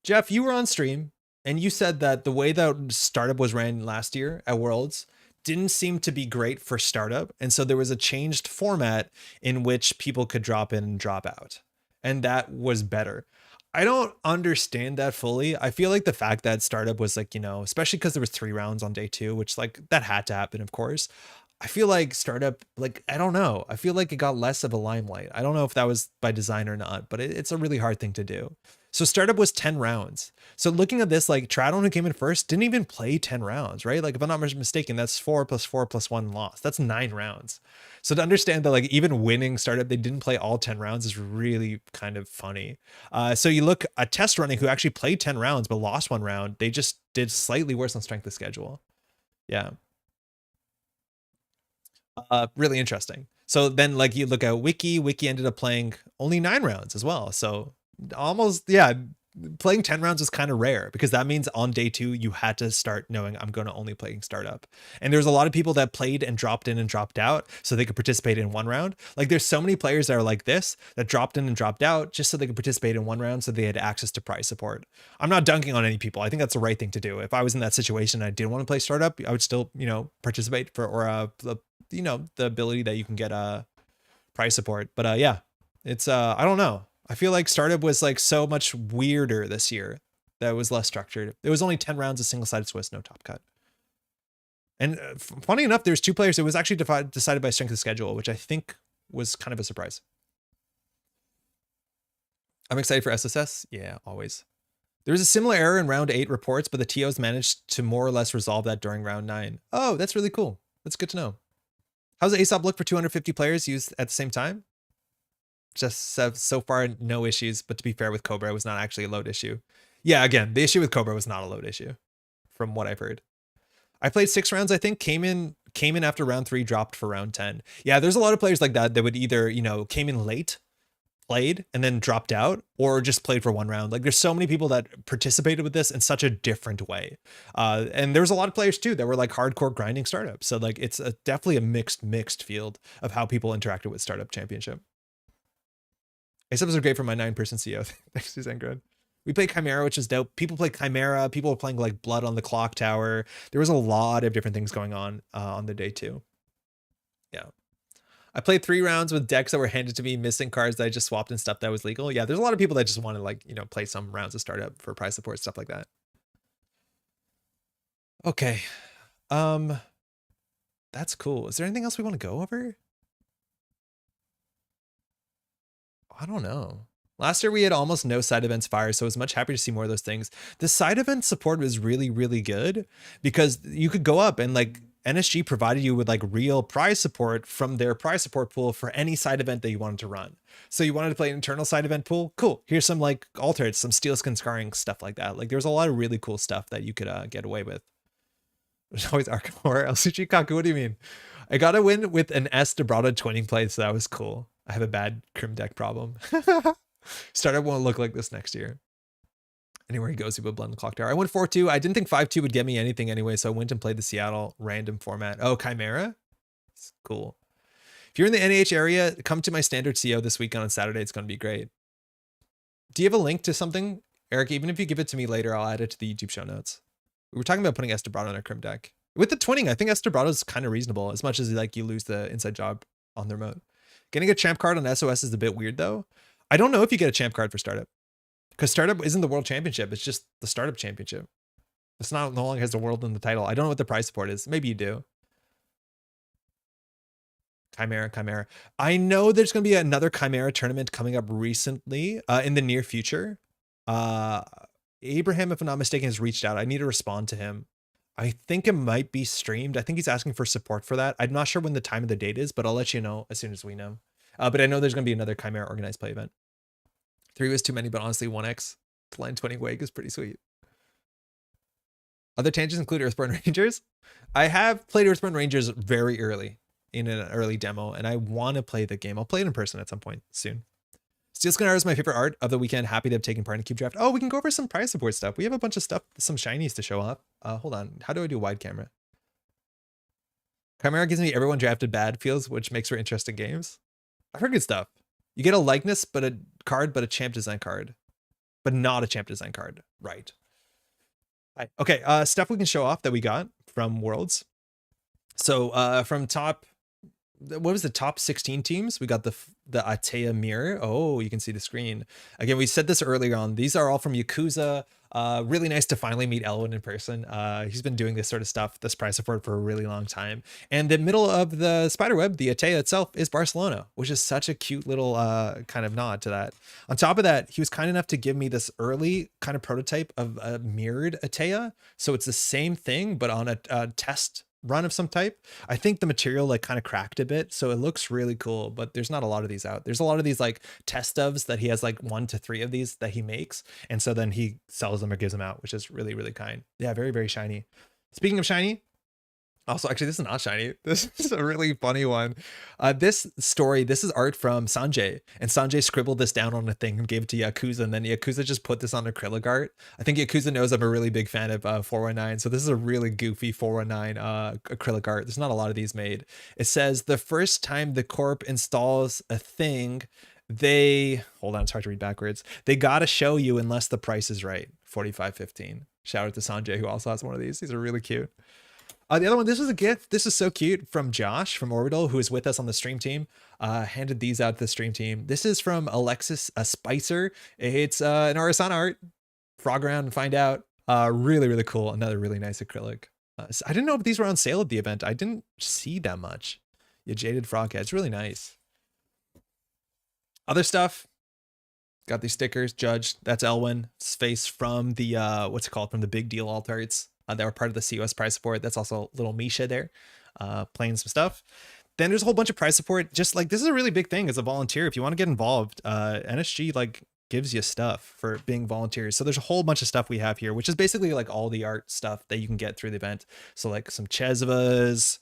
[SPEAKER 2] Jeff, you were on stream and you said that the way that Startup was ran last year at Worlds didn't seem to be great for Startup. And so there was a changed format in which people could drop in and drop out. And that was better. I don't understand that fully. I feel like the fact that Startup was like, especially because there was 3 rounds on day 2, which like that had to happen, of course. I feel like Startup, like, I don't know. I feel like it got less of a limelight. I don't know if that was by design or not, but it's a really hard thing to do. So Startup was 10 rounds. So looking at this, like Tradon, who came in first, didn't even play 10 rounds, right? Like if I'm not mistaken, that's 4 + 4 + 1 loss. That's 9 rounds. So to understand that like even winning Startup, they didn't play all 10 rounds is really kind of funny. So you look at Test Running, who actually played 10 rounds, but lost 1 round. They just did slightly worse on strength of schedule. Yeah. Really interesting. So then like you look at Wiki ended up playing only 9 rounds as well. So almost, yeah, playing 10 rounds is kind of rare because that means on day 2, you had to start knowing I'm going to only playing Startup. And there's a lot of people that played and dropped in and dropped out so they could participate in 1 round. Like there's so many players that are like this that dropped in and dropped out just so they could participate in 1 round so they had access to prize support. I'm not dunking on any people. I think that's the right thing to do. If I was in that situation and I didn't want to play Startup, I would still, participate for, or the ability that you can get prize support. But yeah, it's I don't know. I feel like Startup was like so much weirder this year that was less structured. It was only 10 rounds of single-sided Swiss, no top cut. And funny enough, there's 2 players. It was actually decided by strength of schedule, which I think was kind of a surprise. I'm excited for SSS. Yeah, always. There was a similar error in round 8 reports, but the TOs managed to more or less resolve that during round 9. Oh, that's really cool. That's good to know. How's the ASOP look for 250 players used at the same time? Just so far, no issues. But to be fair with Cobra, it was not actually a load issue. Yeah, again, the issue with Cobra was not a load issue. from what I've heard. I played 6 rounds, I think, came in after round 3, dropped for round 10. Yeah, there's a lot of players like that would either, came in late, played, and then dropped out, or just played for 1 round. Like, there's so many people that participated with this in such a different way. And there was a lot of players too that were like hardcore grinding startups. So like, it's definitely a mixed field of how people interacted with Startup Championship. Except are great for my 9-person CO. Thanks, Suzanne Good. We played Chimera, which is dope. People played Chimera. People were playing like Blood on the Clock Tower. There was a lot of different things going on the day too. Yeah. I played 3 rounds with decks that were handed to me, missing cards that I just swapped and stuff that was legal. Yeah, there's a lot of people that just want to like, play some rounds of startup for prize support, stuff like that. Okay. That's cool. Is there anything else we want to go over? I don't know. Last year we had almost no side events fire, so I was much happier to see more of those things. The side event support was really, really good because you could go up and like NSG provided you with like real prize support from their prize support pool for any side event that you wanted to run. So you wanted to play an internal side event pool? Cool. Here's some like alters, some steel skin scarring, stuff like that. Like there's a lot of really cool stuff that you could get away with. There's always Arkham LCG Kaku. What do you mean? I got a win with an S Debrado twinning play, so that was cool. I have a bad Crim deck problem. Startup won't look like this next year. Anywhere he goes, he will blend the clock tower. I went 4-2. I didn't think 5-2 would get me anything anyway, so I went and played the Seattle random format. Oh, Chimera? It's cool. If you're in the NAH area, come to my standard CO this weekend on Saturday. It's going to be great. Do you have a link to something, Eric? Even if you give it to me later, I'll add it to the YouTube show notes. We were talking about putting Estebrado in our Crim deck. With the twinning, I think Estebrado is kind of reasonable, as much as like you lose the inside job on the remote. Getting a champ card on SOS is a bit weird, though. I don't know if you get a champ card for Startup. Because Startup isn't the World Championship. It's just the Startup Championship. It's no longer has the world in the title. I don't know what the prize support is. Maybe you do. Chimera. I know there's going to be another Chimera tournament coming up recently in the near future. Abraham, if I'm not mistaken, has reached out. I need to respond to him. I think it might be streamed. I think he's asking for support for that. I'm not sure when the time of the date is, but I'll let you know as soon as we know. But I know there's going to be another Chimera organized play event. 3 was too many, but honestly, 1x line 20 wake is pretty sweet. Other tangents include Earthborn Rangers. I have played Earthborn Rangers very early in an early demo, and I want to play the game. I'll play it in person at some point soon. Steel Skin Art is my favorite art of the weekend. Happy to have taken part in Cube Draft. Oh, we can go over some prize support stuff. We have a bunch of stuff, some shinies to show off. Hold on. How do I do wide camera? Chimera gives me everyone drafted bad feels, which makes for interesting games. I've heard good stuff. You get a likeness, but a card, but a champ design card, but not a champ design card. Right. Okay. Stuff we can show off that we got from Worlds. So from top, what was the top 16 teams? We got the Atea mirror. Oh, you can see the screen. Again, we said this earlier on. These are all from Yakuza. Really nice to finally meet Elwin in person. He's been doing this sort of stuff, this prize support, for a really long time. And the middle of the spiderweb, the Atea itself, is Barcelona, which is such a cute little kind of nod to that. On top of that, he was kind enough to give me this early kind of prototype of a mirrored Atea. So it's the same thing, but on a test run of some type. I think the material like kind of cracked a bit, so it looks really cool, but there's not a lot of these out. There's a lot of these like test ofs that he has, like 1 to 3 of these that he makes, and so then he sells them or gives them out, which is really, really kind. Yeah, very, very shiny. Speaking of shiny, also, actually, this is not shiny. This is a really funny one. This is art from Sanjay, and Sanjay scribbled this down on a thing and gave it to Yakuza, and then Yakuza just put this on acrylic art. I think Yakuza knows I'm a really big fan of 419, so this is a really goofy 419 acrylic art. There's not a lot of these made. It says, the first time the corp installs a thing, hold on, it's hard to read backwards. They gotta show you unless the price is right. 45.15. Shout out to Sanjay, who also has one of these. These are really cute. The other one, this is a gift. This is so cute, from Josh from Orbital, who is with us on the stream team. Handed these out to the stream team. This is from Alexis Spicer. It's an RSN art. Frog around and find out. Really, really cool. Another really nice acrylic. So I didn't know if these were on sale at the event. I didn't see that much. You jaded froghead. It's really nice. Other stuff. Got these stickers. Judge. That's Elwin's face from the what's it called? From the Big Deal alt arts. That were part of the COS prize support. That's also little Misha there, playing some stuff. Then there's a whole bunch of prize support. Just like, this is a really big thing as a volunteer. If you want to get involved, NSG, like, gives you stuff for being volunteers. So there's a whole bunch of stuff we have here, which is basically like all the art stuff that you can get through the event. So like some Chesvas,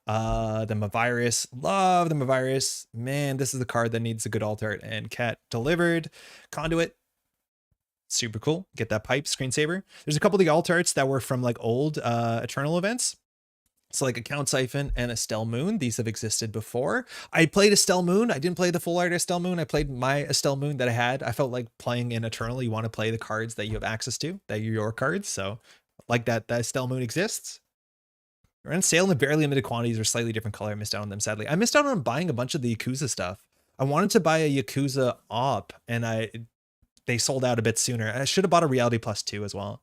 [SPEAKER 2] the Mavirus, love the Mavirus. Man, this is the card that needs a good alt art, and Cat delivered. Conduit, super cool. Get that pipe, screensaver. There's a couple of the alt arts that were from like old Eternal events. So like Account Siphon and Estelle Moon, these have existed before. I played Estelle Moon. I didn't play the full art Estelle Moon. I played my Estelle Moon that I had. I felt like playing in Eternal, you want to play the cards that you have access to, that are your cards. So like that Estelle Moon exists. They're on sale in barely limited quantities or slightly different color. I missed out on them, sadly. I missed out on buying a bunch of the Yakuza stuff. I wanted to buy a Yakuza op, and they sold out a bit sooner. I should have bought a Reality Plus 2 as well.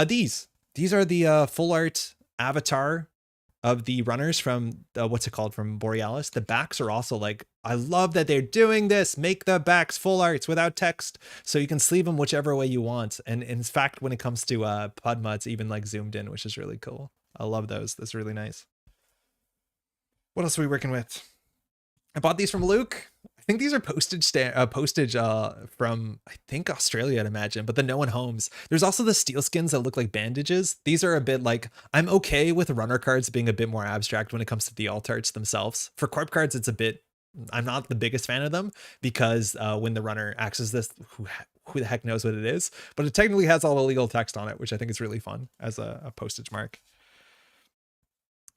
[SPEAKER 2] These are the full art avatar of the runners from what's it called, from Borealis. The backs are also like, I love that they're doing this. Make the backs full arts without text, so you can sleeve them whichever way you want. And in fact, when it comes to Pudma, it's even like zoomed in, which is really cool. I love those. That's really nice. What else are we working with? I bought these from Luke. I think these are postage from, I think, Australia, I'd imagine, but the No One Homes. There's also the steel skins that look like bandages. These are a bit like, I'm okay with runner cards being a bit more abstract when it comes to the alt arts themselves. For corp cards, it's a bit, I'm not the biggest fan of them, because when the runner accesses this, who the heck knows what it is, but it technically has all the legal text on it, which I think is really fun as a postage mark.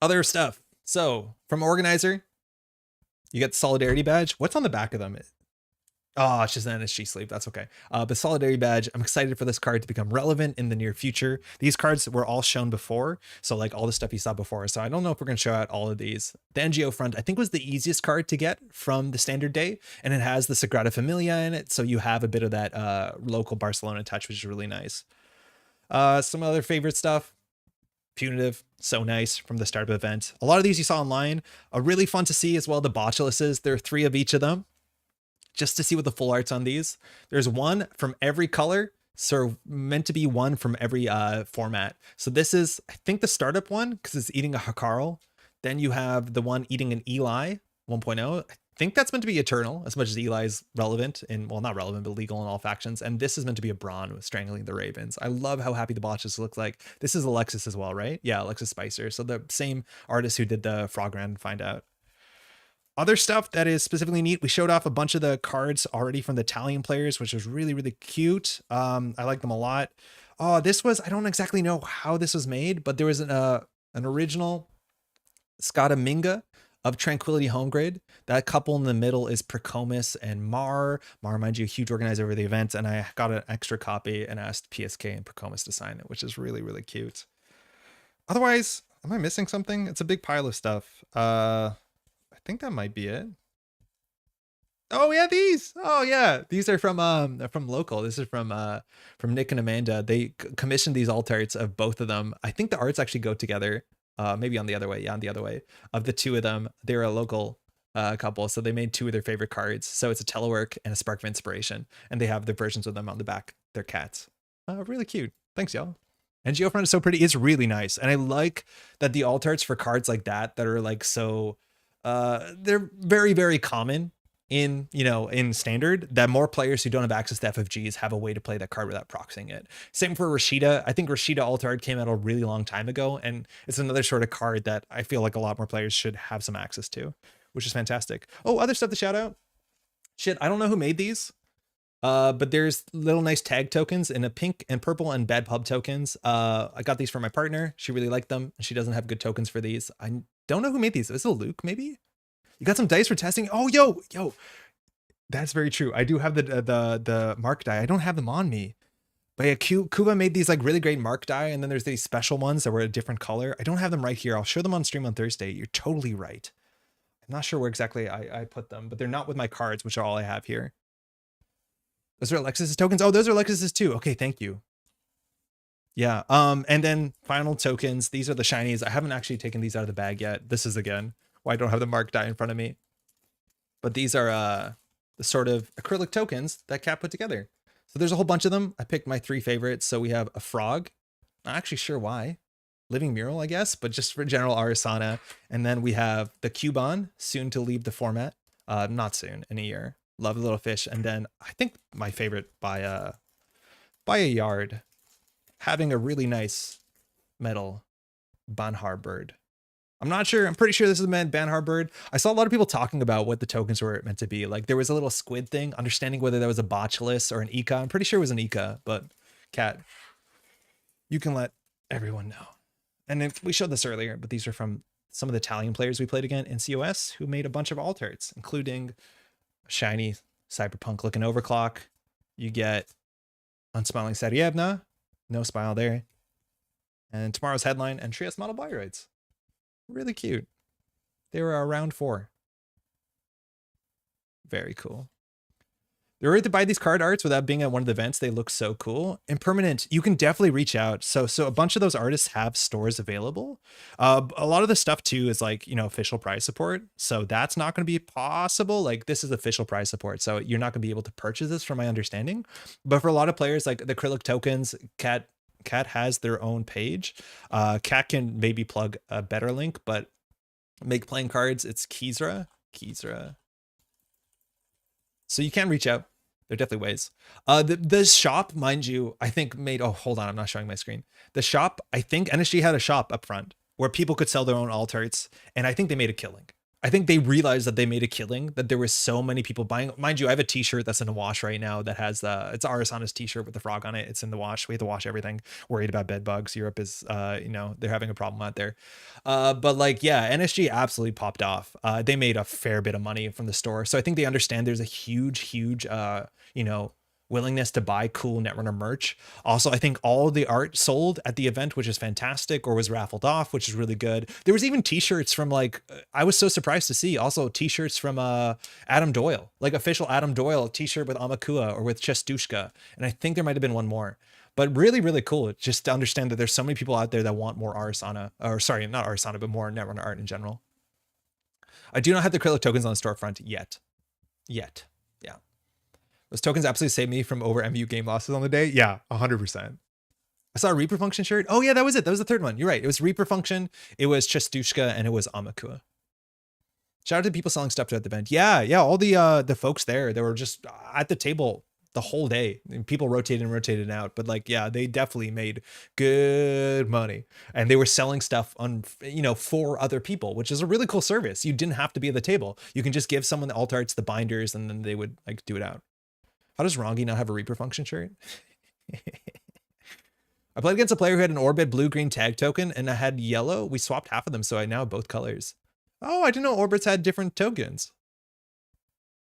[SPEAKER 2] Other stuff. So from Organizer, you get the Solidarity Badge. What's on the back of them? Oh, it's just an NSG sleeve. That's okay. But Solidarity Badge, I'm excited for this card to become relevant in the near future. These cards were all shown before, so like all the stuff you saw before. So I don't know if we're going to show out all of these. The NGO Front, I think, was the easiest card to get from the standard day, and it has the Sagrada Familia in it, so you have a bit of that local Barcelona touch, which is really nice. Some other favorite stuff. Punitive, so nice from the start of the event. A lot of these you saw online are really fun to see as well. The Botulises, there are 3 of each of them, just to see what the full art's on these. There's one from every color, so meant to be one from every format. So this is, I think, the startup one, because it's eating a Hakarl. Then you have the one eating an Eli 1.0. I think that's meant to be Eternal, as much as Eli's relevant in, well, not relevant, but legal in all factions. And this is meant to be a Brawn with Strangling the Ravens. I love how happy the botches look like. This is Alexis as well, right? Yeah, Alexis Spicer. So the same artist who did the Frogran Find Out. Other stuff that is specifically neat, we showed off a bunch of the cards already from the Italian players, which was really, really cute. I like them a lot. Oh, this was, I don't exactly know how this was made, but there was an original Scataminga of Tranquility Home Grid. That couple in the middle is Percomus and Mar. Mar, mind you, a huge organizer over the event, and I got an extra copy and asked PSK and Percomus to sign it, which is really, really cute. Otherwise, am I missing something? It's a big pile of stuff. I think that might be it. Oh yeah, these. Oh yeah, these are from local. This is from Nick and Amanda. They commissioned these alt arts of both of them. I think the arts actually go together. Maybe on the other way. Yeah, on the other way. Of the 2 of them, they're a local couple, so they made 2 of their favorite cards. So it's a Telework and a Spark of Inspiration, and they have the versions of them on the back. They're cats. Really cute. Thanks, y'all. And Geofront is so pretty. It's really nice, and I like that the alt arts for cards like that are like so. They're very, very common in, you know, in standard, that more players who don't have access to FFGs have a way to play that card without proxying it. Same for Rashida. I think Rashida alt art came out a really long time ago, and it's another sort of card that I feel like a lot more players should have some access to, which is fantastic. Oh, other stuff to shout out. Shit, I don't know who made these. But there's little nice tag tokens in a pink and purple and bad pub tokens. I got these from my partner. She really liked them. She doesn't have good tokens for these. I don't know who made these. Is it Luke, maybe? You got some dice for testing? Oh, yo. That's very true. I do have the mark die. I don't have them on me. But yeah, Kuba made these like really great mark die, and then there's these special ones that were a different color. I don't have them right here. I'll show them on stream on Thursday. You're totally right. I'm not sure where exactly I put them, but they're not with my cards, which are all I have here. Those are Alexis's tokens. Oh, those are Alexis's too. Okay, thank you. Yeah. And then final tokens. These are the shinies. I haven't actually taken these out of the bag yet. This is again why I don't have the mark die in front of me. But these are the sort of acrylic tokens that Cat put together. So there's a whole bunch of them. I picked my 3 favorites. So we have a frog. Not actually sure why. Living Mural, I guess, but just for general Arasana. And then we have the Cubon, soon to leave the format. Not soon, in a year. Love the little fish. And then I think my favorite by a yard, having a really nice metal Banhar bird. I'm not sure. I'm pretty sure this is a Banhar bird. I saw a lot of people talking about what the tokens were meant to be. Like there was a little squid thing, understanding whether that was a botulus or an Ika. I'm pretty sure it was an Ika, but cat, you can let everyone know. And if we showed this earlier, but these are from some of the Italian players we played again in COS who made a bunch of alt-arts, including a shiny cyberpunk looking overclock. You get Unsmiling Sarievna, no smile there. And tomorrow's headline and Trias model Bioroids. Really cute. They were around 4. Very cool. They're worth to buy these card arts without being at one of the events. They look so cool. Impermanent, you can definitely reach out. So a bunch of those artists have stores available. A lot of the stuff too is like, you know, official prize support. So that's not going to be possible. Like this is official prize support. So you're not going to be able to purchase this from my understanding. But for a lot of players like the acrylic tokens, Cat has their own page. Cat can maybe plug a better link, but make playing cards, it's Kizra. So you can reach out. There are definitely ways. The shop, mind you, I think made, oh, hold on, I'm not showing my screen. The shop, I think NSG had a shop up front where people could sell their own alt-arts, and I think they made a killing. I think they realized that they made a killing, that there was so many people buying. Mind you, I have a t-shirt that's in the wash right now that has it's Arisanas t-shirt with the frog on it. It's in the wash. We have to wash everything. Worried about bed bugs. Europe is, you know, they're having a problem out there. But like, yeah, NSG absolutely popped off. They made a fair bit of money from the store. So I think they understand there's a huge, you know, willingness to buy cool Netrunner merch. Also, I think all the art sold at the event, which is fantastic, or was raffled off, which is really good. There was even t-shirts from like, I was so surprised to see also t-shirts from Adam Doyle, like official Adam Doyle t-shirt with Amakua or with Chestushka. And I think there might've been one more, but really, really cool just to understand that there's so many people out there that want more Arisana, or sorry, not Arisana, but more Netrunner art in general. I do not have the acrylic tokens on the storefront yet. Yeah. Those tokens absolutely saved me from over MU game losses on the day. Yeah, 100%. I saw a Reaper Function shirt. Oh yeah, that was it. That was the third one. You're right. It was Reaper Function. It was Chestushka, and it was Amakua. Shout out to people selling stuff at the event. Yeah. All the folks there, they were just at the table the whole day. And people rotated out. But like, yeah, they definitely made good money. And they were selling stuff on, you know, for other people, which is a really cool service. You didn't have to be at the table. You can just give someone the alt arts, the binders, and then they would like do it out. How does Rongi not have a Reaper Function shirt? I played against a player who had an Orbit blue-green tag token and I had yellow. We swapped half of them, so I now have both colors. Oh, I didn't know Orbits had different tokens.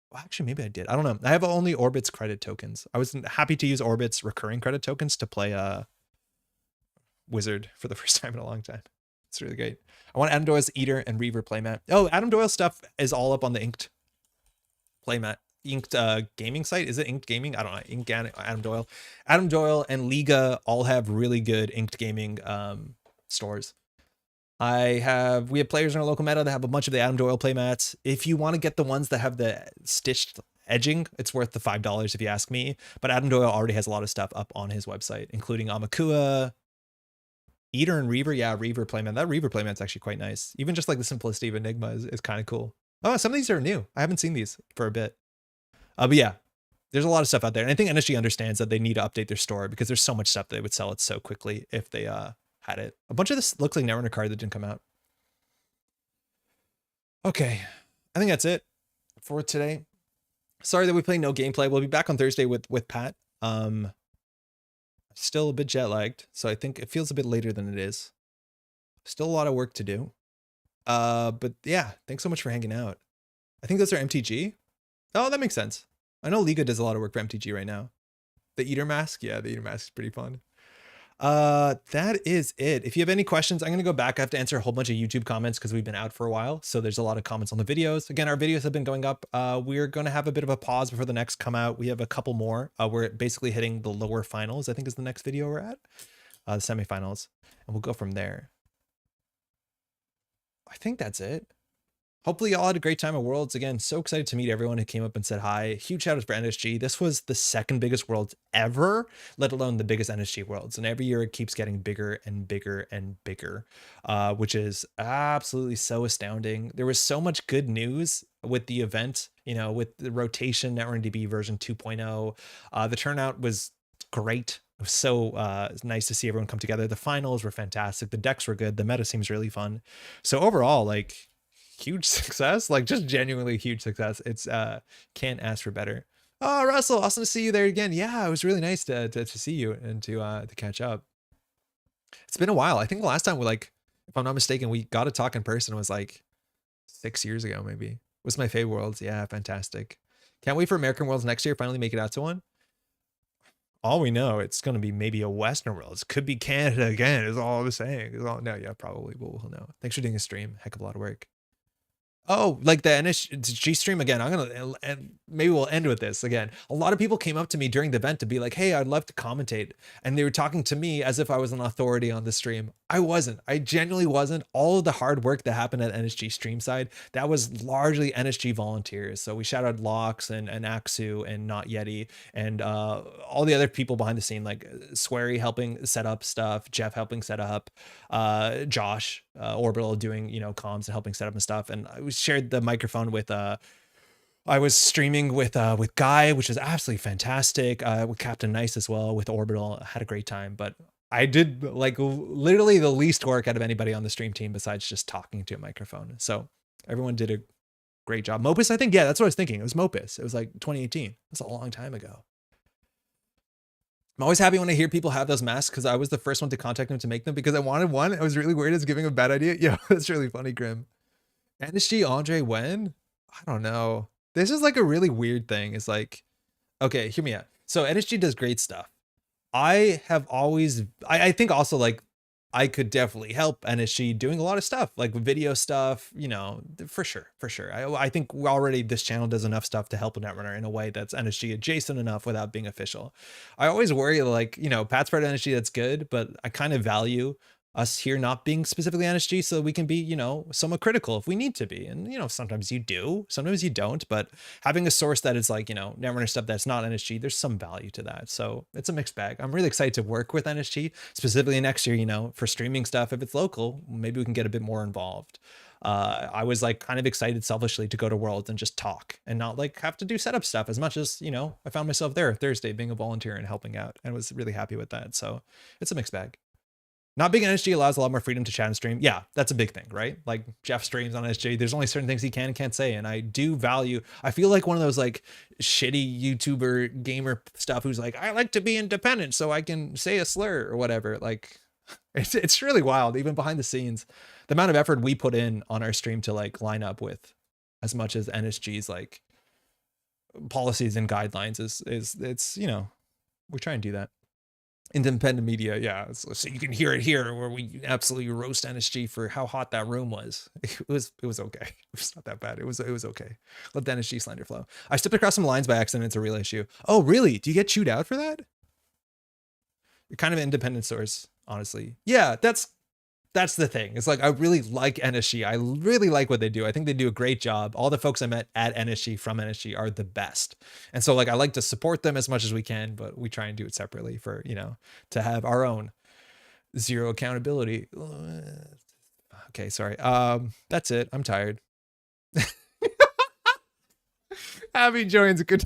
[SPEAKER 2] Well, actually, maybe I did. I don't know. I have only Orbits credit tokens. I was happy to use Orbits recurring credit tokens to play Wizard for the first time in a long time. It's really great. I want Adam Doyle's Eater and Reaver playmat. Oh, Adam Doyle stuff is all up on the Inked playmat. Inked gaming site. Is it Inked Gaming? I don't know. Inked Adam Doyle and Liga all have really good Inked Gaming stores. We have players in our local meta that have a bunch of the Adam Doyle playmats. If you want to get the ones that have the stitched edging, it's worth the $5 if you ask me. But Adam Doyle already has a lot of stuff up on his website, including Amakua, Eater, and Reaver. Yeah, Reaver playmat. That Reaver playmat's actually quite nice. Even just like the simplicity of Enigma is kind of cool. Oh, some of these are new. I haven't seen these for a bit. But yeah, there's a lot of stuff out there. And I think NSG understands that they need to update their store because there's so much stuff that they would sell it so quickly if they had it. A bunch of this looks like Netrunner card that didn't come out. Okay, I think that's it for today. Sorry that we play no gameplay. We'll be back on Thursday with Pat. Still a bit jet lagged, so I think it feels a bit later than it is. Still a lot of work to do. But yeah, thanks so much for hanging out. I think those are MTG. Oh, that makes sense. I know Liga does a lot of work for MTG right now. The Eater Mask? Yeah, the Eater Mask is pretty fun. That is it. If you have any questions, I'm going to go back. I have to answer a whole bunch of YouTube comments because we've been out for a while. So there's a lot of comments on the videos. Again, our videos have been going up. We're going to have a bit of a pause before the next come out. We have a couple more. We're basically hitting the lower finals, I think is the next video we're at. The semifinals. And we'll go from there. I think that's it. Hopefully y'all had a great time at Worlds. Again, so excited to meet everyone who came up and said hi. Huge shout out for NSG. This was the second biggest Worlds ever, let alone the biggest NSG Worlds. And every year it keeps getting bigger and bigger and bigger, which is absolutely so astounding. There was so much good news with the event, you know, with the rotation, NetRunnerDB version 2.0. The turnout was great. It was so nice to see everyone come together. The finals were fantastic. The decks were good. The meta seems really fun. So overall, like, huge success, like just genuinely huge success. It's can't ask for better. Oh, Russell, awesome to see you there again. Yeah, it was really nice to see you and to catch up. It's been a while. I think the last time we, like, if I'm not mistaken, we got to talk in person was like 6 years ago, maybe. It was my fave Worlds. Yeah, fantastic. Can't wait for American Worlds next year. Finally make it out to one. All we know, it's going to be maybe a Western Worlds. Could be Canada again, is all I'm saying. Is all, no, yeah, probably. We'll know. Thanks for doing a stream. Heck of a lot of work. Oh, like the NSG stream again. I'm gonna, and maybe we'll end with this again. A lot of people came up to me during the event to be like, "Hey, I'd love to commentate," and they were talking to me as if I was an authority on the stream. I wasn't. I genuinely wasn't. All of the hard work that happened at NSG stream side, that was largely NSG volunteers. So we shout out Lox and Axu and Not Yeti and all the other people behind the scene, like Swery helping set up stuff, Jeff helping set up, Josh Orbital doing, you know, comms and helping set up and stuff. And I shared the microphone with I was streaming with Guy, which is absolutely fantastic, with Captain Nice as well, with Orbital. I had a great time, but I did like literally the least work out of anybody on the stream team besides just talking to a microphone. So everyone did a great job. Mopus, I think, yeah, that's what I was thinking. It was Mopus. It was like 2018. That's a long time ago. I'm always happy when I hear people have those masks because I was the first one to contact them to make them because I wanted one. I was really worried I was giving a bad idea. Yeah, that's really funny, Grim. NSG Andre when? I don't know. This is like a really weird thing. It's like, okay, hear me out. So NSG does great stuff. I have always, I think also like I could definitely help NSG doing a lot of stuff like video stuff, you know, for sure. I think already this channel does enough stuff to help a Netrunner in a way that's NSG adjacent enough without being official. I always worry like, you know, Pat's part of NSG, that's good, but I kind of value us here not being specifically NSG so we can be, you know, somewhat critical if we need to be. And, you know, sometimes you do, sometimes you don't, but having a source that is like, you know, Netrunner stuff that's not NSG, there's some value to that. So it's a mixed bag. I'm really excited to work with NSG specifically next year, you know, for streaming stuff. If it's local, maybe we can get a bit more involved. I was like kind of excited selfishly to go to Worlds and just talk and not like have to do setup stuff as much as, you know, I found myself there Thursday being a volunteer and helping out and was really happy with that. So it's a mixed bag. Not being an NSG allows a lot more freedom to chat and stream. Yeah, that's a big thing, right? Like Jeff streams on SG. There's only certain things he can and can't say. And I do value, I feel like one of those like shitty YouTuber gamer stuff who's like, I like to be independent so I can say a slur or whatever. Like it's really wild, even behind the scenes. The amount of effort we put in on our stream to like line up with as much as NSG's like policies and guidelines is it's, you know, we try and do that. Independent media, yeah. So you can hear it here where we absolutely roast NSG for how hot that room was. It was okay. It was not that bad. It was okay. Let the NSG slander flow. I stepped across some lines by accident. It's a real issue. Oh, really? Do you get chewed out for that? You're kind of an independent source, honestly. Yeah, that's the thing. It's like I really like NSG. I really like what they do. I think they do a great job. All the folks I met at NSG from NSG are the best. And so like I like to support them as much as we can, but we try and do it separately for, you know, to have our own zero accountability. Okay, sorry. That's it. I'm tired. Abby joins a good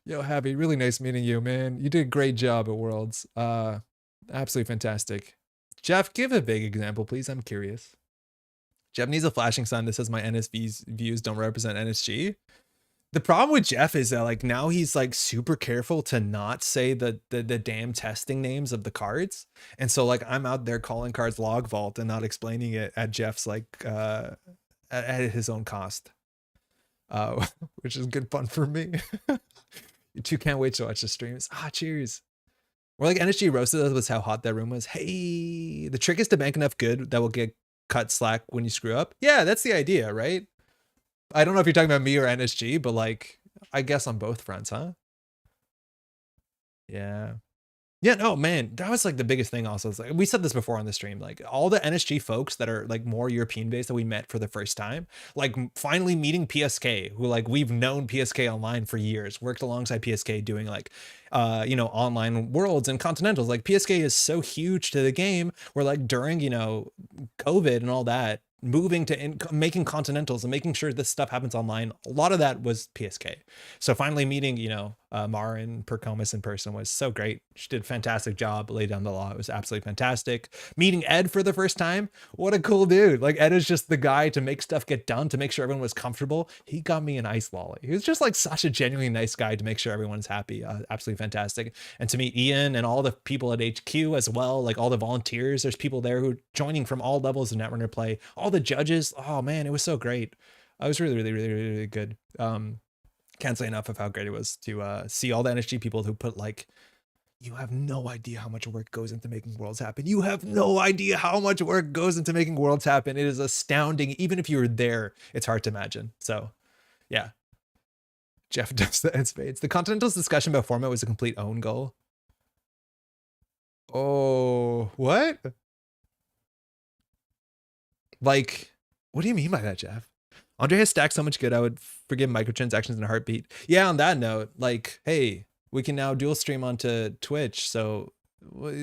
[SPEAKER 2] Yo, Abby, really nice meeting you, man. You did a great job at Worlds. Absolutely fantastic. Jeff, give a big example, please. I'm curious. Jeff needs a flashing sign that says my NSV's views don't represent NSG. The problem with Jeff is that like now he's like super careful to not say the damn testing names of the cards. And so like I'm out there calling cards log vault and not explaining it at Jeff's like at his own cost. Which is good fun for me. You two can't wait to watch the streams. Cheers. Or like NSG roasted us with how hot that room was. Hey, the trick is to bank enough good that will get cut slack when you screw up. Yeah, that's the idea, right? I don't know if you're talking about me or NSG, but like, I guess on both fronts, huh? Yeah. Yeah, no, man, that was like the biggest thing also. It's like we said this before on the stream, like all the NSG folks that are like more European based that we met for the first time, like finally meeting PSK, who like we've known PSK online for years, worked alongside PSK doing like you know, online worlds and continentals. Like PSK is so huge to the game where like during, you know, COVID and all that, moving to making continentals and making sure this stuff happens online, a lot of that was PSK. So finally meeting, you know, Marin Percomas in person was so great. She did a fantastic job, laid down the law. It was absolutely fantastic. Meeting Ed for the first time, what a cool dude. Like Ed is just the guy to make stuff get done, to make sure everyone was comfortable. He got me an ice lolly. He was just like such a genuinely nice guy to make sure everyone's happy. Absolutely fantastic. And to meet Ian and all the people at HQ as well, like all the volunteers, there's people there who are joining from all levels of Netrunner play, all the judges. Oh man, it was so great. I was really good. Can't say enough of how great it was to see all the NSG people who put like, you have no idea how much work goes into making worlds happen. You have no idea how much work goes into making worlds happen. It is astounding. Even if you were there, it's hard to imagine. So yeah. Jeff does the end spades. The Continental's discussion about format was a complete own goal. Oh, what? Like, what do you mean by that, Jeff? Andre has stacked so much good, I would forgive microtransactions in a heartbeat. Yeah, on that note, like, hey, we can now dual stream onto Twitch, so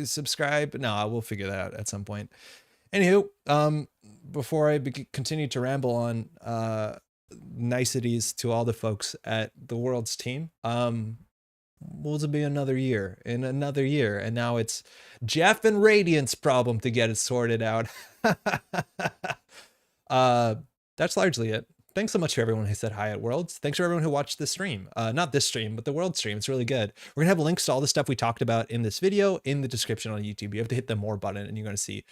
[SPEAKER 2] subscribe. No, we'll figure that out at some point. Anywho, before I continue to ramble on niceties to all the folks at the Worlds team, will be another year, and now it's Jeff and Radiant's problem to get it sorted out. That's largely it. Thanks so much to everyone who said hi at Worlds. Thanks to everyone who watched this stream. Not this stream, but the World stream. It's really good. We're gonna have links to all the stuff we talked about in this video in the description on YouTube. You have to hit the more button and you're gonna see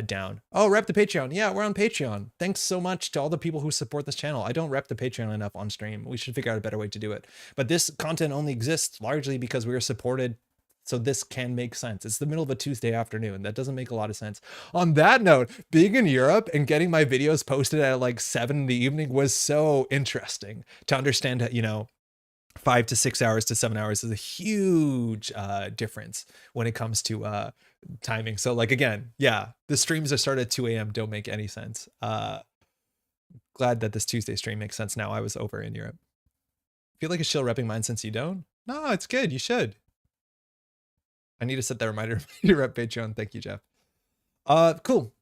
[SPEAKER 2] down. Oh, rep the Patreon. Yeah, we're on Patreon. Thanks so much to all the people who support this channel. I don't rep the Patreon enough on stream. We should figure out a better way to do it. But this content only exists largely because we are supported, so this can make sense. It's the middle of a Tuesday afternoon. That doesn't make a lot of sense. On that note, being in Europe and getting my videos posted at like 7 in the evening was so interesting to understand, you know, 5 to 6 hours to 7 hours is a huge difference when it comes to timing. So like, again, yeah, the streams that start at 2 a.m. don't make any sense. Glad that this Tuesday stream makes sense now. I was over in Europe. Feel like a shill repping mine since you don't? No, it's good. You should. I need to set that reminder to rep Patreon. Thank you, Jeff. Cool.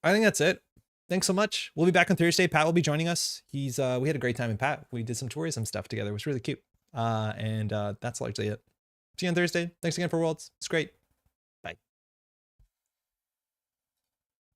[SPEAKER 2] I think that's it. Thanks so much. We'll be back on Thursday. Pat will be joining us. He's we had a great time in Pat. We did some tourism stuff together. It was really cute. And that's largely it. See you on Thursday. Thanks again for Worlds. It's great.